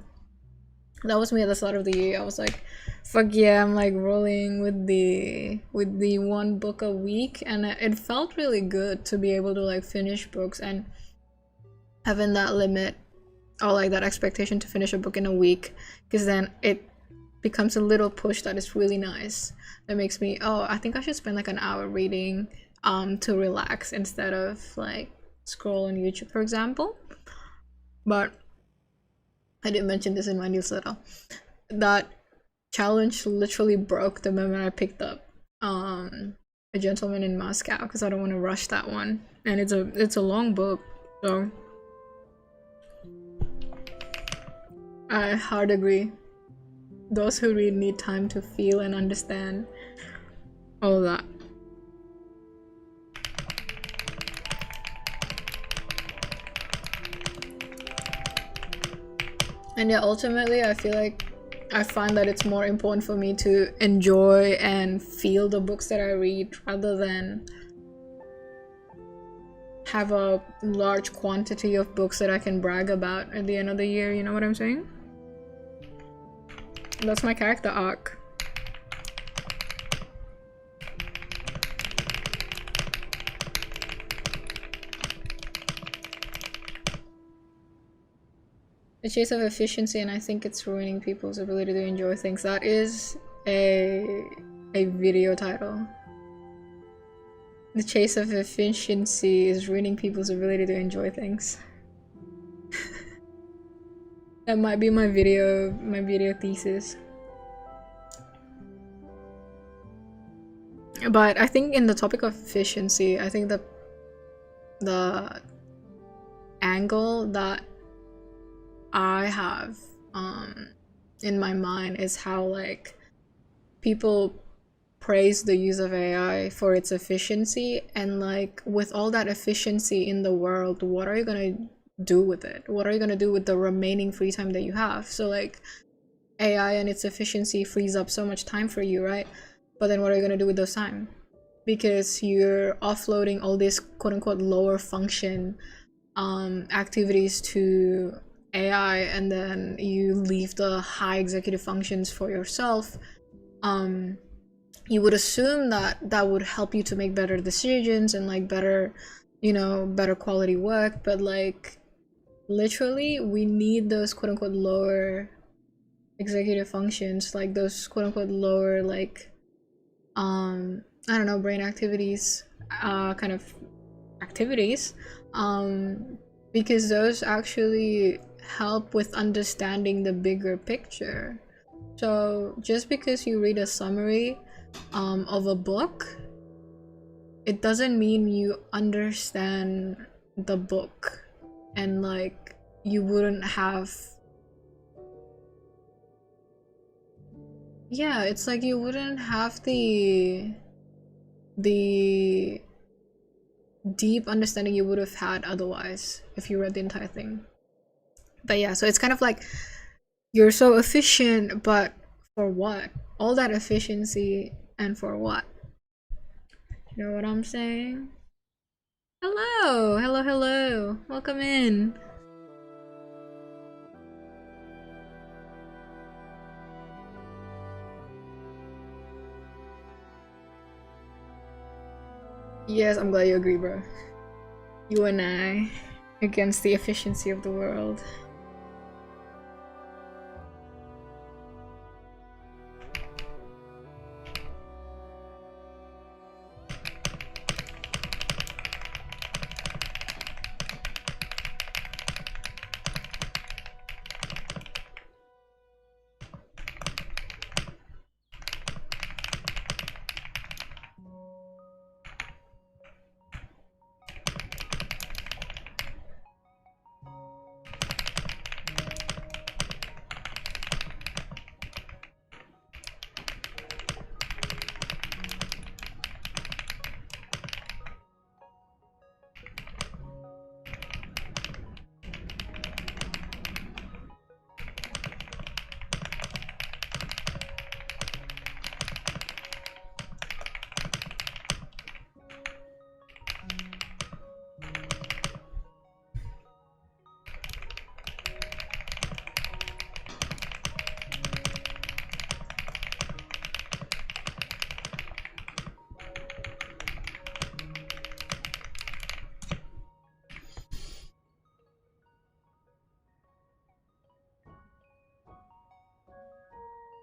That was me at the start of the year. I was like, fuck yeah, I'm like rolling with the one book a week, and it felt really good to be able to like finish books and having that limit or like that expectation to finish a book in a week, because then it becomes a little push that is really nice. That makes me, oh, I think I should spend like an hour reading to relax instead of like scroll on YouTube, for example. But I didn't mention this in my newsletter. That challenge literally broke the moment I picked up A Gentleman in Moscow, because I don't want to rush that one, and it's a long book, so I hard agree. Those who read need time to feel and understand all that. And yeah, ultimately I feel like I find that it's more important for me to enjoy and feel the books that I read rather than have a large quantity of books that I can brag about at the end of the year, you know what I'm saying? That's my character arc. The chase of efficiency, and I think it's ruining people's ability to enjoy things. That is a video title. The chase of efficiency is ruining people's ability to enjoy things. That might be my video thesis. But I think in the topic of efficiency, I think the angle that I have in my mind is how like people praise the use of AI for its efficiency, and like with all that efficiency in the world, what are you gonna do with it? What are you gonna do with the remaining free time that you have? So like AI and its efficiency frees up so much time for you, right? But then what are you going to do with those time? Because you're offloading all these quote-unquote lower function activities to AI, and then you leave the high executive functions for yourself. You would assume that that would help you to make better decisions and like better, better quality work, but like literally we need those quote-unquote lower executive functions, like those quote-unquote lower, like I don't know, brain activities, kind of activities, because those actually help with understanding the bigger picture. So just because you read a summary of a book, it doesn't mean you understand the book, and like you wouldn't have, yeah, it's like you wouldn't have the deep understanding you would have had otherwise if you read the entire thing. But yeah, so it's kind of like you're so efficient, but for what? All that efficiency and for what? You know what I'm saying? Hello, hello, hello. Welcome in. Yes, I'm glad you agree, bro. You and I against the efficiency of the world.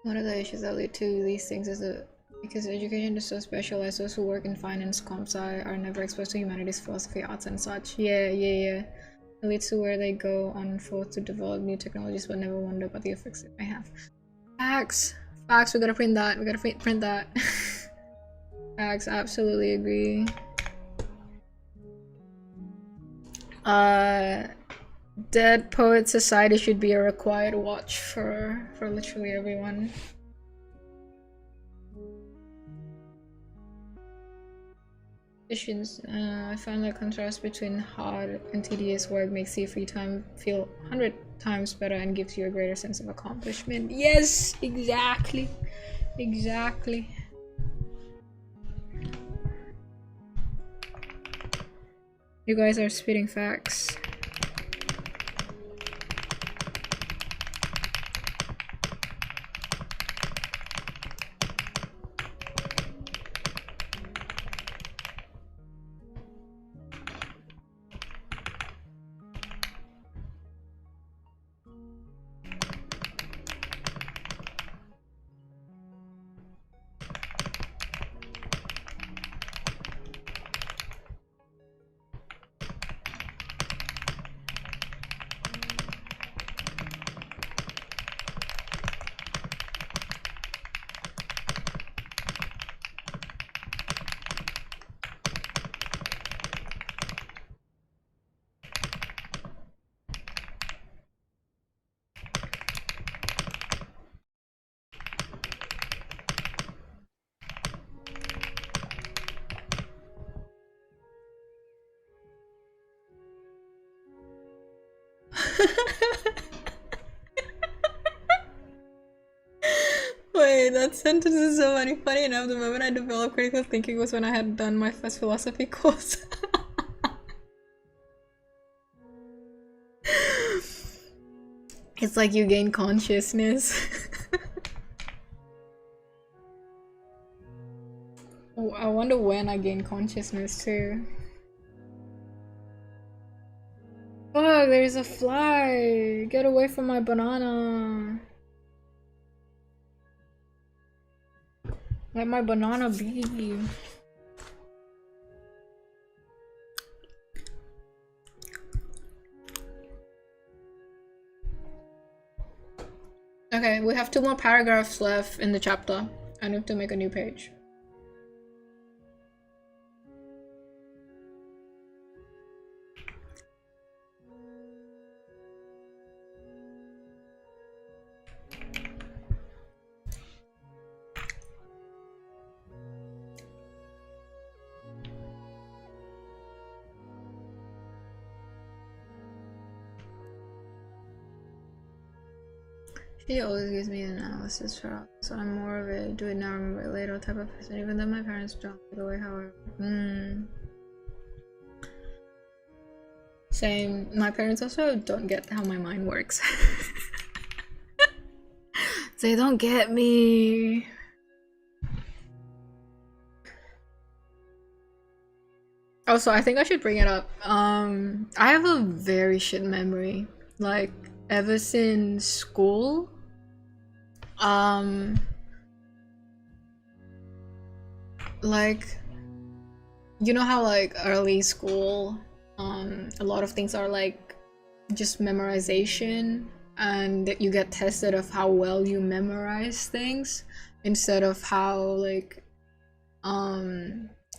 One of the issues that lead to these things is that because education is so specialized, those who work in finance, comp sci are never exposed to humanities, philosophy, arts, and such. Yeah. It leads to where they go on forth to develop new technologies, but never wonder about the effects it may have. Facts. We gotta print that. We gotta print that. Facts. Absolutely agree. Dead Poet Society should be a required watch for literally everyone. I find the contrast between hard and tedious work makes your free time feel 100 times better and gives you a greater sense of accomplishment. Yes, exactly. Exactly. You guys are spitting facts. Wait, that sentence is so funny. Funny enough, the moment I developed critical thinking was when I had done my first philosophy course. It's like you gain consciousness. Oh, I wonder when I gain consciousness too. Fuck, there's a fly! Get away from my banana! Let my banana be. Okay, we have 2 more paragraphs left in the chapter. I need to make a new page. She always gives me an analysis for so I'm more of a do it now, remember it later type of person, even though my parents don't the way, however. Same. My parents also don't get how my mind works. They don't get me. Also, I think I should bring it up. I have a very shit memory. Like, ever since school. Like, you know how like early school, a lot of things are like just memorization, and you get tested of how well you memorize things instead of how like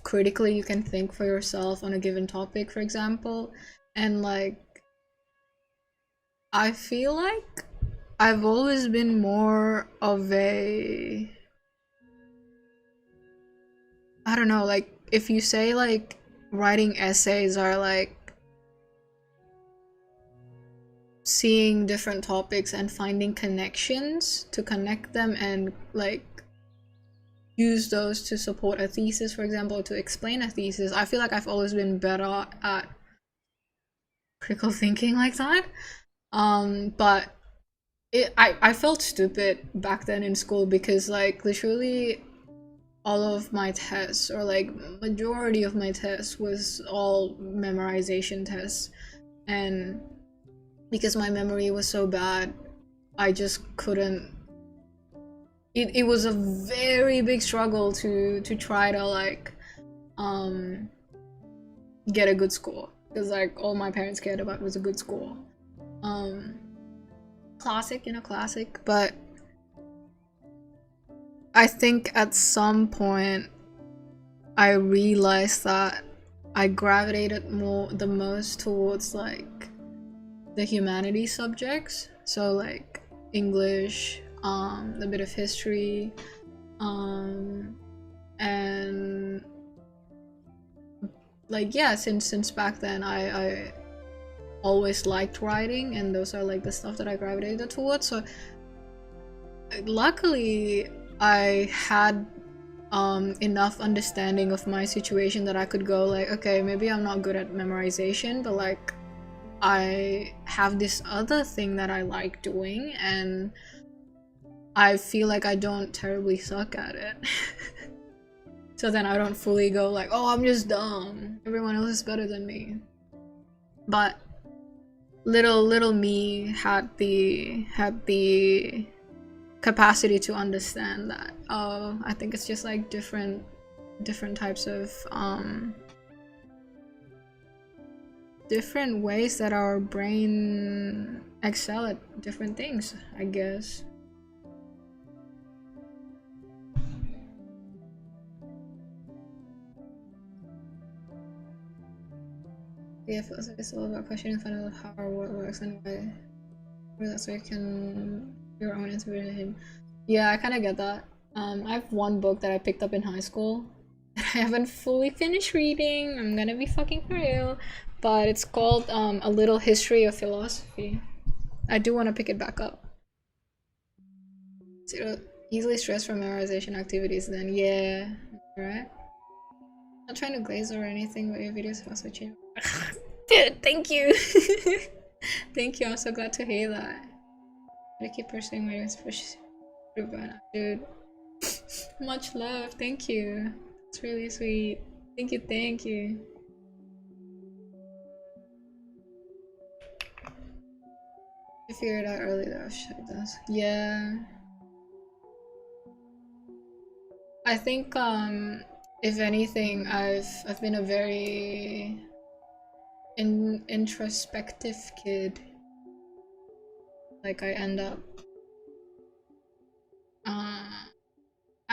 critically you can think for yourself on a given topic, for example. And like, I feel like I've always been more of a, I don't know, like if you say like writing essays are like seeing different topics and finding connections to connect them and like use those to support a thesis, for example, to explain a thesis, I feel like I've always been better at critical thinking like that. But I felt stupid back then in school because like literally all of my tests, or like majority of my tests, was all memorization tests, and because my memory was so bad, I just couldn't. It was a very big struggle to try to like get a good score, because like all my parents cared about was a good score. Classic, you know, classic. But I think at some point I realized that I gravitated the most towards like the humanities subjects, so like English, a bit of history, and like yeah, since back then I always liked writing, and those are like the stuff that I gravitated towards. So luckily I had enough understanding of my situation that I could go like, okay, maybe I'm not good at memorization, but like I have this other thing that I like doing, and I feel like I don't terribly suck at it. So then I don't fully go like, oh, I'm just dumb, everyone else is better than me. But little me had the capacity to understand that, oh, I think it's just like different types of different ways that our brain excel at different things, I guess. Yeah, it feels like it's all about questioning fundamental how our world works and why that's why you can your own inspiration. Yeah, I kind of get that. I have one book that I picked up in high school that I haven't fully finished reading. I'm gonna be fucking for real, but it's called A Little History of Philosophy. I do want to pick it back up. So, Easily stressed from memorization activities then. Yeah. Alright. Not trying to glaze or anything, but your videos also change. Dude, thank you. Thank you, I'm so glad to hear that. I keep pursuing my dreams, dude. Much love, thank you. It's really sweet. Thank you, thank you. I figured out early though, shit does. Yeah. I think if anything, I've been a very introspective kid. Like I end up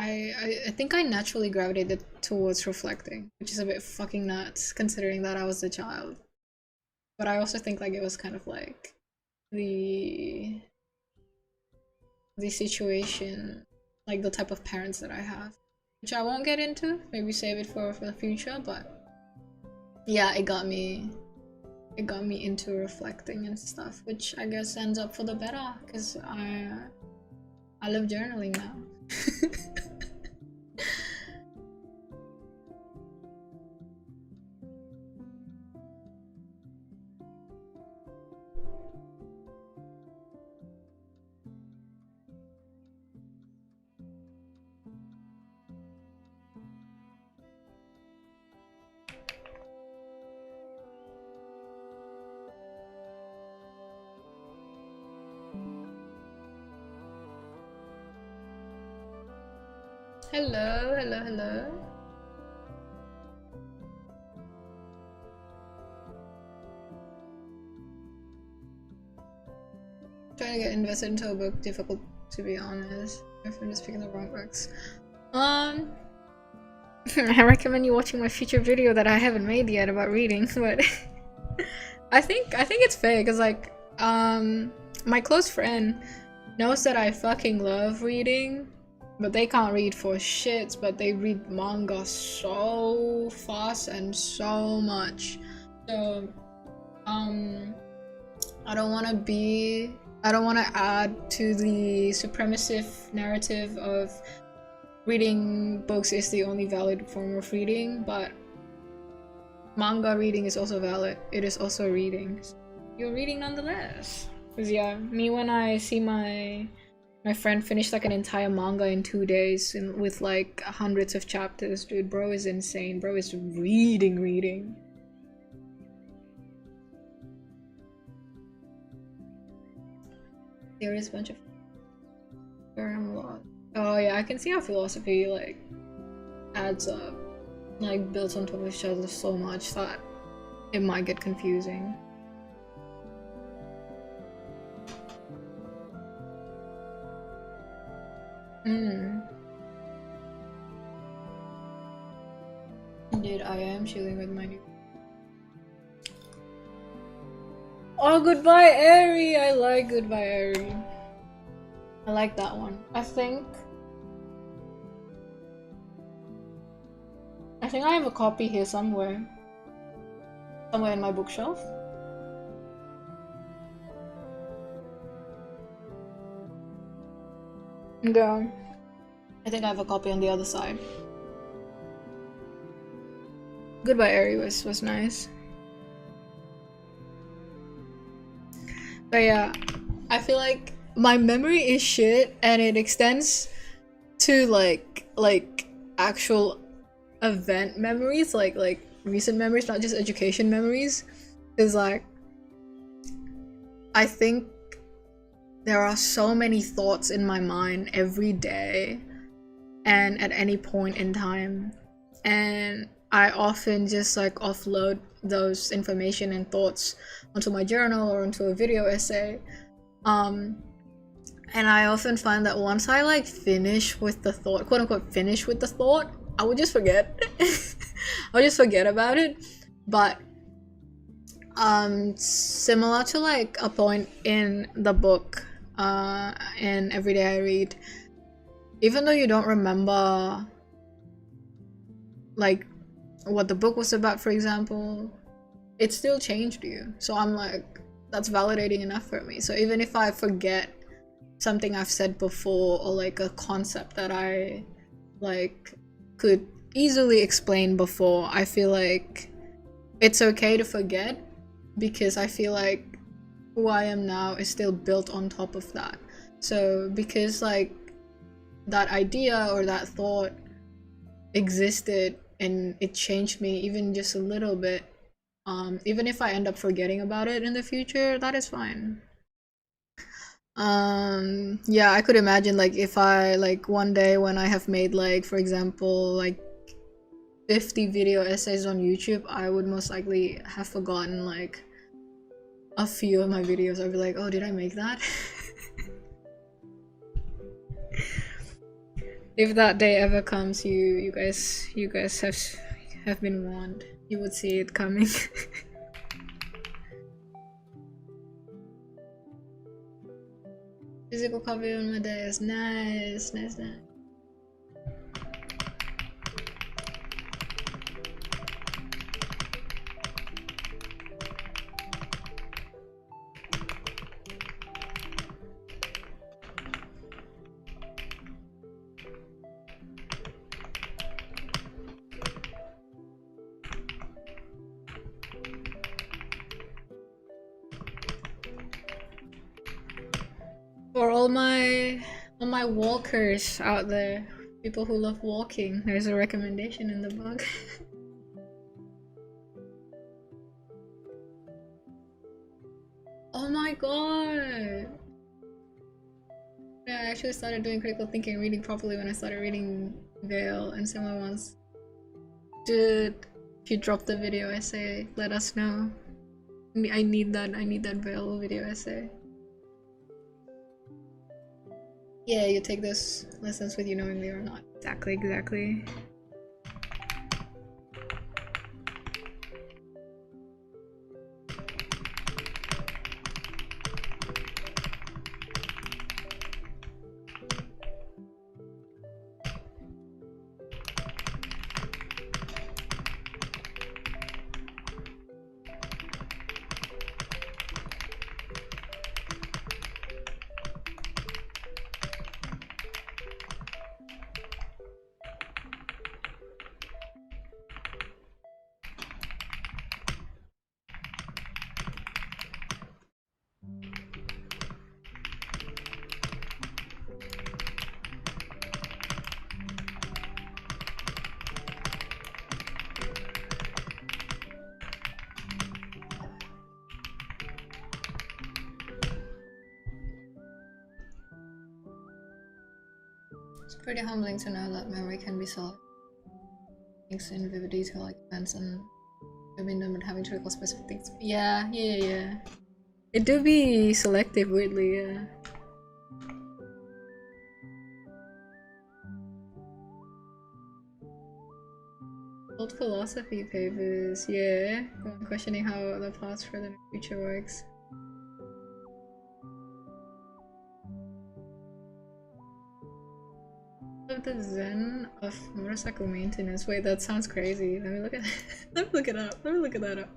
I think I naturally gravitated towards reflecting, which is a bit fucking nuts considering that I was a child. But I also think like it was kind of like the situation, like the type of parents that I have, which I won't get into, maybe save it for the future, but yeah, it got me into reflecting and stuff, which I guess ends up for the better because I love journaling now. Hello, hello, hello. Trying to get invested into a book, difficult to be honest. My friend is picking the wrong books. I recommend you watching my future video that I haven't made yet about reading, but I think it's fair because like my close friend knows that I fucking love reading, but they can't read for shits, but they read manga so fast and so much. So I don't want to add to the supremacist narrative of reading books is the only valid form of reading, but manga reading is also valid. It is also reading. You're reading nonetheless. Cause yeah, me when I see my friend finish like an entire manga in 2 days with like hundreds of chapters, dude, bro is insane. Bro is reading. There is a bunch of oh yeah, I can see how philosophy like adds up, like builds on top of each other so much that it might get confusing. Indeed, I am chilling with my new. Oh, Goodbye Airy! I like Goodbye Airy. I like that one. I think I have a copy here somewhere. Somewhere in my bookshelf. Yeah. I think I have a copy on the other side. Goodbye Airy was nice. But yeah, I feel like my memory is shit and it extends to like actual event memories, like recent memories, not just education memories. Is like I think there are so many thoughts in my mind every day and at any point in time, and I often just like offload those information and thoughts onto my journal or onto a video essay, and I often find that once I like finish with the thought, quote unquote finish with the thought, I would just forget. I would just forget about it. But similar to like a point in the book in Every Day I Read, even though you don't remember like what the book was about, for example, it still changed you. So I'm like, that's validating enough for me. So even if I forget something I've said before, or like a concept that I like could easily explain before, I feel like it's okay to forget, because I feel like who I am now is still built on top of that. So because like that idea or that thought existed and it changed me even just a little bit, even if I end up forgetting about it in the future, that is fine. Yeah, I could imagine like if I like one day when I have made like, for example, like 50 video essays on YouTube, I would most likely have forgotten like a few of my videos. I'd be like, oh, did I make that? If that day ever comes, you guys have been warned. You would see it coming. Physical copy on my desk. Nice. For all my walkers out there, people who love walking, there's a recommendation in the book. Oh my god! Yeah, I actually started doing critical thinking and reading properly when I started reading Veil and similar ones. Dude, if you drop the video essay, let us know. I need that Veil video essay. Yeah, you take those lessons with you knowingly or not. Exactly. It's pretty humbling to know that memory can be solved. Things in vivid detail like events and them and having to recall specific things. Yeah. It do be selective weirdly, yeah. Old philosophy papers, yeah. Questioning how the past, present, and future works. Of the Zen of motorcycle maintenance. Wait, that sounds crazy. Let me look at let me look it up. Let me look at that up.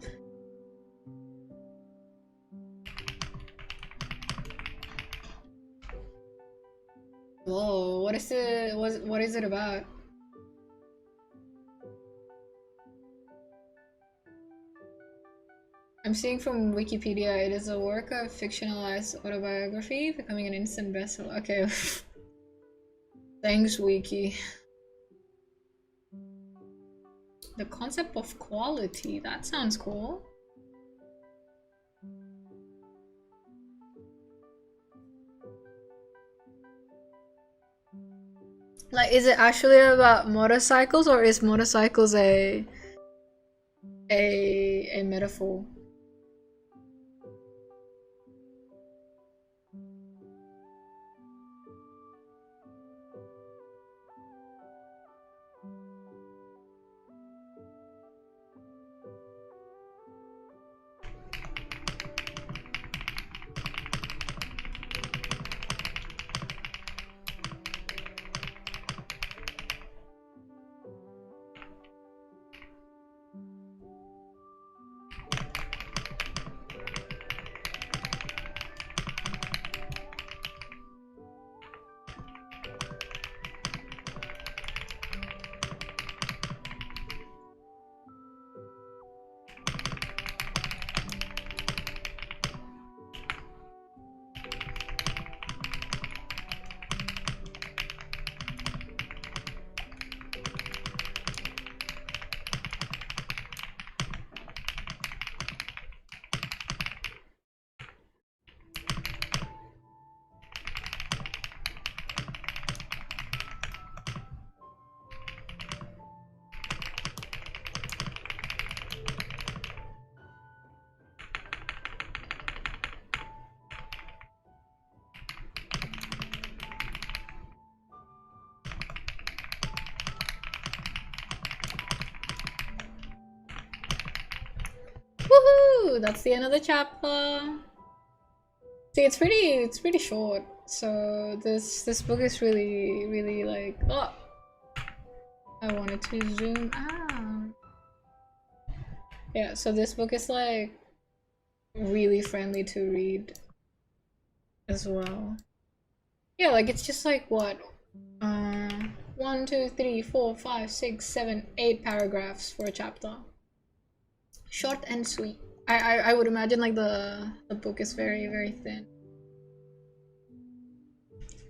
Whoa, what is it about? I'm seeing from Wikipedia, it is a work of fictionalized autobiography, becoming an instant bestseller. Okay. Thanks, Wiki. The concept of quality, that sounds cool. Like, is it actually about motorcycles, or is motorcycles a metaphor? Woohoo! That's the end of the chapter. See, it's pretty short. So this book is really like, oh, I wanted to zoom out. Yeah, so this book is like really friendly to read as well. Yeah, like it's just like what, 1, 2, 3, 4, 5, 6, 7, 8 paragraphs for a chapter. Short and sweet. I would imagine like the book is very thin.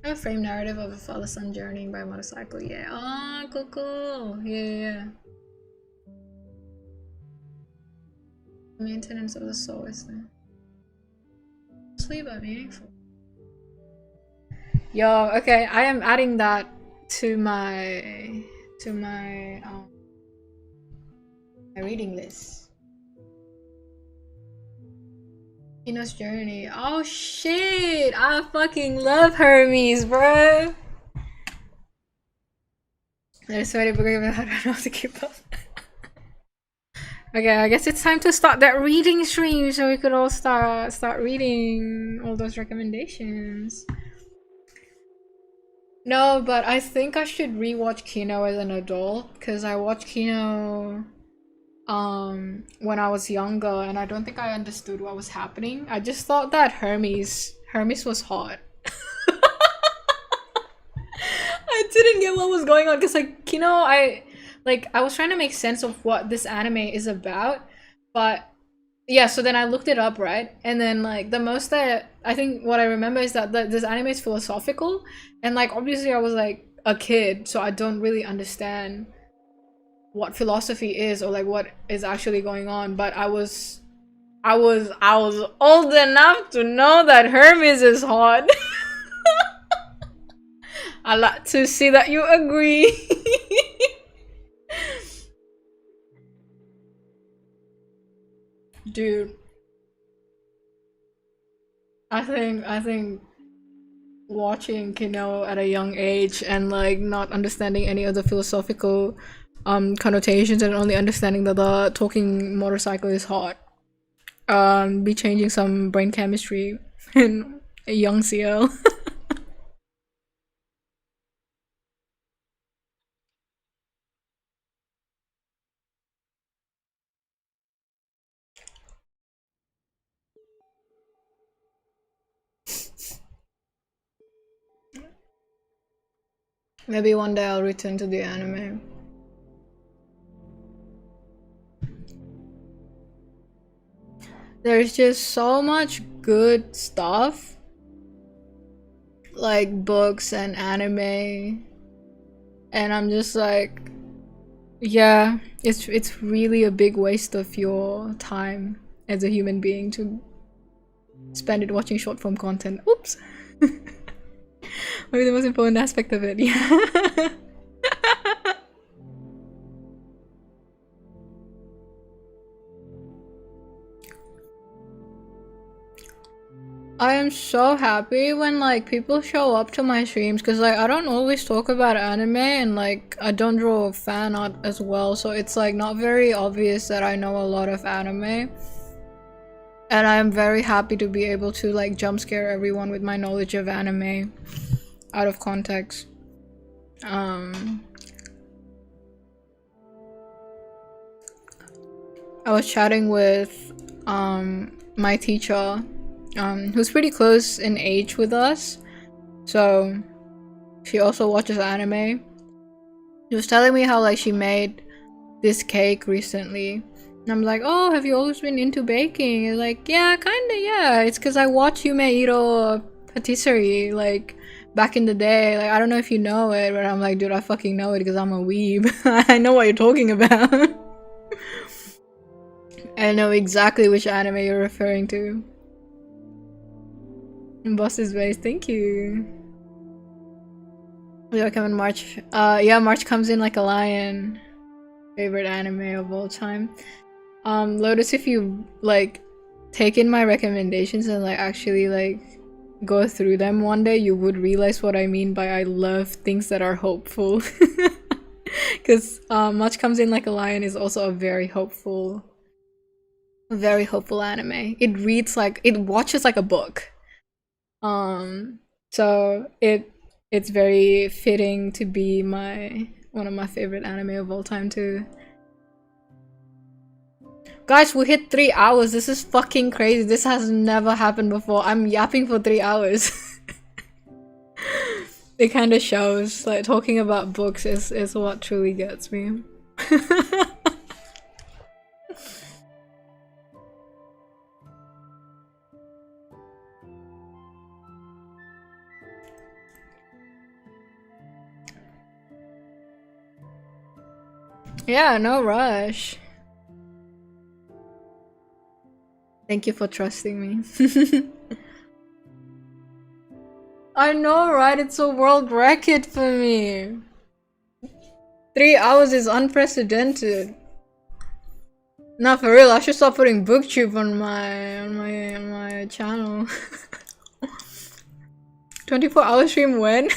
A frame narrative of a father-son journeying by motorcycle. Yeah. Oh, cool. Yeah. Maintenance of the soul is there. Sleep but meaningful. Yo, okay, I am adding that to my my reading list. Kino's journey. Oh shit! I fucking love Hermes, bro. There's so many books I don't know how to keep up. Okay, I guess it's time to start that reading stream so we could all start reading all those recommendations. No, but I think I should rewatch Kino as an adult because I watched Kino when I was younger and I don't think I understood what was happening. I just thought that Hermes was hot. I didn't get what was going on because like Kino, I was trying to make sense of what this anime is about, but yeah, so then I looked it up, right? And then like the most that I think what I remember is that this anime is philosophical, and like obviously I was like a kid, so I don't really understand what philosophy is or like what is actually going on, but I was old enough to know that Hermes is hot. I like to see that you agree. Dude, I think watching Kino at a young age and like not understanding any of the philosophical connotations and only understanding that the talking motorcycle is hot be changing some brain chemistry in a young ciel. Maybe one day I'll return to the anime. There's just so much good stuff, like books and anime, and I'm just like, yeah, it's really a big waste of your time as a human being to spend it watching short form content. Oops. Maybe the most important aspect of it, yeah. I am so happy when like people show up to my streams because like I don't always talk about anime and like I don't draw fan art as well, so it's like not very obvious that I know a lot of anime. And I'm very happy to be able to like jump scare everyone with my knowledge of anime out of context. I was chatting with my teacher who's pretty close in age with us, so she also watches anime. She was telling me how like she made this cake recently, and I'm like, oh, have you always been into baking? It's like, yeah, kinda, yeah. It's because I watched Yumeiro Patisserie like back in the day. Like, I don't know if you know it, but I'm like, dude, I fucking know it because I'm a weeb. I know what you're talking about. I know exactly which anime you're referring to. Boss's Base, thank you. Yeah, come in March. Yeah, March comes in like a lion. Favorite anime of all time. Lotus, if you like take in my recommendations and like actually like go through them one day, you would realize what I mean by I love things that are hopeful. Because Much Comes In Like a Lion is also a very hopeful a very hopeful anime. It reads like, it watches like a book. So it's very fitting to be one of my favorite anime of all time too. Guys, we hit 3 hours. This is fucking crazy. This has never happened before. I'm yapping for 3 hours. It kind of shows, like, talking about books is what truly gets me. Yeah, no rush. Thank you for trusting me. I know, right? It's a world record for me. 3 hours is unprecedented. No, for real, I should start putting booktube on my channel. 24-hour stream when?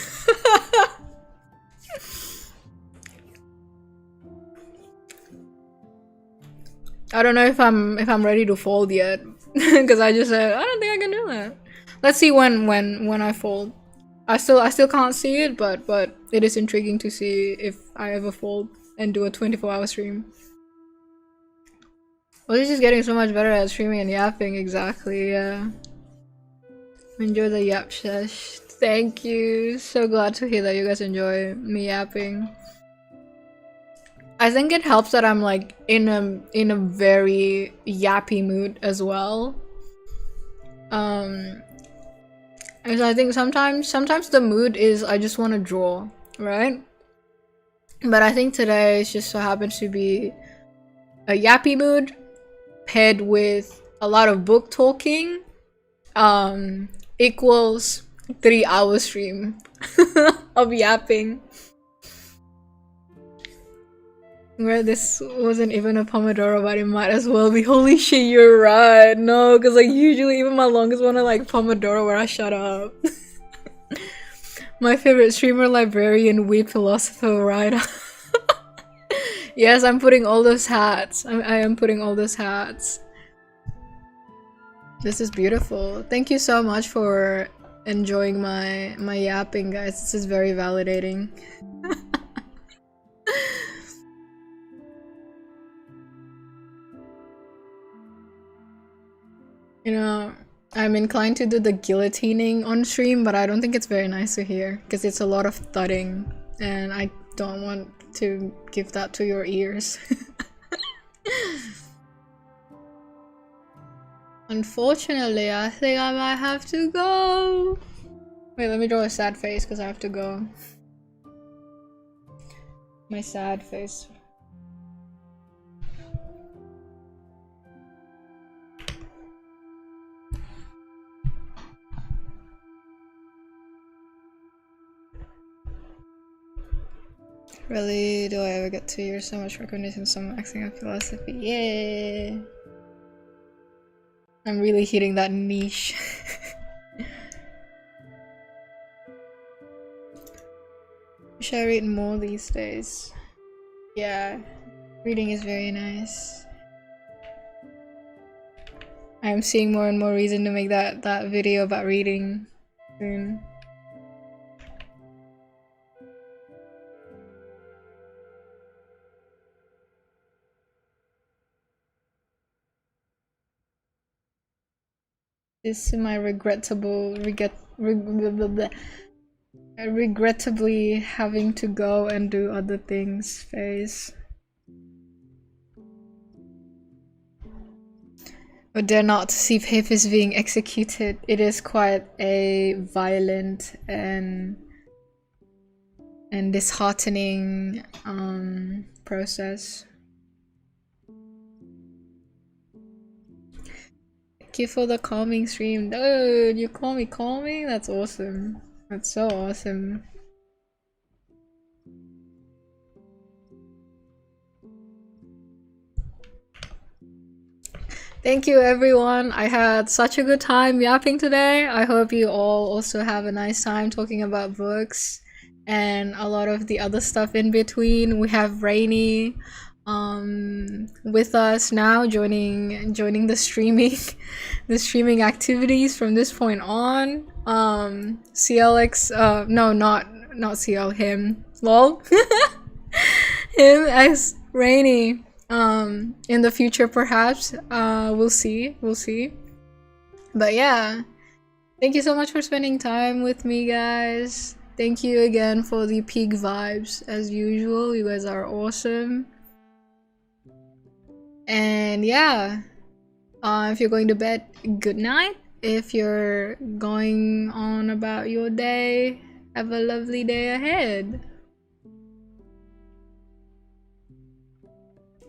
I don't know if I'm ready to fold yet, because I just said I don't think I can do that. Let's see when I fold. I still can't see it, but it is intriguing to see if I ever fold and do a 24-hour stream. Well, this is getting so much better at streaming and yapping. Exactly, yeah. Enjoy the yap sesh. Thank you. So glad to hear that you guys enjoy me yapping. I think it helps that I'm like in a very yappy mood as well. And I think sometimes the mood is I just want to draw, right? But I think today it just so happens to be a yappy mood paired with a lot of book talking equals 3-hour stream of yapping. Where this wasn't even a Pomodoro, but it might as well be. Holy shit, you're right. No, because like usually even my longest one are like Pomodoro where I shut up. My favorite streamer, librarian, weeb, philosopher, writer. Yes, I'm putting all those hats. I am putting all those hats. This is beautiful. Thank you so much for enjoying my yapping, guys. This is very validating. You know, I'm inclined to do the guillotining on stream, but I don't think it's very nice to hear because it's a lot of thudding and I don't want to give that to your ears. Unfortunately, I think I might have to go. Wait, let me draw a sad face because I have to go. My sad face. Really, do I ever get 2 years? So much recognition, some maxing of philosophy. Yeah. I'm really hitting that niche. Should I read more these days? Yeah, reading is very nice. I'm seeing more and more reason to make that video about reading soon. This is my regrettably having to go and do other things phase. But dare not to see papers being executed. It is quite a violent and disheartening process. Thank you for the calming stream. Dude, you call me calming? That's awesome. That's so awesome. Thank you everyone. I had such a good time yapping today. I hope you all also have a nice time talking about books and a lot of the other stuff in between. We have Rainy, with us now, joining the streaming, the streaming activities from this point on. CLX, no, not CL, him, lol, him as Rainy. In the future, perhaps. We'll see, we'll see. But yeah, thank you so much for spending time with me, guys. Thank you again for the peak vibes, as usual. You guys are awesome. And yeah, if you're going to bed, good night. If you're going on about your day, have a lovely day ahead.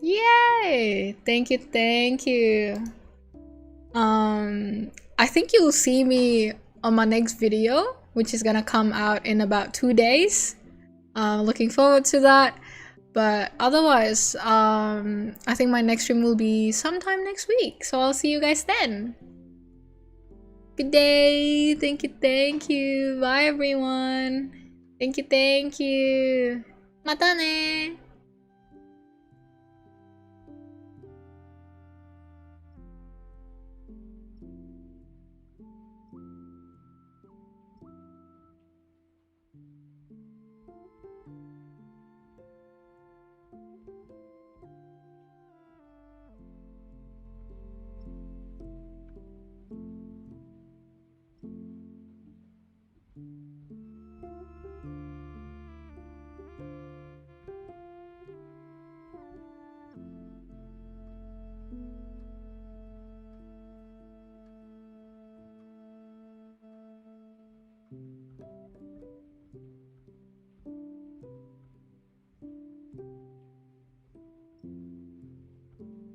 Yay! Thank you, thank you. I think you'll see me on my next video, which is gonna come out in about 2 days. Looking forward to that. But otherwise, I think my next stream will be sometime next week. So I'll see you guys then. Good day. Thank you, thank you. Bye, everyone. Thank you, thank you. Mata ne.